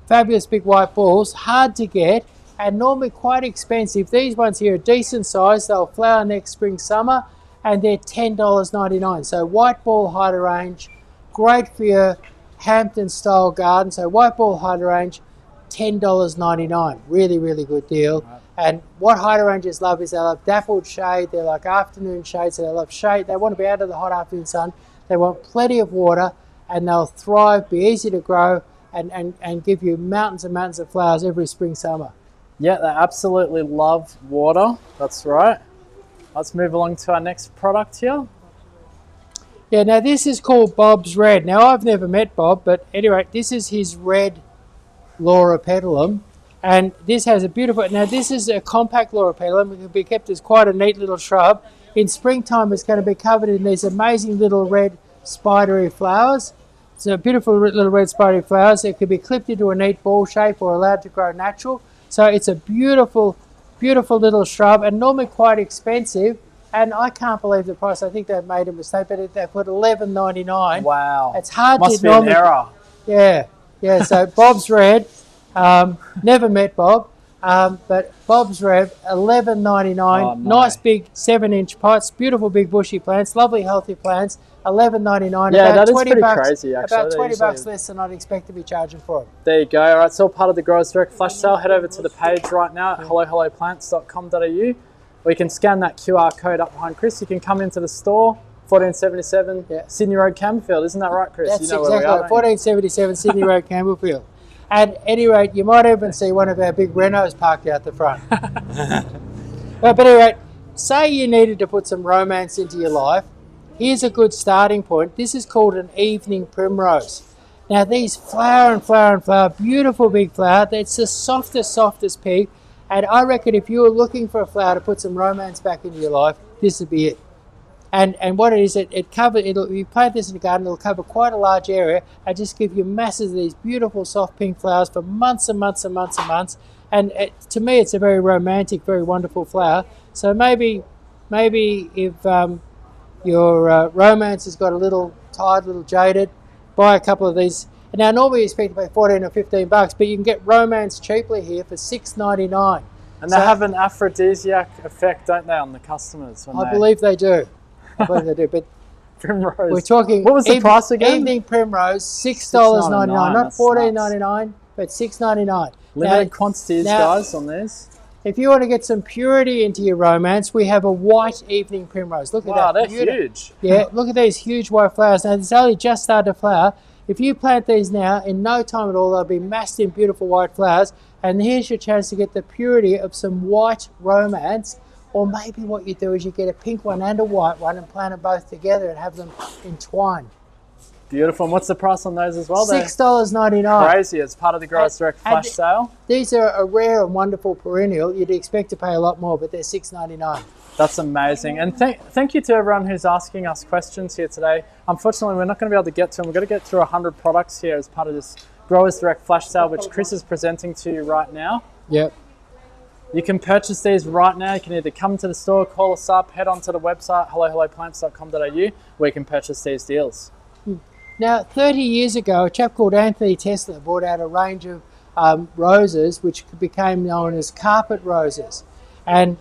fabulous big white balls. Hard to get and normally quite expensive. These ones here are decent size. They'll flower next spring, summer, and they're $10.99. So white ball hydrangea, great for your Hampton style garden. So white ball hydrangea, $10.99. Really, really good deal. Right. And what hydrangeas love is they love dappled shade. They like afternoon shade, so they love shade. They want to be out of the hot afternoon sun. They want plenty of water, and they'll thrive, be easy to grow, and give you mountains and mountains of flowers every spring, summer. Yeah, they absolutely love water. That's right. Let's move along to our next product here. Yeah, now this is called Bob's Red. Now I've never met Bob, but anyway, this is his red Lauropetalum. And this has a beautiful, now this is a compact Lauropetalum. It can be kept as quite a neat little shrub. in springtime it's going to be covered in these amazing little red spidery flowers. So beautiful little red spidery flowers. It could be clipped into a neat ball shape or allowed to grow natural. So it's a beautiful, beautiful little shrub, and normally quite expensive. And I can't believe the price. I think they've made a mistake, but they put $11.99. Wow. It's hard Must to be normally. an error. Yeah, yeah. So Bob's Red. Never met Bob, but Bob's Red, $11.99. Oh, no. Nice big 7-inch pots, beautiful big bushy plants, lovely healthy plants. $11.99. Yeah, about that is 20 pretty bucks, crazy, actually. About They're 20 bucks usually- less than I'd expect to be charging for them. There you go. All right, it's all part of the Growers Direct Flash Sale. Head over to the page right now at hellohelloplants.com.au, or you can scan that QR code up behind Chris. You can come into the store, 1477 Sydney Road, Campbellfield. Isn't that right, Chris? That's you know exactly where we right. are, 1477 Sydney Road, Campbellfield. At any rate, you might even see one of our big Renaults parked out the front. But anyway, say you needed to put some romance into your life. Here's a good starting point. This is called an evening primrose. Now these flower and flower and flower, beautiful big flower. It's the softest pig. And I reckon if you were looking for a flower to put some romance back into your life, this would be it. And what it is, you plant this in the garden, it'll cover quite a large area and just give you masses of these beautiful soft pink flowers for months and months and months and months. And to me, it's a very romantic, very wonderful flower. So maybe if your romance has got a little tired, a little jaded, buy a couple of these. Now, normally you expect to pay 14 or 15 bucks, but you can get romance cheaply here for $6.99. And they have an aphrodisiac effect, don't they, on the customers? I believe they do. I believe they do, but primrose. we're talking. What was the price again? Evening primrose, $6.99, not $14.99, but $6.99. Limited quantities, guys, on this. If you want to get some purity into your romance, we have a white evening primrose. Look at that. Wow, they're huge. Yeah, look at these huge white flowers. Now, it's only just started to flower. If you plant these now, in no time at all, they'll be massed in beautiful white flowers. And here's your chance to get the purity of some white romance. Or maybe what you do is you get a pink one and a white one and plant them both together and have them entwined. Beautiful. And what's the price on those as well? $6.99. Crazy. It's part of the Growers Direct Flash Sale. These are a rare and wonderful perennial. You'd expect to pay a lot more, but they're $6.99. That's amazing. And thank you to everyone who's asking us questions here today. Unfortunately, we're not going to be able to get to them. We're going to get through 100 products here as part of this Growers Direct Flash Sale, which Chris is presenting to you right now. Yep. You can purchase these right now. You can either come to the store, call us up, head onto the website, hellohelloplants.com.au, where you can purchase these deals. Now, 30 years ago, a chap called Anthony Tesla brought out a range of roses, which became known as carpet roses. And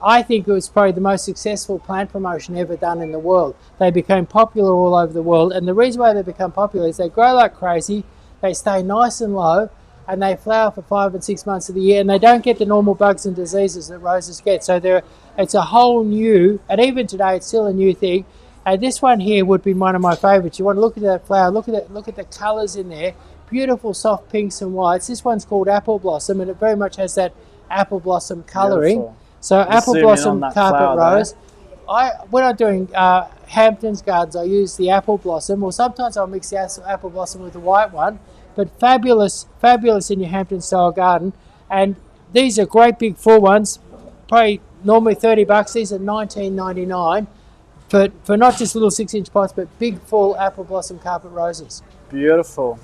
I think it was probably the most successful plant promotion ever done in the world. They became popular all over the world. And the reason why they become popular is they grow like crazy, they stay nice and low, and they flower for 5 and 6 months of the year, and they don't get the normal bugs and diseases that roses get. So it's a whole new, and even today it's still a new thing. And this one here would be one of my favourites. You want to look at that flower, look at the colours in there, beautiful soft pinks and whites. This one's called Apple Blossom, and it very much has that apple blossom colouring. Beautiful. So Apple Blossom Carpet Rose. There. When I'm doing Hampton's gardens, I use the Apple Blossom, or sometimes I'll mix the Apple Blossom with the white one. But fabulous in your Hampton style garden. And these are great big full ones, probably normally 30 bucks. These are $19.99 for not just little 6-inch pots, but big full Apple Blossom Carpet Roses. Beautiful.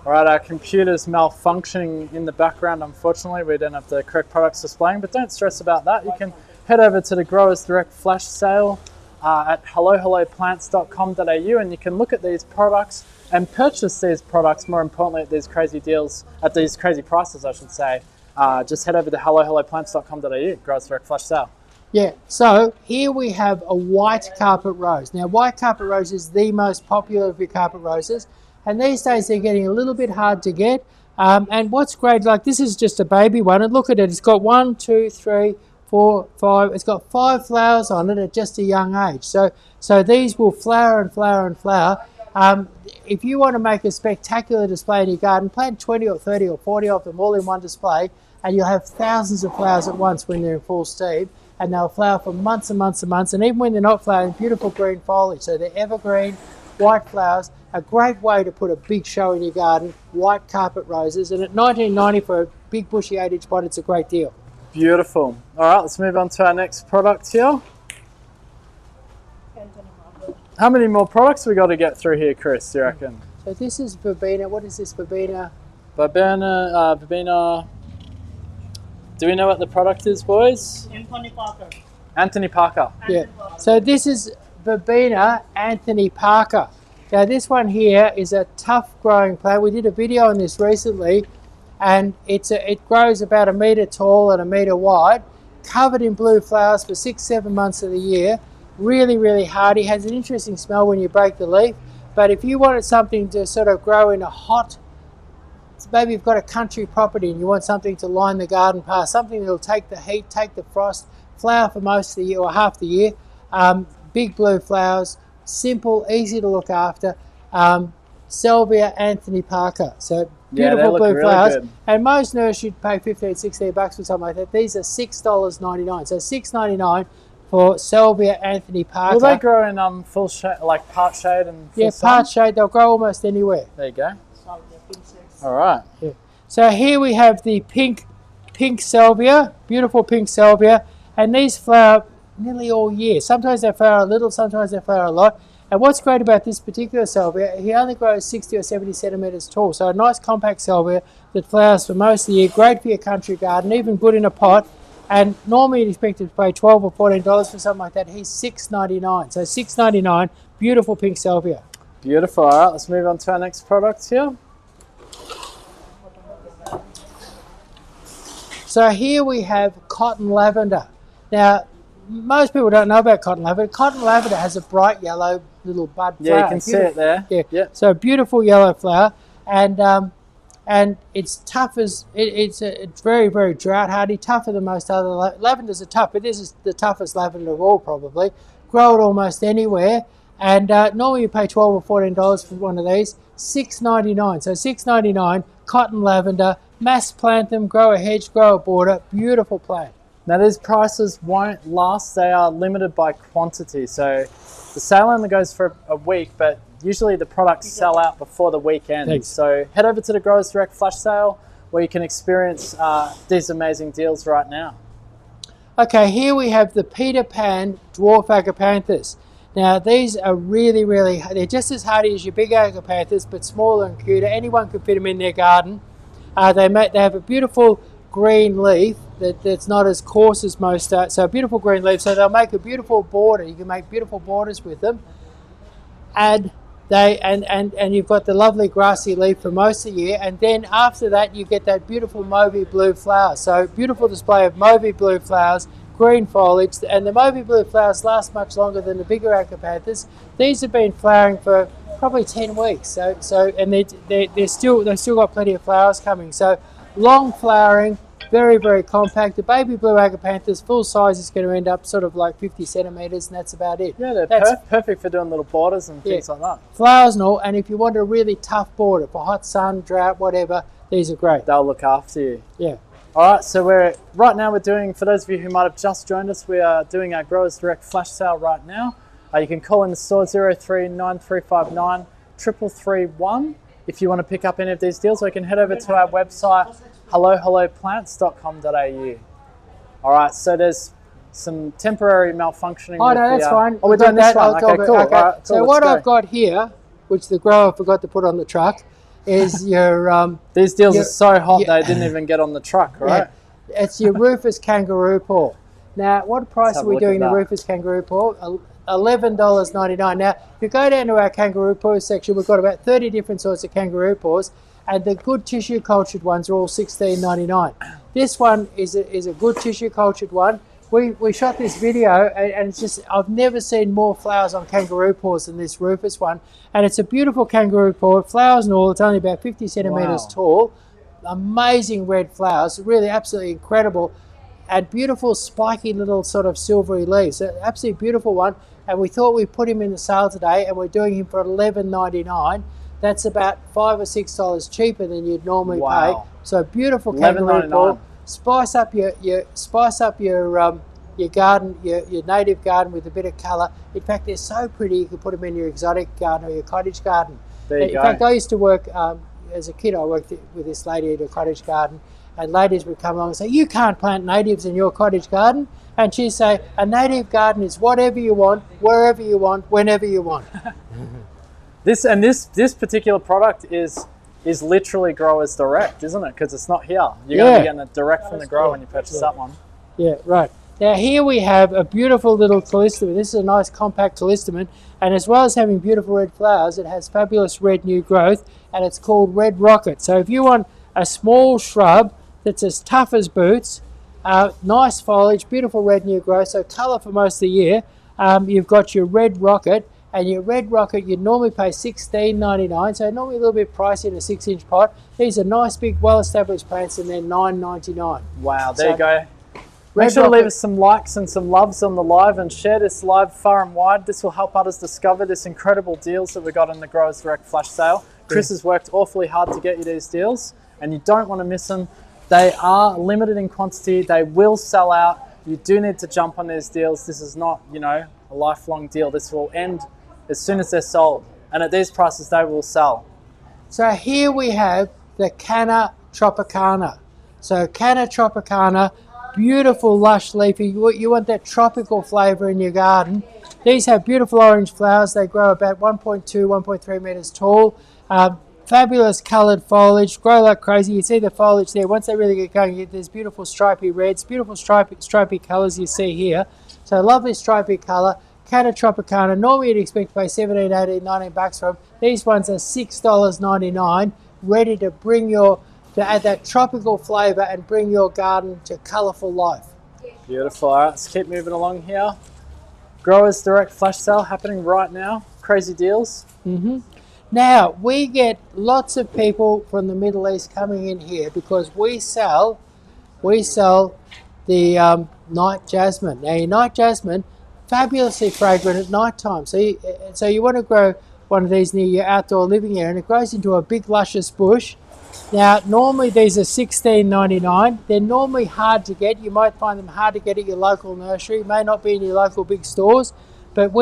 All right, our computer's malfunctioning in the background. Unfortunately, we don't have the correct products displaying, but don't stress about that. You can head over to the Growers Direct Flash Sale at hellohelloplants.com.au, and you can look at these products and purchase these products, more importantly, at these crazy deals, at these crazy prices, I should say. Just head over to hellohelloplants.com.au, Growers Direct Flash Sale. Yeah, so here we have a white carpet rose. Now, white carpet rose is the most popular of your carpet roses, and these days they're getting a little bit hard to get. And what's great, like this is just a baby one, and look at it, it's got 1, 2, 3, 4, 5, it's got 5 flowers on it at just a young age. So these will flower and flower and flower. If you want to make a spectacular display in your garden, plant 20 or 30 or 40 of them all in one display, and you'll have thousands of flowers at once when they're in full steam, and they'll flower for months and months and months, and even when they're not flowering, beautiful green foliage. So they're evergreen, white flowers, a great way to put a big show in your garden, white carpet roses, and at $19.90 for a big bushy 8-inch pot, it's a great deal. Beautiful. All right, let's move on to our next product here. How many more products we got to get through here, Chris, do you reckon? So this is verbena. What is this verbena? Verbena. Do we know what the product is, boys? Anthony Parker. Anthony Parker. Yeah. So this is verbena Anthony Parker. Now this one here is a tough growing plant. We did a video on this recently, and it grows about 1 metre tall and 1 metre wide, covered in blue flowers for 6-7 months of the year. Really, really hardy. Has an interesting smell when you break the leaf. But if you wanted something to sort of grow in a hot, maybe you've got a country property and you want something to line the garden path, something that'll take the heat, take the frost, flower for most of the year or half the year. Big blue flowers, simple, easy to look after. Salvia Anthony Parker. So beautiful blue really flowers. good. And most nurseries pay $15-16 for something like that. These are $6.99. So $6.99 for Salvia Anthony Parker. Will they grow in full shade, like part shade and full sun? Part shade. They'll grow almost anywhere. There you go. All right. Yeah. So here we have the pink salvia, beautiful pink salvia, and these flower nearly all year. Sometimes they flower a little, sometimes they flower a lot. And what's great about this particular salvia, he only grows 60 or 70 centimetres tall. So a nice compact salvia that flowers for most of the year, great for your country garden, even good in a pot. And normally you'd expect to pay $12 or $14 for something like that. He's $6.99. So $6.99, beautiful pink salvia. Beautiful. All right, let's move on to our next product here. So here we have cotton lavender. Now, most people don't know about cotton lavender. Cotton lavender has a bright yellow little bud flower. Yeah, you can see it there. Yeah. Yep. So beautiful yellow flower, and it's tough as it's very, very drought hardy, tougher than most other lavenders are tough, but this is the toughest lavender of all probably. Grow it almost anywhere, and normally you pay $12 or $14 for one of these. $6.99. So $6.99. Cotton lavender. Mass plant them. Grow a hedge. Grow a border. Beautiful plant. Now these prices won't last. They are limited by quantity. So the sale only goes for a week, but usually the products sell out before the weekend. Thanks. So head over to the Growers Direct Flash Sale where you can experience these amazing deals right now. Okay, here we have the Peter Pan Dwarf Agapanthus. Now these are really, really, they're just as hardy as your big agapanthus, but smaller and cuter. Anyone can fit them in their garden. They have a beautiful green leaf that's not as coarse as most, so a beautiful green leaf. So they'll make a beautiful border. You can make beautiful borders with them. And you've got the lovely grassy leaf for most of the year, and then after that you get that beautiful mauvey blue flower. So beautiful display of mauvey blue flowers, green foliage, and the mauvey blue flowers last much longer than the bigger agapanthus. These have been flowering for probably 10 weeks. And they've still got plenty of flowers coming. So long flowering, very, very compact. The baby blue agapanthus, full size, is going to end up sort of like 50 centimetres, and that's about it. Yeah, they're perfect for doing little borders and things like that. Flowers and all, and if you want a really tough border for hot sun, drought, whatever, these are great. They'll look after you. Yeah. All right, so right now we're doing, for those of you who might have just joined us, we are doing our Growers Direct Flash Sale right now. You can call in the store 039359 3331 if you want to pick up any of these deals, or you can head over to our website helloplants.com.au. All right, so there's some temporary malfunctioning. Oh, no, that's fine. Oh, we're doing this one. Okay, cool. Okay. All right, cool. So what I've got here, which the grower forgot to put on the truck, is your... These deals are so hot they didn't even get on the truck, right? Yeah, it's your Rufus kangaroo paw. Now, what price are we doing the Rufus kangaroo paw? $11.99. Now, if you go down to our kangaroo paw section, we've got about 30 different sorts of kangaroo paws, and the good tissue cultured ones are all $16.99. This one is a good tissue cultured one. We shot this video, and it's just, I've never seen more flowers on kangaroo paws than this Rufus one. And it's a beautiful kangaroo paw, flowers and all. It's only about 50 centimetres tall. Amazing red flowers, really absolutely incredible. And beautiful spiky little sort of silvery leaves. So absolutely beautiful one. And we thought we'd put him in the sale today, and we're doing him for $11.99. That's about $5 or $6 cheaper than you'd normally pay. So beautiful kangaroo paw. Spice up your garden, your native garden with a bit of colour. In fact, they're so pretty you can put them in your exotic garden or your cottage garden. There you go. In fact, I used to work as a kid. I worked with this lady at a cottage garden, and ladies would come along and say, you can't plant natives in your cottage garden. And she'd say, a native garden is whatever you want, wherever you want, whenever you want. This particular product is literally growers direct, isn't it? Because it's not here. You're going to be getting it direct from the grower when you purchase that one. Yeah, right. Now here we have a beautiful little callistemon. This is a nice compact callistemon, and as well as having beautiful red flowers, it has fabulous red new growth, and it's called Red Rocket. So if you want a small shrub that's as tough as boots, nice foliage, beautiful red new growth, so colour for most of the year, you've got your Red Rocket. And your Red Rocket, you'd normally pay $16.99, so normally a little bit pricey in a 6-inch pot. These are nice, big, well-established plants, and they're $9.99. Wow, there you go. Make sure to leave us some likes and some loves on the live and share this live far and wide. This will help others discover this incredible deals that we got in the Growers Direct Flash Sale. Chris has worked awfully hard to get you these deals, and you don't want to miss them. They are limited in quantity. They will sell out. You do need to jump on these deals. This is not, you know, a lifelong deal. This will end as soon as they're sold, and at these prices they will sell. So here we have the Canna Tropicana. So Canna Tropicana, beautiful lush leafy. You want that tropical flavour in your garden. These have beautiful orange flowers. They grow about 1.2, 1.3 metres tall. Fabulous coloured foliage, grow like crazy. You see the foliage there. Once they really get going, there's beautiful stripy reds, beautiful stripy colours you see here. So lovely stripy colour. Canna Tropicana, normally you'd expect to pay 17, 18, 19 bucks for them. These ones are $6.99, ready to add that tropical flavour and bring your garden to colourful life. Beautiful. All right, let's keep moving along here. Growers Direct Flash Sale happening right now. Crazy deals. Now, we get lots of people from the Middle East coming in here because we sell the night jasmine. Now, your night jasmine, fabulously fragrant at night time. So you want to grow one of these near your outdoor living area, and it grows into a big luscious bush. Now normally these are $16.99. They're normally hard to get. You might find them hard to get at your local nursery. May not be in your local big stores, but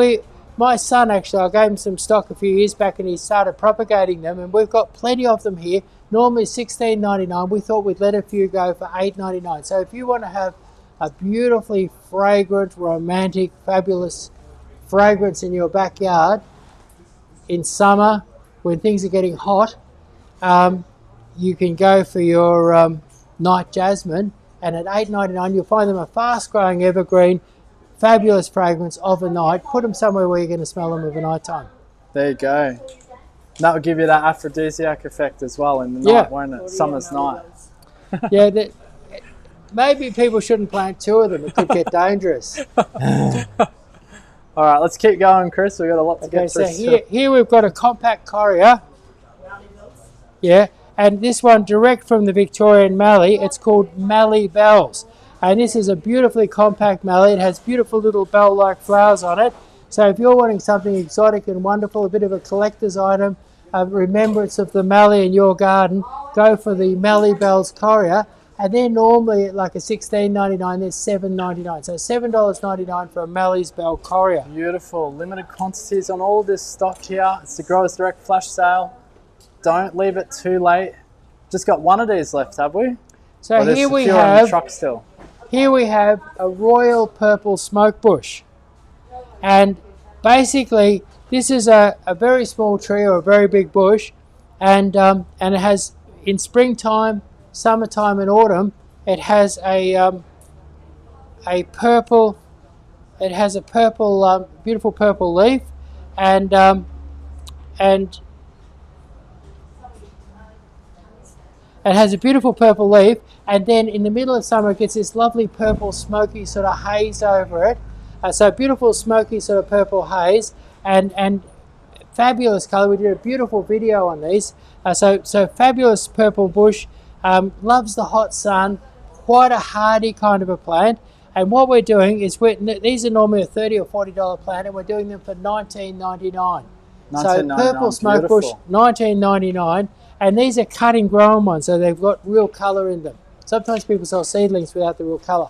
my son actually, I gave him some stock a few years back and he started propagating them, and we've got plenty of them here. Normally $16.99. We thought we'd let a few go for $8.99. So if you want to have a beautifully fragrant, romantic, fabulous fragrance in your backyard in summer when things are getting hot, you can go for your night jasmine, and at $8.99 you'll find them a fast-growing evergreen, fabulous fragrance overnight. Put them somewhere where you're going to smell them overnight time. There you go. That will give you that aphrodisiac effect as well in the night, won't it? Summer's night. Yeah. Maybe people shouldn't plant two of them. It could get dangerous. All right, let's keep going, Chris. We've got a lot to get through. So here we've got a compact coria. Yeah, and this one direct from the Victorian mallee. It's called Mallee Bells. And this is a beautifully compact mallee. It has beautiful little bell-like flowers on it. So if you're wanting something exotic and wonderful, a bit of a collector's item, a remembrance of the mallee in your garden, go for the Mallee Bells coria. And they're normally like a $16.99, they're $7.99. So $7.99 for a Mallee's Bell coria. Beautiful. Limited quantities on all this stock here. It's the Growers Direct Flash Sale. Don't leave it too late. Just got one of these left, have we? So here we have a royal purple smoke bush. And basically this is a very small tree or a very big bush, and it has, in springtime, summertime and autumn, it has a purple, beautiful purple leaf, and it has a beautiful purple leaf, and then in the middle of summer it gets this lovely purple smoky sort of haze over it. So beautiful smoky sort of purple haze, and fabulous colour. We did a beautiful video on these. So fabulous purple bush. Loves the hot sun, quite a hardy kind of a plant. And what we're doing is, these are normally a $30 or $40 plant, and we're doing them for $19.99. So purple smoke bush, $19.99, and these are cutting grown ones, so they've got real colour in them. Sometimes people sell seedlings without the real colour.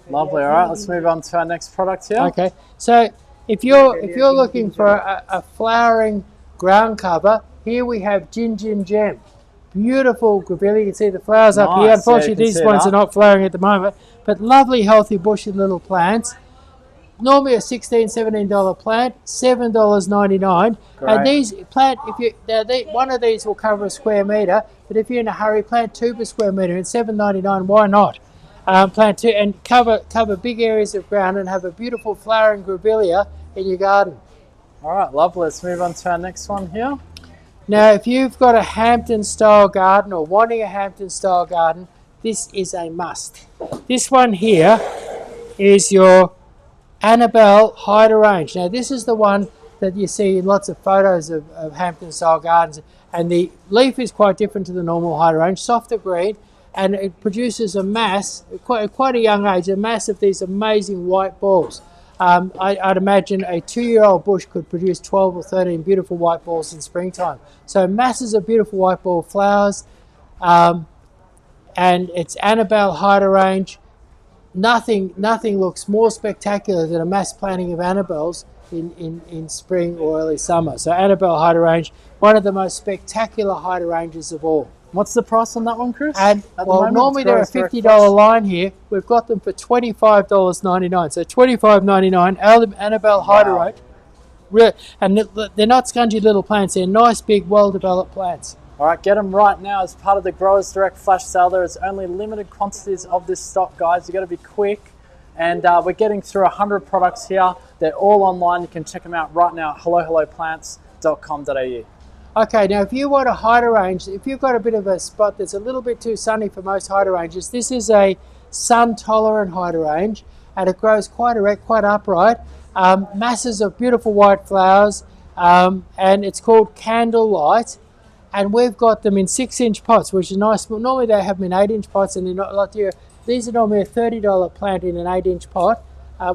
Lovely. All right, let's move on to our next product here. Okay, so if you're looking for a flowering ground cover, here we have Gin Gem. beautiful grevillea. You can see the flowers up here. Nice, Unfortunately, yeah, you can these see ones that. are not flowering at the moment, but lovely, healthy, bushy little plants. Normally a $16, $17 plant, $7.99. Great. And these plant, if you one of these will cover a square meter, but if you're in a hurry, plant 2 per square meter and $7.99. Why not? Plant 2 and cover big areas of ground and have a beautiful flowering grevillea in your garden. All right, lovely. Let's move on to our next one here. Now, if you've got a Hampton-style garden or wanting a Hampton-style garden, this is a must. This one here is your Annabelle Hydrangea. Now, this is the one that you see in lots of photos of Hampton-style gardens, and the leaf is quite different to the normal hydrangea, softer green, and it produces a mass, quite a young age, a mass of these amazing white balls. I'd imagine a 2-year-old bush could produce 12 or 13 beautiful white balls in springtime. So masses of beautiful white ball flowers, and it's Annabelle Hydrangea. Nothing looks more spectacular than a mass planting of Annabelles in spring or early summer. So Annabelle Hydrangea, one of the most spectacular hydrangeas of all. What's the price on that one, Chris? And well, normally they're a $50 line here. We've got them for $25.99. So $25.99. Annabelle Hydrangea. And they're not scungy little plants. They're nice, big, well-developed plants. All right, get them right now as part of the Growers Direct Flash Sale. There is only limited quantities of this stock, guys. You've got to be quick. And we're getting through 100 products here. They're all online. You can check them out right now at hellohelloplants.com.au. Okay, now if you want a hydrangea, if you've got a bit of a spot that's a little bit too sunny for most hydrangeas, this is a sun-tolerant hydrangea, and it grows quite erect, quite upright. Masses of beautiful white flowers, and it's called Candlelight. And we've got them in 6-inch pots, which is nice. Normally they have them in 8-inch pots, and they're not a lot dearer. These are normally a $30 plant in an 8-inch pot.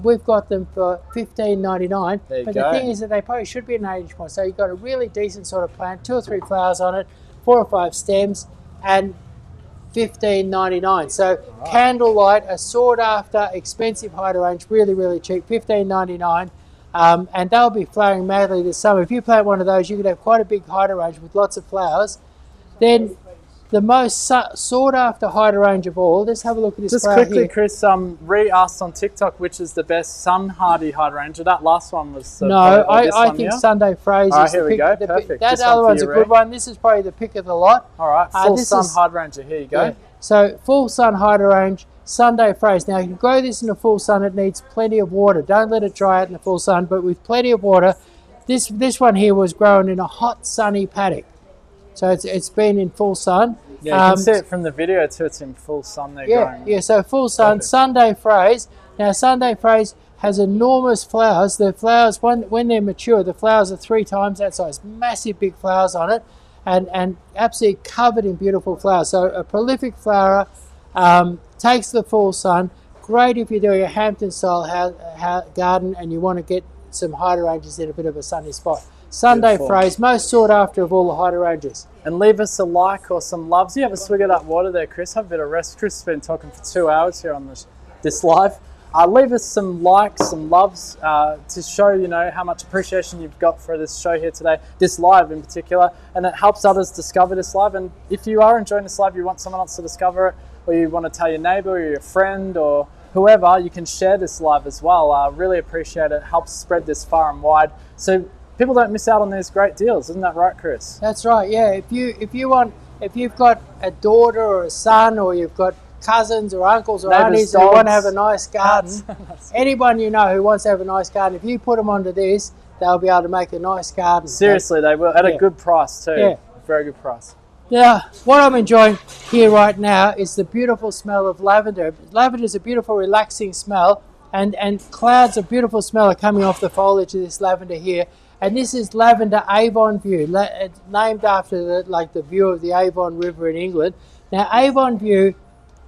We've got them for $15.99. But the thing is that they probably should be an 8-inch pot. So you've got a really decent sort of plant, 2 or 3 flowers on it, 4 or 5 stems, and $15.99. So Candlelight, a sought after, expensive hydrangea, really, really cheap, $15.99. And they'll be flowering madly this summer. If you plant one of those, you could have quite a big hydrangea with lots of flowers. Then the most sought after hydrangea of all, let's have a look at this flower quickly, here. Chris, re-asked on TikTok which is the best sun hardy hydrangea. That last one was I think Sunday Phrase is here we go. Perfect. That other one's a good one. This is probably the pick of the lot. All right, full sun hydrangea. Here you go. Yeah. So full sun hydrangea, Sunday Phrase. Now, you can grow this in the full sun. It needs plenty of water. Don't let it dry out in the full sun, but with plenty of water. This one here was grown in a hot, sunny paddock. So it's been in full sun. Yeah, you can see it from the video too. It's in full sun there. Yeah, so full sun. Perfect. Sunday Phrase. Now, Sunday Phrase has enormous flowers. The flowers, when they're mature, the flowers are 3 times that size. Massive big flowers on it, and absolutely covered in beautiful flowers. So a prolific flower, takes the full sun. Great if you're doing a Hampton-style garden and you want to get some hydrangeas in a bit of a sunny spot. Sunday Phrase, most sought after of all the hydrangeas. And leave us a like or some loves. You have a swig of that water there, Chris. Have a bit of rest. Chris has been talking for 2 hours here on this live. Leave us some likes, some loves to show, how much appreciation you've got for this show here today, this live in particular, and it helps others discover this live. And if you are enjoying this live, you want someone else to discover it, or you want to tell your neighbor or your friend or whoever, you can share this live as well. Really appreciate it. Helps spread this far and wide, so people don't miss out on these great deals. Isn't that right, Chris? That's right. Yeah. If you've got a daughter or a son, or you've got cousins or uncles or aunties who want to have a nice garden, anyone you know who wants to have a nice garden, if you put them onto this, they'll be able to make a nice garden. Seriously, they will, at a good price too. Yeah. Very good price. Now, what I'm enjoying here right now is the beautiful smell of lavender. Lavender is a beautiful, relaxing smell, and clouds of beautiful smell are coming off the foliage of this lavender here. And this is Lavender Avon View, named after the view of the Avon River in England. Now, Avon View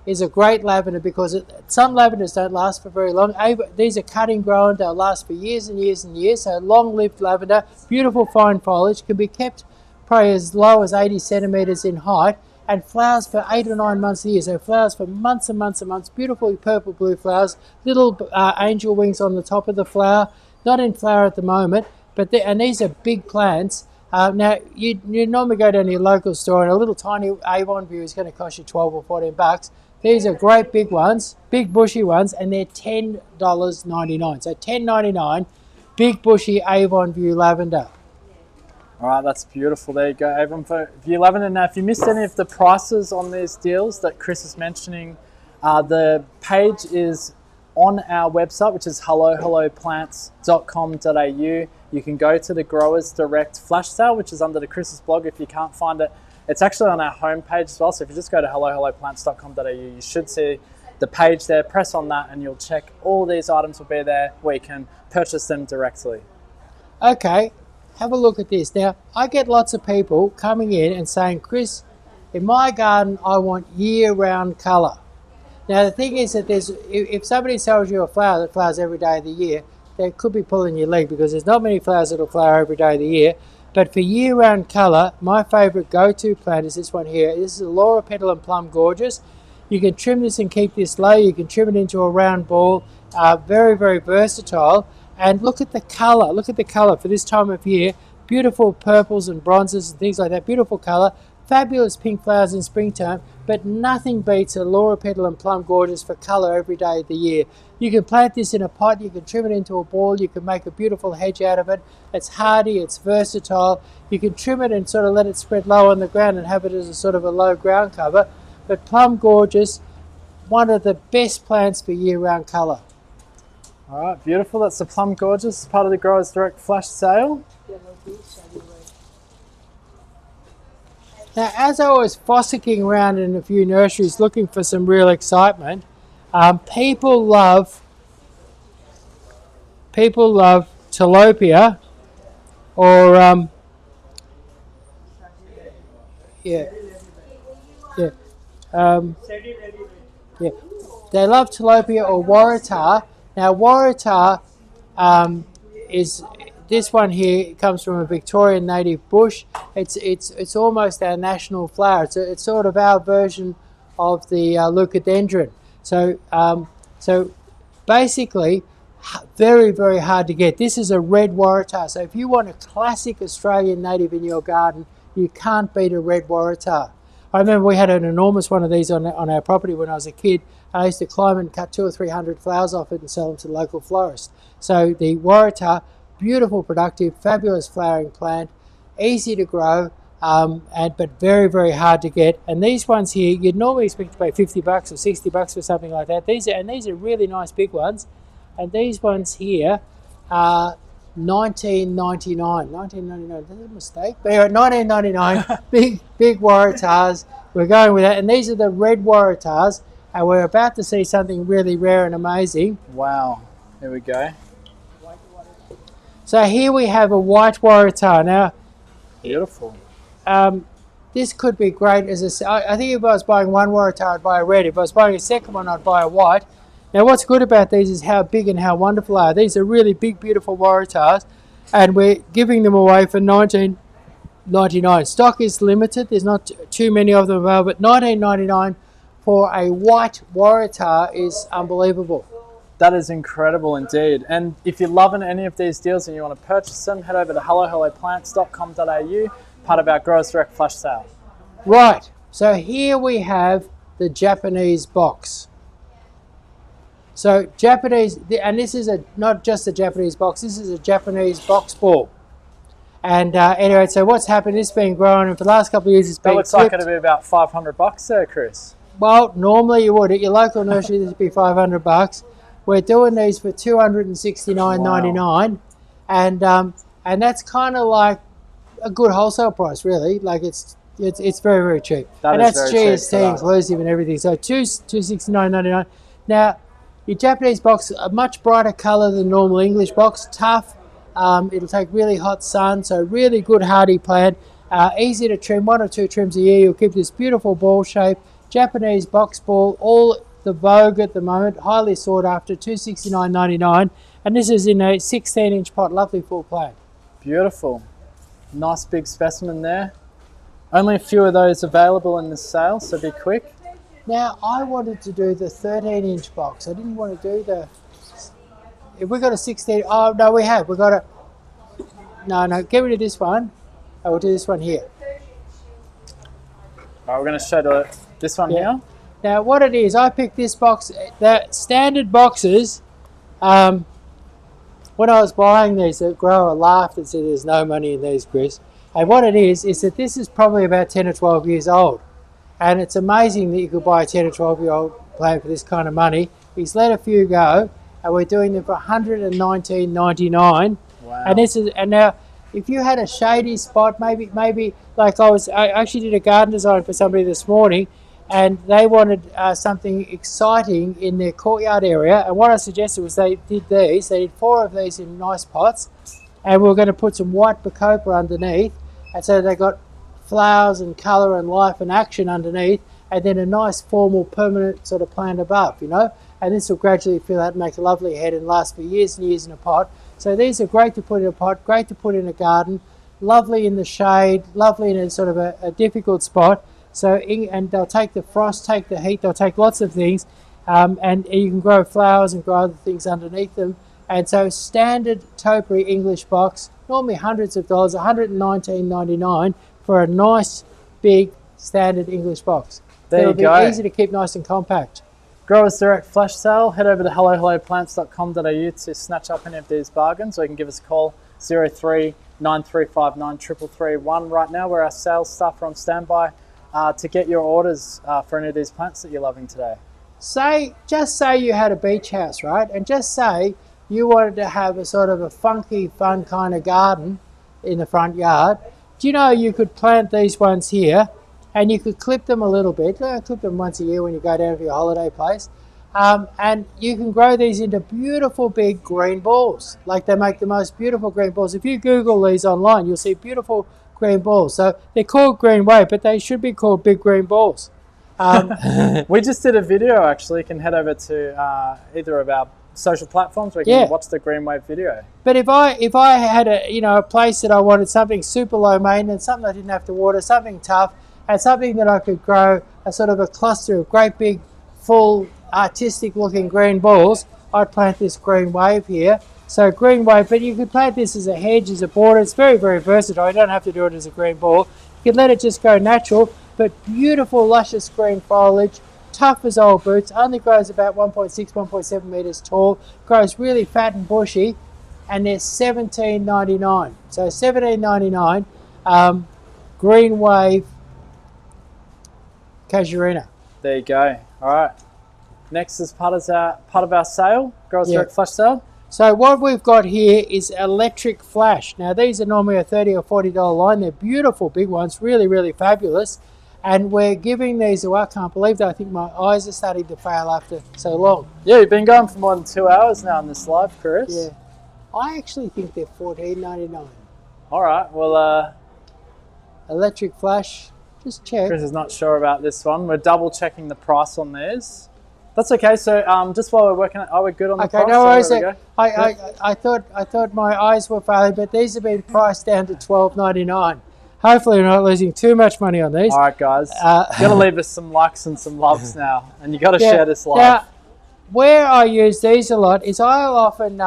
is a great lavender because some lavenders don't last for very long. These are cutting grown, they'll last for years and years and years. So long-lived lavender, beautiful fine foliage, can be kept probably as low as 80 centimetres in height, and flowers for 8 or 9 months a year. So flowers for months and months and months, beautiful purple-blue flowers, little angel wings on the top of the flower, not in flower at the moment. And these are big plants, Now, you normally go down to your local store and a little tiny Avon View is going to cost you 12 or 14 bucks. These are great big ones, big bushy ones, and they're $10.99. So $10.99, big bushy Avon View lavender. All right, that's beautiful. There you go, Avon View Lavender. Now, if you missed any of the prices on these deals that Chris is mentioning, the page is on our website, which is hellohelloplants.com.au. You can go to the Growers Direct flash sale, which is under the Chris's blog if you can't find it. It's actually on our homepage as well. So if you just go to hellohelloplants.com.au, you should see the page there. Press on that and you'll check all these items will be there where you can purchase them directly. Okay, have a look at this. Now, I get lots of people coming in and saying, Chris, in my garden, I want year-round colour. Now, the thing is that if somebody sells you a flower that flowers every day of the year, they could be pulling your leg because there's not many flowers that will flower every day of the year. But for year-round colour, my favourite go-to plant is this one here. This is a Laura Petal and Plum Gorgeous. You can trim this and keep this low. You can trim it into a round ball. Very, very versatile. And look at the colour. Look at the colour for this time of year. Beautiful purples and bronzes and things like that. Beautiful colour. Fabulous pink flowers in springtime. But nothing beats a Laura Petal and Plum Gorgeous for colour every day of the year. You can plant this in a pot. You can trim it into a ball. You can make a beautiful hedge out of it. It's hardy. It's versatile. You can trim it and sort of let it spread low on the ground and have it as a sort of a low ground cover. But Plum Gorgeous, one of the best plants for year-round colour. All right, beautiful. That's the Plum Gorgeous, part of the Growers Direct flash sale. Now, as I was fossicking around in a few nurseries looking for some real excitement, people love tilapia, or yeah, they love tilapia or waratah. Now, waratah is this one here. It comes from a Victorian native bush. It's almost our national flower. It's sort of our version of the leucadendron. So basically, very, very hard to get. This is a red waratah. So if you want a classic Australian native in your garden, you can't beat a red waratah. I remember we had an enormous one of these on our property when I was a kid. I used to climb and cut 200 or 300 flowers off it and sell them to the local florist. So the waratah, beautiful, productive, fabulous flowering plant, easy to grow, but very, very hard to get. And these ones here, you'd normally expect to pay 50 bucks or 60 bucks for something like that. These are really nice big ones. And these ones here are $19.99. $19.99, that's a mistake. But anyway, $19.99, big waratahs. We're going with that. And these are the red waratahs. And we're about to see something really rare and amazing. Wow, here we go. So here we have a white waratah. Now, beautiful. This could be great as I think if I was buying one waratah, I'd buy a red. If I was buying a second one, I'd buy a white. Now, what's good about these is how big and how wonderful they are. These are really big, beautiful waratahs, and we're giving them away for $19.99. Stock is limited. There's not too many of them available, but $19.99 for a white waratah is unbelievable. That is incredible indeed. And if you're loving any of these deals and you want to purchase them, head over to hellohelloplants.com.au, part of our Growers Direct flash sale. Right, so here we have the Japanese box. So Japanese, and this is not just a Japanese box, this is a Japanese box ball. And anyway, so what's happened, it's been growing, and for the last couple of years it's been That looks like it'll be about 500 bucks there, Chris. Well, normally you would. At your local nursery, this would be 500 bucks. We're doing these for $269.99, wow. And that's kind of like a good wholesale price, really. Like it's very, very cheap. That's GST inclusive and everything. So $269.99. Now, your Japanese box, a much brighter colour than normal English box. Tough. It'll take really hot sun, so really good hardy plant. Easy to trim, 1 or 2 trims a year. You'll keep this beautiful ball shape. Japanese box ball, all the vogue at the moment, highly sought after, $269.99. And this is in a 16-inch pot, lovely full plant. Beautiful. Nice big specimen there. Only a few of those available in this sale, so be quick. Now, I wanted to do the 13-inch box. I didn't want to do the... If we got a 16... Oh, no, we have. We got a... No, get rid of this one. And we'll do this one here. All right, we're going to show this one here. Now, what it is, I picked this box. The standard boxes, when I was buying these, the grower laughed and said, "There's no money in these, Chris." And what it is that this is probably about 10 or 12 years old. And it's amazing that you could buy a 10 or 12-year-old plant for this kind of money. He's let a few go, and we're doing them for $119.99. Wow. And now, if you had a shady spot, maybe like I actually did a garden design for somebody this morning, and they wanted something exciting in their courtyard area. And what I suggested was they did 4 of these in nice pots, and we were going to put some white Bacopa underneath, and so they got flowers and colour and life and action underneath, and then a nice formal permanent sort of plant above, you know. And this will gradually fill out and make a lovely head and last for years and years in a pot. So these are great to put in a pot, great to put in a garden, lovely in the shade, lovely in a sort of a difficult spot. So and they'll take the frost, take the heat, they'll take lots of things, and you can grow flowers and grow other things underneath them. And so standard topiary English box, normally hundreds of dollars, $119.99 for a nice big standard English box. There It'll you go. be easy to keep nice and compact. Growers Direct Flash Sale. Head over to hellohelloplants.com.au to snatch up any of these bargains, or you can give us a call 03 9359 3331 right now, where our sales staff are on standby to get your orders for any of these plants that you're loving today. Just say you had a beach house, right? And just say you wanted to have a sort of a funky, fun kind of garden in the front yard. Do you know you could plant these ones here, and you could clip them a little bit, clip them once a year when you go down to your holiday place, and you can grow these into beautiful big green balls. Like, they make the most beautiful green balls. If you Google these online, you'll see beautiful green balls. So they're called green wave, but they should be called big green balls. We just did a video, actually. You can head over to either of our social platforms where you can watch the green wave video. But if I had a place that I wanted something super low maintenance, something I didn't have to water, something tough, and something that I could grow a sort of a cluster of great big, full, artistic looking green balls, I'd plant this green wave here. So green wave, but you could plant this as a hedge, as a border. It's very, very versatile. You don't have to do it as a green ball. You can let it just go natural, but beautiful, luscious green foliage, tough as old boots, only grows about 1.6, 1.7 metres tall, grows really fat and bushy, and they're $17.99. So $17.99, green wave casuarina. There you go. All right. Next is part of our sale, Growers Direct Flash Sale. So what we've got here is electric flash. Now these are normally a $30 or $40 line. They're beautiful big ones, really, really fabulous. And we're giving these away. I can't believe that. I think my eyes are starting to fail after so long. Yeah, you've been going for more than 2 hours now on this live, Chris. Yeah. I actually think they're $14.99. All right, well... electric flash, just check. Chris is not sure about this one. We're double checking the price on these. That's okay. So just while we're working, are we good on the price? Okay, no worries. So I thought my eyes were failing, but these have been priced down to $12.99. Hopefully we're not losing too much money on these. All right, guys. You got to leave us some likes and some loves now, and you got to share this live. Now, where I use these a lot is I'll often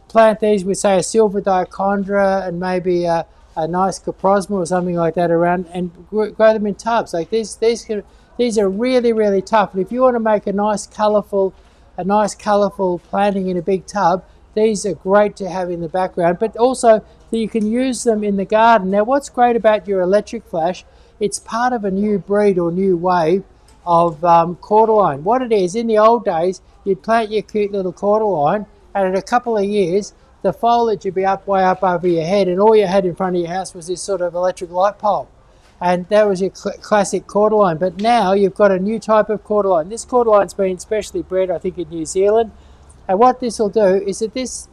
plant these with, say, a silver dichondra and maybe a nice coprosma or something like that around, and grow them in tubs. Like these are really, really tough. And if you want to make a nice colourful planting in a big tub, these are great to have in the background. But also that you can use them in the garden. Now, what's great about your electric flash? It's part of a new breed or new wave of cordyline. What it is, in the old days, you'd plant your cute little cordyline, and in a couple of years, the foliage would be way up over your head, and all you had in front of your house was this sort of electric light pole. And that was your classic cordyline. But now you've got a new type of cordyline. This cordyline's been specially bred, I think, in New Zealand. And what this will do is that this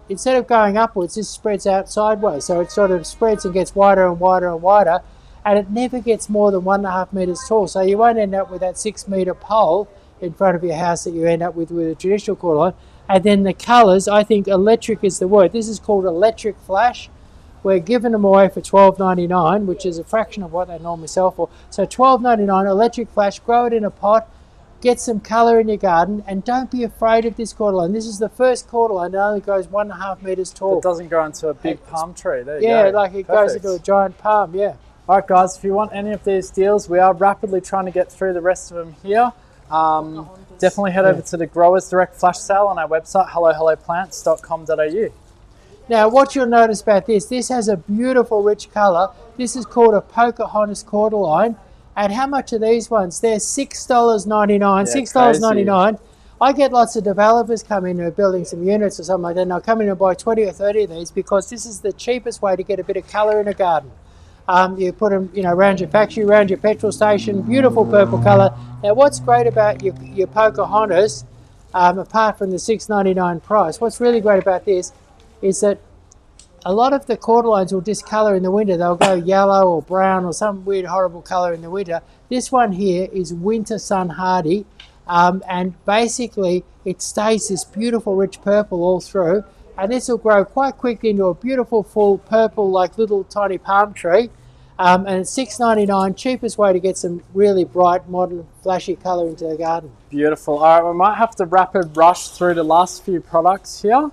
instead of going upwards, this spreads out sideways. So it sort of spreads and gets wider and wider and wider, and it never gets more than 1.5 metres tall. So you won't end up with that 6 metre pole in front of your house that you end up with a traditional cordyline. And then the colours, I think electric is the word. This is called electric flash. We're giving them away for $12.99, which is a fraction of what they normally sell for. So $12.99, electric flash, grow it in a pot. get some colour in your garden, and don't be afraid of this cordyline. This is the first cordyline that only grows 1.5 metres tall. It doesn't grow into a big palm tree. There you go. Like it goes into a giant palm, yeah. All right, guys, if you want any of these deals, we are rapidly trying to get through the rest of them here. Definitely head over to the Growers Direct Flash Sale on our website, hellohelloplants.com.au. Now, what you'll notice about this has a beautiful rich colour. This is called a Pocahontas cordyline. And how much are these ones? They're $6.99, $6.99. I get lots of developers come in who are building some units or something like that, and they'll come in and buy 20 or 30 of these because this is the cheapest way to get a bit of colour in a garden. You put them, around your factory, around your petrol station, beautiful purple colour. Now, what's great about your Pocahontas, apart from the $6.99 price, what's really great about this is that a lot of the cordylines will discolour in the winter. They'll go yellow or brown or some weird horrible colour in the winter. This one here is winter sun hardy, and basically it stays this beautiful rich purple all through, and this will grow quite quickly into a beautiful full purple like little tiny palm tree. And it's $6.99, cheapest way to get some really bright, modern, flashy colour into the garden. Beautiful. All right, we might have to rapid rush through the last few products here.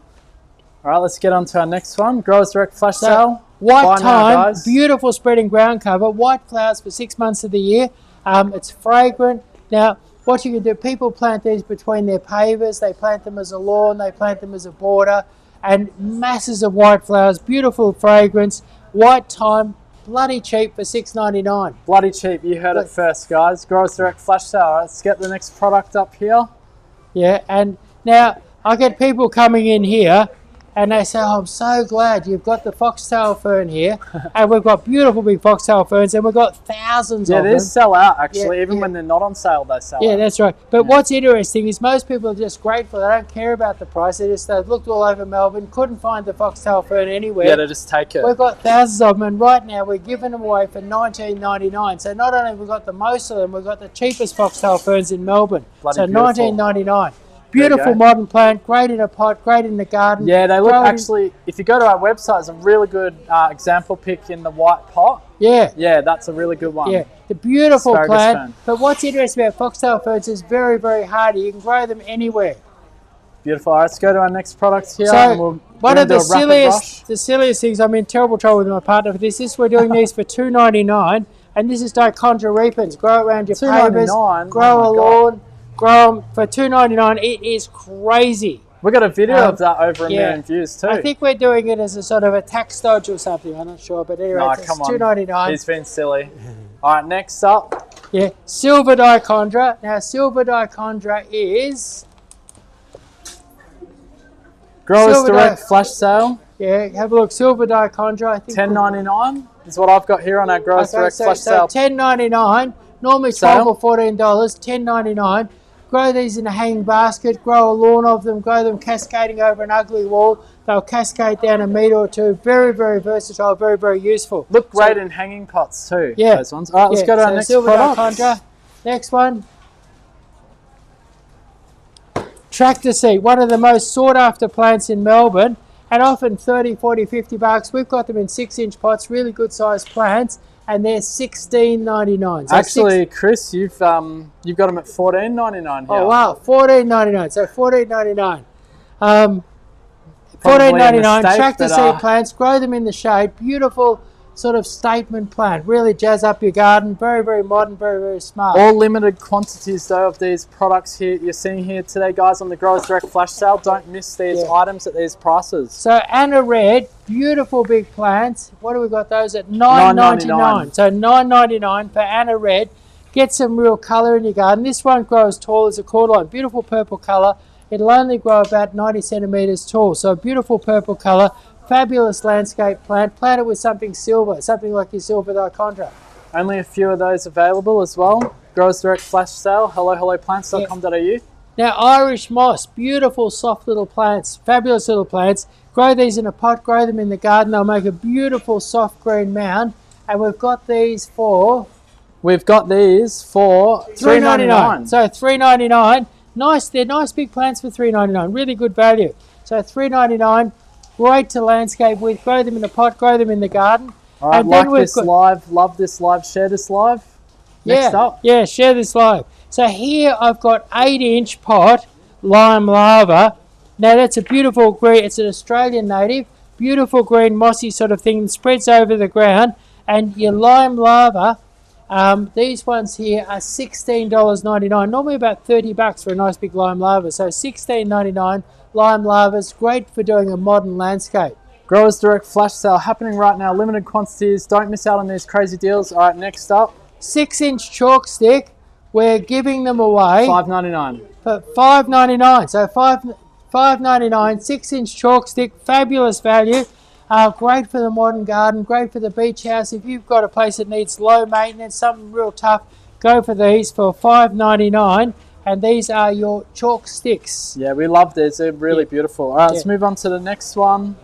All right, let's get on to our next one. Growers Direct Flash Sale. White thyme, beautiful spreading ground cover. White flowers for 6 months of the year. It's fragrant. Now, what you can do, people plant these between their pavers. They plant them as a lawn. They plant them as a border. And masses of white flowers, beautiful fragrance. White thyme, bloody cheap for $6.99. Bloody cheap. You heard it first, guys. Growers Direct Flash Sale. All right, let's get the next product up here. Yeah, and now I get people coming in here and they say, oh, I'm so glad you've got the foxtail fern here. And we've got beautiful big foxtail ferns, and we've got thousands of them. Yeah, they sell out, actually. Even when they're not on sale, they sell out. Yeah, that's right. But what's interesting is most people are just grateful. They don't care about the price. They've looked all over Melbourne, couldn't find the foxtail fern anywhere. Yeah, they just take it. We've got thousands of them, and right now we're giving them away for $19.99. So not only have we got the most of them, we've got the cheapest foxtail ferns in Melbourne. Bloody so beautiful. $19.99. Beautiful modern plant, great in a pot, great in the garden. Yeah, they look actually, if you go to our website, there's a really good example pic in the white pot. Yeah. Yeah, that's a really good one. Yeah, the beautiful Asparagus plant. fern. But what's interesting about foxtail ferns is very, very hardy. You can grow them anywhere. Beautiful. All right, let's go to our next product here. So one of the silliest things, I'm in terrible trouble with my partner for this. We're doing these for $2.99, and this is Dichondra repens. Grow around your pavers, grow a lawn. Grow them for $2.99. It is crazy. We got a video of that over a million views too. I think we're doing it as a sort of a tax dodge or something. I'm not sure, but anyway, it's $2.99. He's been silly. All right, next up. Yeah, silver dichondra. Now, silver dichondra is Growers Direct Flash Sale. Yeah, have a look. Silver dichondra. I think $10.99 is what I've got here on our Growers Direct Flash Sale. $10.99. Normally $12 or $14. $10.99. Grow these in a hanging basket, grow a lawn of them, grow them cascading over an ugly wall. They'll cascade down a metre or two. Very, very versatile, very, very useful. Look great in hanging pots too, yeah. those ones. All right, let's go to our next product. Next one. Tractor seat, one of the most sought after plants in Melbourne, and often 30, 40, 50 bucks. We've got them in 6-inch pots, really good sized plants. And they're $16.99. So actually, Chris, you've got them at $14.99 here. Oh wow, $14.99. So $14.99. $14.99. Tractor seed plants. Grow them in the shade. Beautiful sort of statement plant. Really jazz up your garden. Very, very modern. Very, very smart. All limited quantities though of these products here you're seeing here today, guys, on the Growers Direct Flash Sale. Don't miss these items at these prices. So Anna Red, beautiful big plants. What do we got those at? $9.99. So $9.99 for Anna Red. Get some real colour in your garden. This one grows tall as a cordyline. Beautiful purple colour. It'll only grow about 90 centimetres tall. So beautiful purple colour. Fabulous landscape plant. Plant it with something silver, something like your silver dichondra. Only a few of those available as well. Growers Direct Flash Sale, hellohelloplants.com.au. Now, Irish moss, beautiful soft little plants, fabulous little plants. Grow these in a pot, grow them in the garden. They'll make a beautiful soft green mound. And we've got these for... $3.99. So $3.99. Nice, they're nice big plants for $3.99. Really good value. So $3.99. Great to landscape with. Grow them in a pot, grow them in the garden. All right, like this live, love this live, share this live. Next up. Yeah, share this live. So here I've got 8-inch pot lime lava. Now that's a beautiful green, it's an Australian native, beautiful green mossy sort of thing that spreads over the ground. And your lime lava, these ones here are $16.99, normally about $30 for a nice big lime lava. So $16.99 lime lavas, great for doing a modern landscape. Growers Direct flash sale happening right now, limited quantities. Don't miss out on these crazy deals. All right, next up, 6-inch chalk stick, we're giving them away $5.99. for $5.99. So $5.99, 6-inch chalk stick, fabulous value. Great for the modern garden, great for the beach house. If you've got a place that needs low maintenance, something real tough, go for these for $5.99. And these are your chalk sticks. Yeah, we love these. They're really beautiful. All right, let's move on to the next one.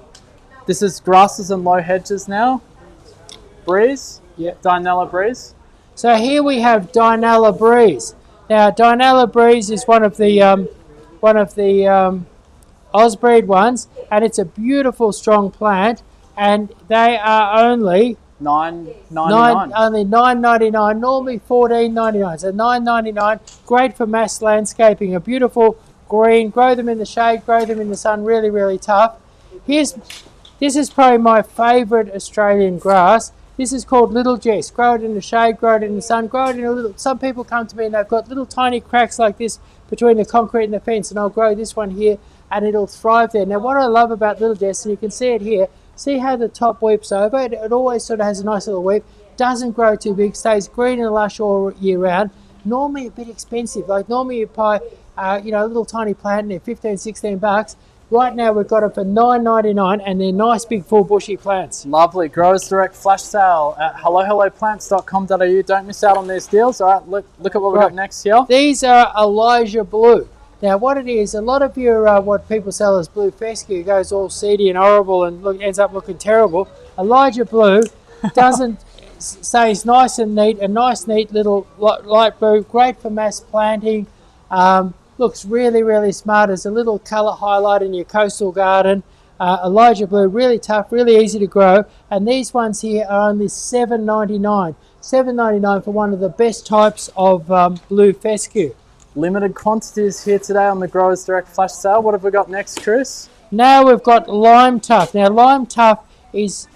This is grasses and low hedges now. Breeze. Yeah. Dinella Breeze. So here we have Dinella Breeze. Now Dinella Breeze is one of the Osbreed ones, and it's a beautiful strong plant, and they are only $9.99. Normally $14.99. So $9.99. Great for mass landscaping. A beautiful green. Grow them in the shade. Grow them in the sun. Really, really tough. This is probably my favourite Australian grass. This is called Little Jess. Grow it in the shade. Grow it in the sun. Grow it in a little. Some people come to me and they've got little tiny cracks like this between the concrete and the fence, and I'll grow this one here, and it'll thrive there. Now, what I love about Little Jess, and you can see it here. See how the top weeps over? It always sort of has a nice little weep. Doesn't grow too big. Stays green and lush all year round. Normally a bit expensive. Like normally you buy, a little tiny plant and they're $15, $16. Right now we've got them for $9.99, and they're nice big full bushy plants. Lovely. Growers Direct flash sale at hellohelloplants.com.au. Don't miss out on these deals. All right, look at what we've got next here. These are Elijah Blue. Now what it is, a lot of your what people sell as blue fescue goes all seedy and horrible and ends up looking terrible. Elijah Blue doesn't stays nice and neat, a nice neat little light blue, great for mass planting. Looks really, really smart as a little colour highlight in your coastal garden. Elijah Blue, really tough, really easy to grow. And these ones here are only $7.99. $7.99 for one of the best types of blue fescue. Limited quantities here today on the Growers Direct flash sale. What have we got next, Chris? Now we've got Lime Tuff. Now Lime Tuff is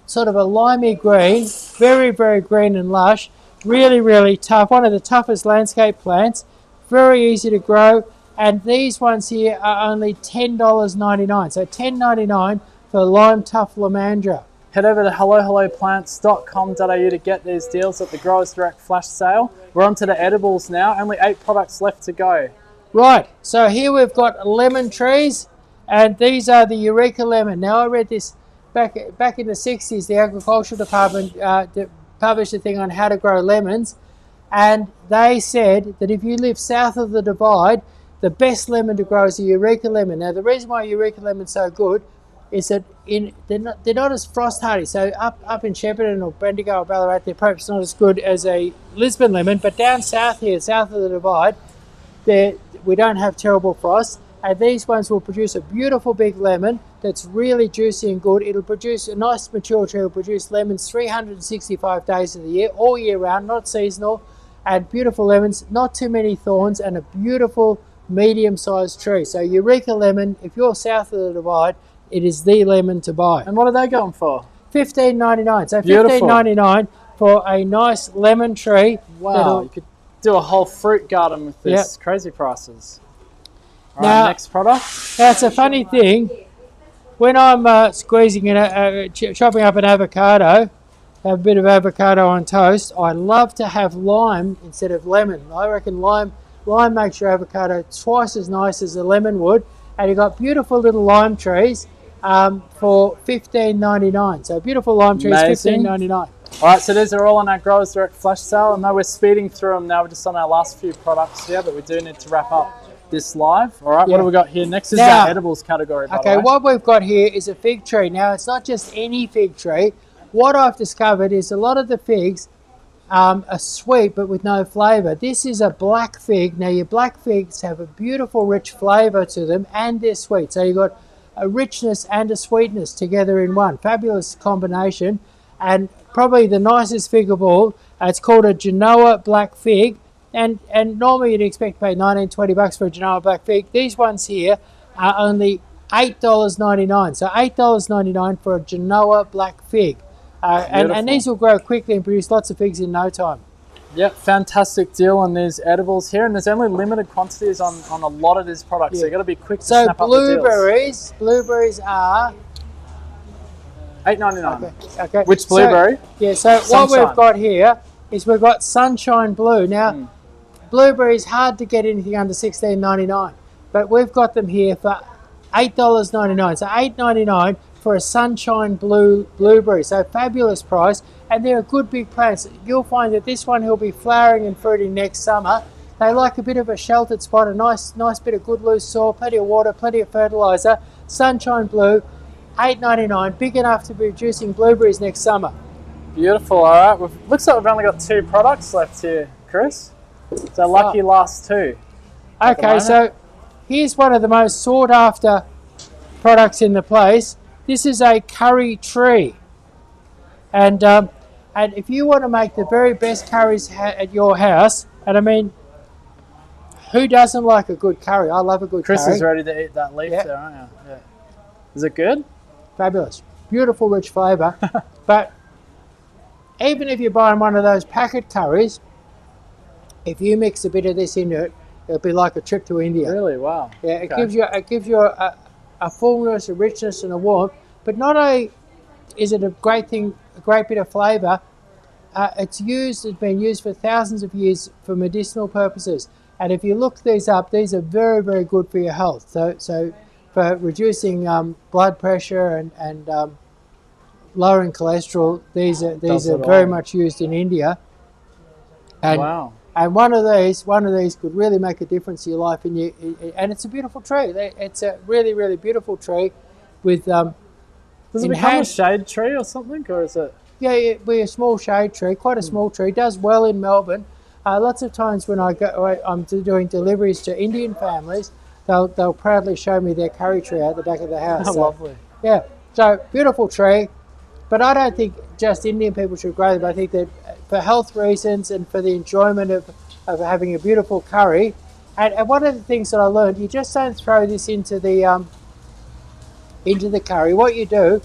sort of a limey green, very, very green and lush. Really, really tough. One of the toughest landscape plants. Very easy to grow. And these ones here are only $10.99. So $10.99 for Lime Tuff Lamandra. Head over to hellohelloplants.com.au to get these deals at the Growers Direct flash sale. We're on to the edibles now. Only 8 products left to go. Right, so here we've got lemon trees, and these are the Eureka lemon. Now I read this back in the 60s, the agricultural department published a thing on how to grow lemons, and they said that if you live south of the divide, the best lemon to grow is a Eureka lemon. Now the reason why Eureka lemon's so good is that they're not as frost hardy. So up in Shepparton or Bendigo or Ballarat, they're perhaps not as good as a Lisbon lemon, but down south here, south of the divide, we don't have terrible frost, and these ones will produce a beautiful big lemon that's really juicy and good. It'll produce a nice mature tree, will produce lemons 365 days of the year, all year round, not seasonal, and beautiful lemons, not too many thorns, and a beautiful medium-sized tree. So Eureka lemon, if you're south of the divide, it is the lemon to buy. And what are they going for? $15.99. So $15.99 for a nice lemon tree. Wow, you could do a whole fruit garden with this. Yep. Crazy prices. All right, now, next product. That's a funny thing. When I'm squeezing chopping up an avocado, have a bit of avocado on toast, I love to have lime instead of lemon. I reckon lime makes your avocado twice as nice as a lemon would. And you've got beautiful little lime trees for $15.99. So beautiful lime trees, $15.99. All right, so these are all on our Growers Direct flash sale. I know we're speeding through them now. We're just on our last few products here, but we do need to wrap up this live. All right, what have we got here? Next is our edibles category, by the way. What we've got here is a fig tree. Now, it's not just any fig tree. What I've discovered is a lot of the figs are sweet, but with no flavour. This is a black fig. Now, your black figs have a beautiful, rich flavour to them, and they're sweet. So you've got a richness and a sweetness together in one. Fabulous combination. And probably the nicest fig of all, it's called a Genoa black fig. and normally you'd expect to pay 19, 20 bucks for a Genoa black fig. These ones here are only $8.99. So $8.99 for a Genoa black fig. And these will grow quickly and produce lots of figs in no time. Yep, fantastic deal on these edibles here, and there's only limited quantities on a lot of these products, so you've got to be quick to snap up the deals. Blueberries are $8.99. Okay. Which blueberry? So what we've got here is we've got Sunshine Blue. Now, blueberries hard to get anything under $16.99, but we've got them here for $8.99. So $8.99 for a Sunshine Blue blueberry. So fabulous price, and they're good big plants. You'll find that this one will be flowering and fruiting next summer. They like a bit of a sheltered spot, a nice bit of good loose soil, plenty of water, plenty of fertilizer. Sunshine Blue, $8.99, big enough to be producing blueberries next summer. Beautiful. All right, looks like we've only got 2 products left here, Chris. So lucky last 2. Okay, so here's one of the most sought after products in the place. This is a curry tree, and if you want to make the very best curries at your house, and I mean, who doesn't like a good curry? I love a good curry. Chris is ready to eat that leaf there, aren't you? Yeah. Is it good? Fabulous. Beautiful, rich flavour. But even if you're buying one of those packet curries, if you mix a bit of this into it, it'll be like a trip to India. Really? Wow. Yeah, it gives you a fullness, a richness, and a warmth. But not only is it a great thing, a great bit of flavour, it's been used for thousands of years for medicinal purposes. And if you look these up, these are very, very good for your health. So for reducing blood pressure and lowering cholesterol, these are very much used in India. And wow. And one of these could really make a difference in your life. And it's a beautiful tree. It's a really, really beautiful tree with Does it become a shade tree or something, or is it? Yeah, we're a small shade tree, quite a small tree. Does well in Melbourne. Lots of times when I'm doing deliveries to Indian families, they'll proudly show me their curry tree out the back of the house. Oh, lovely. Yeah, so beautiful tree. But I don't think just Indian people should grow them. I think that for health reasons and for the enjoyment of having a beautiful curry. And one of the things that I learned, you just don't throw this into the curry. What you do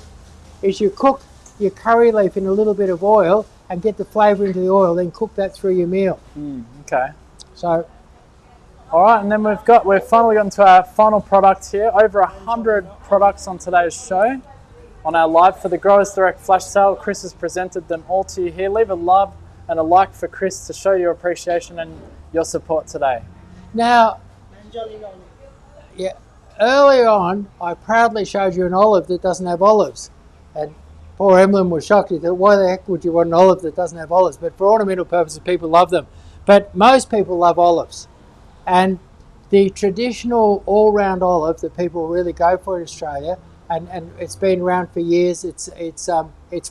is you cook your curry leaf in a little bit of oil and get the flavour into the oil, then cook that through your meal. Okay. So, all right, and then we've finally gotten to our final product here. Over 100 products on today's show. On our live for the Growers Direct Flash Sale, Chris has presented them all to you here. Leave a love and a like for Chris to show your appreciation and your support today. Now, earlier on, I proudly showed you an olive that doesn't have olives. And poor Emlyn was shocked. He thought, why the heck would you want an olive that doesn't have olives? But for ornamental purposes, people love them. But most people love olives. And the traditional all-round olive that people really go for in Australia, and it's been around for years, it's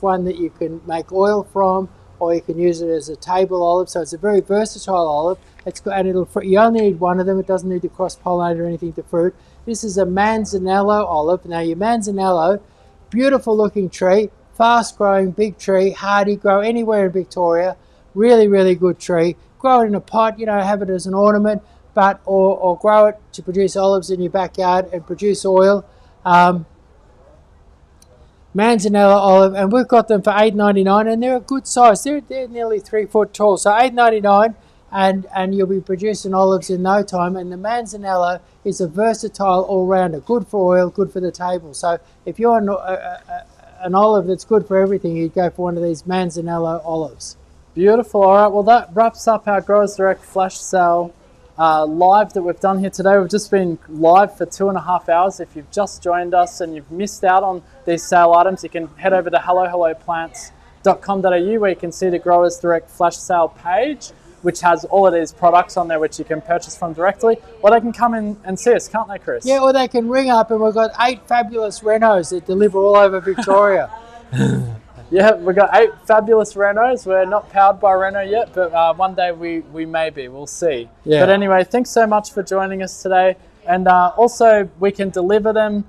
one that you can make oil from, or you can use it as a table olive. So it's a very versatile olive. You only need one of them. It doesn't need to cross-pollinate or anything to fruit. This is a Manzanello olive. Now your Manzanello, beautiful looking tree, fast growing, big tree, hardy, grow anywhere in Victoria. Really, really good tree. Grow it in a pot, have it as an ornament, or grow it to produce olives in your backyard and produce oil. Manzanello olive, and we've got them for $8.99, and they're a good size. They're nearly 3 foot tall. So $8.99, and you'll be producing olives in no time. And the Manzanello is a versatile all-rounder, good for oil, good for the table. So if you're an olive that's good for everything, you'd go for one of these Manzanello olives. Beautiful. All right, well that wraps up our Growers Direct Flash Sale live that we've done here today. We've just been live for 2.5 hours. If you've just joined us and you've missed out on these sale items, you can head over to hellohelloplants.com.au where you can see the Growers Direct Flash Sale page, which has all of these products on there which you can purchase from directly, or they can come in and see us, can't they, Chris? Yeah, or they can ring up, and we've got 8 fabulous Renos that deliver all over Victoria. Yeah, we've got 8 fabulous Renos. We're not powered by Renault yet, but one day we may be. We'll see. Yeah. But anyway, thanks so much for joining us today. And also, we can deliver them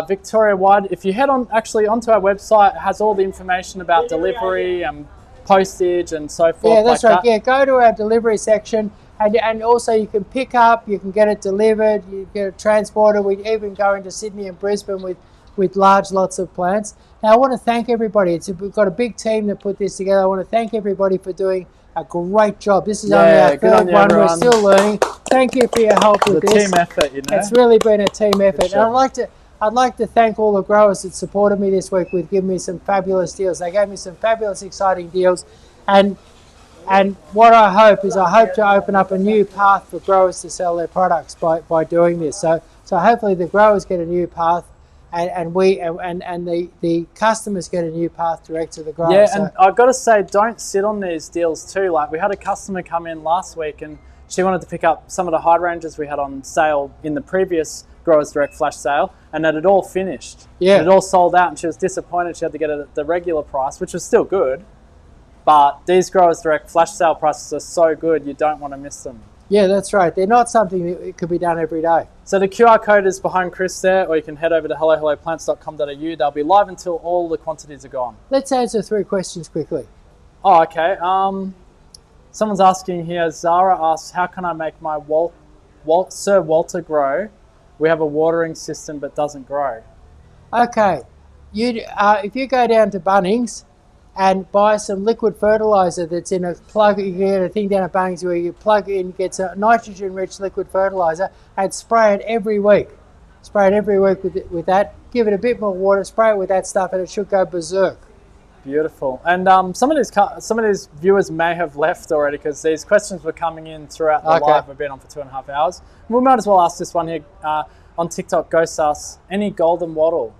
Victoria-wide. If you head onto our website, it has all the information about delivery and postage and so forth. Yeah, that's like right. that. Yeah, go to our delivery section, and also you can pick up, you can get it delivered, you get it transported. We even go into Sydney and Brisbane with large lots of plants. Now I want to thank everybody. We've got a big team that put this together. I want to thank everybody for doing a great job. This is only our third one. Everyone. We're still learning. Thank you for your help with this. Team effort, you know. It's really been a team effort. Sure. And I'd like to thank all the growers that supported me this week with giving me some fabulous deals. They gave me some fabulous, exciting deals, and what I hope to open up a new path for growers to sell their products by doing this. So hopefully the growers get a new path, and the customers get a new path direct to the growers. Yeah, and I've got to say, don't sit on these deals too. Like, we had a customer come in last week and she wanted to pick up some of the hydrangeas we had on sale in the previous Growers Direct flash sale, and that had all finished. Yeah. It had all sold out, and she was disappointed she had to get it at the regular price, which was still good. But these Growers Direct flash sale prices are so good, you don't want to miss them. Yeah, that's right. They're not something that could be done every day. So the QR code is behind Chris there, or you can head over to hellohelloplants.com.au. They'll be live until all the quantities are gone. Let's answer 3 questions quickly. Oh, okay. Someone's asking here, Zara asks, how can I make my Sir Walter grow? We have a watering system but doesn't grow. Okay. If you go down to Bunnings and buy some liquid fertilizer that's in a plug, you can get a thing down at Bunnings where you plug in, gets a nitrogen-rich liquid fertilizer, and spray it every week. Spray it every week with that. Give it a bit more water, spray it with that stuff, and it should go berserk. Beautiful. And some of these viewers may have left already because these questions were coming in throughout the live. We've been on for 2.5 hours. We might as well ask this one here on TikTok. Ghost asks, any golden wattle?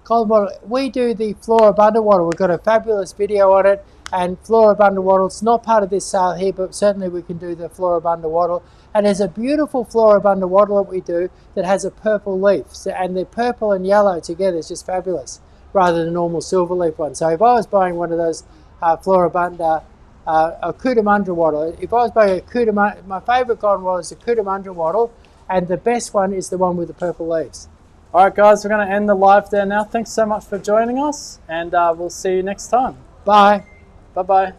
Golden wattle. We do the Floribunda wattle. We've got a fabulous video on it. And Floribunda wattle, it's not part of this sale here, but certainly we can do the Floribunda wattle. And there's a beautiful Floribunda wattle that we do that has a purple leaf. And the purple and yellow together is just fabulous, rather than normal silver leaf one. So if I was buying one of those Floribunda, a Cootamundra wattle, if I was buying a Cootamundra, my favourite golden wattle is the Cootamundra wattle, and the best one is the one with the purple leaves. All right, guys, we're going to end the live there now. Thanks so much for joining us, and we'll see you next time. Bye. Bye-bye.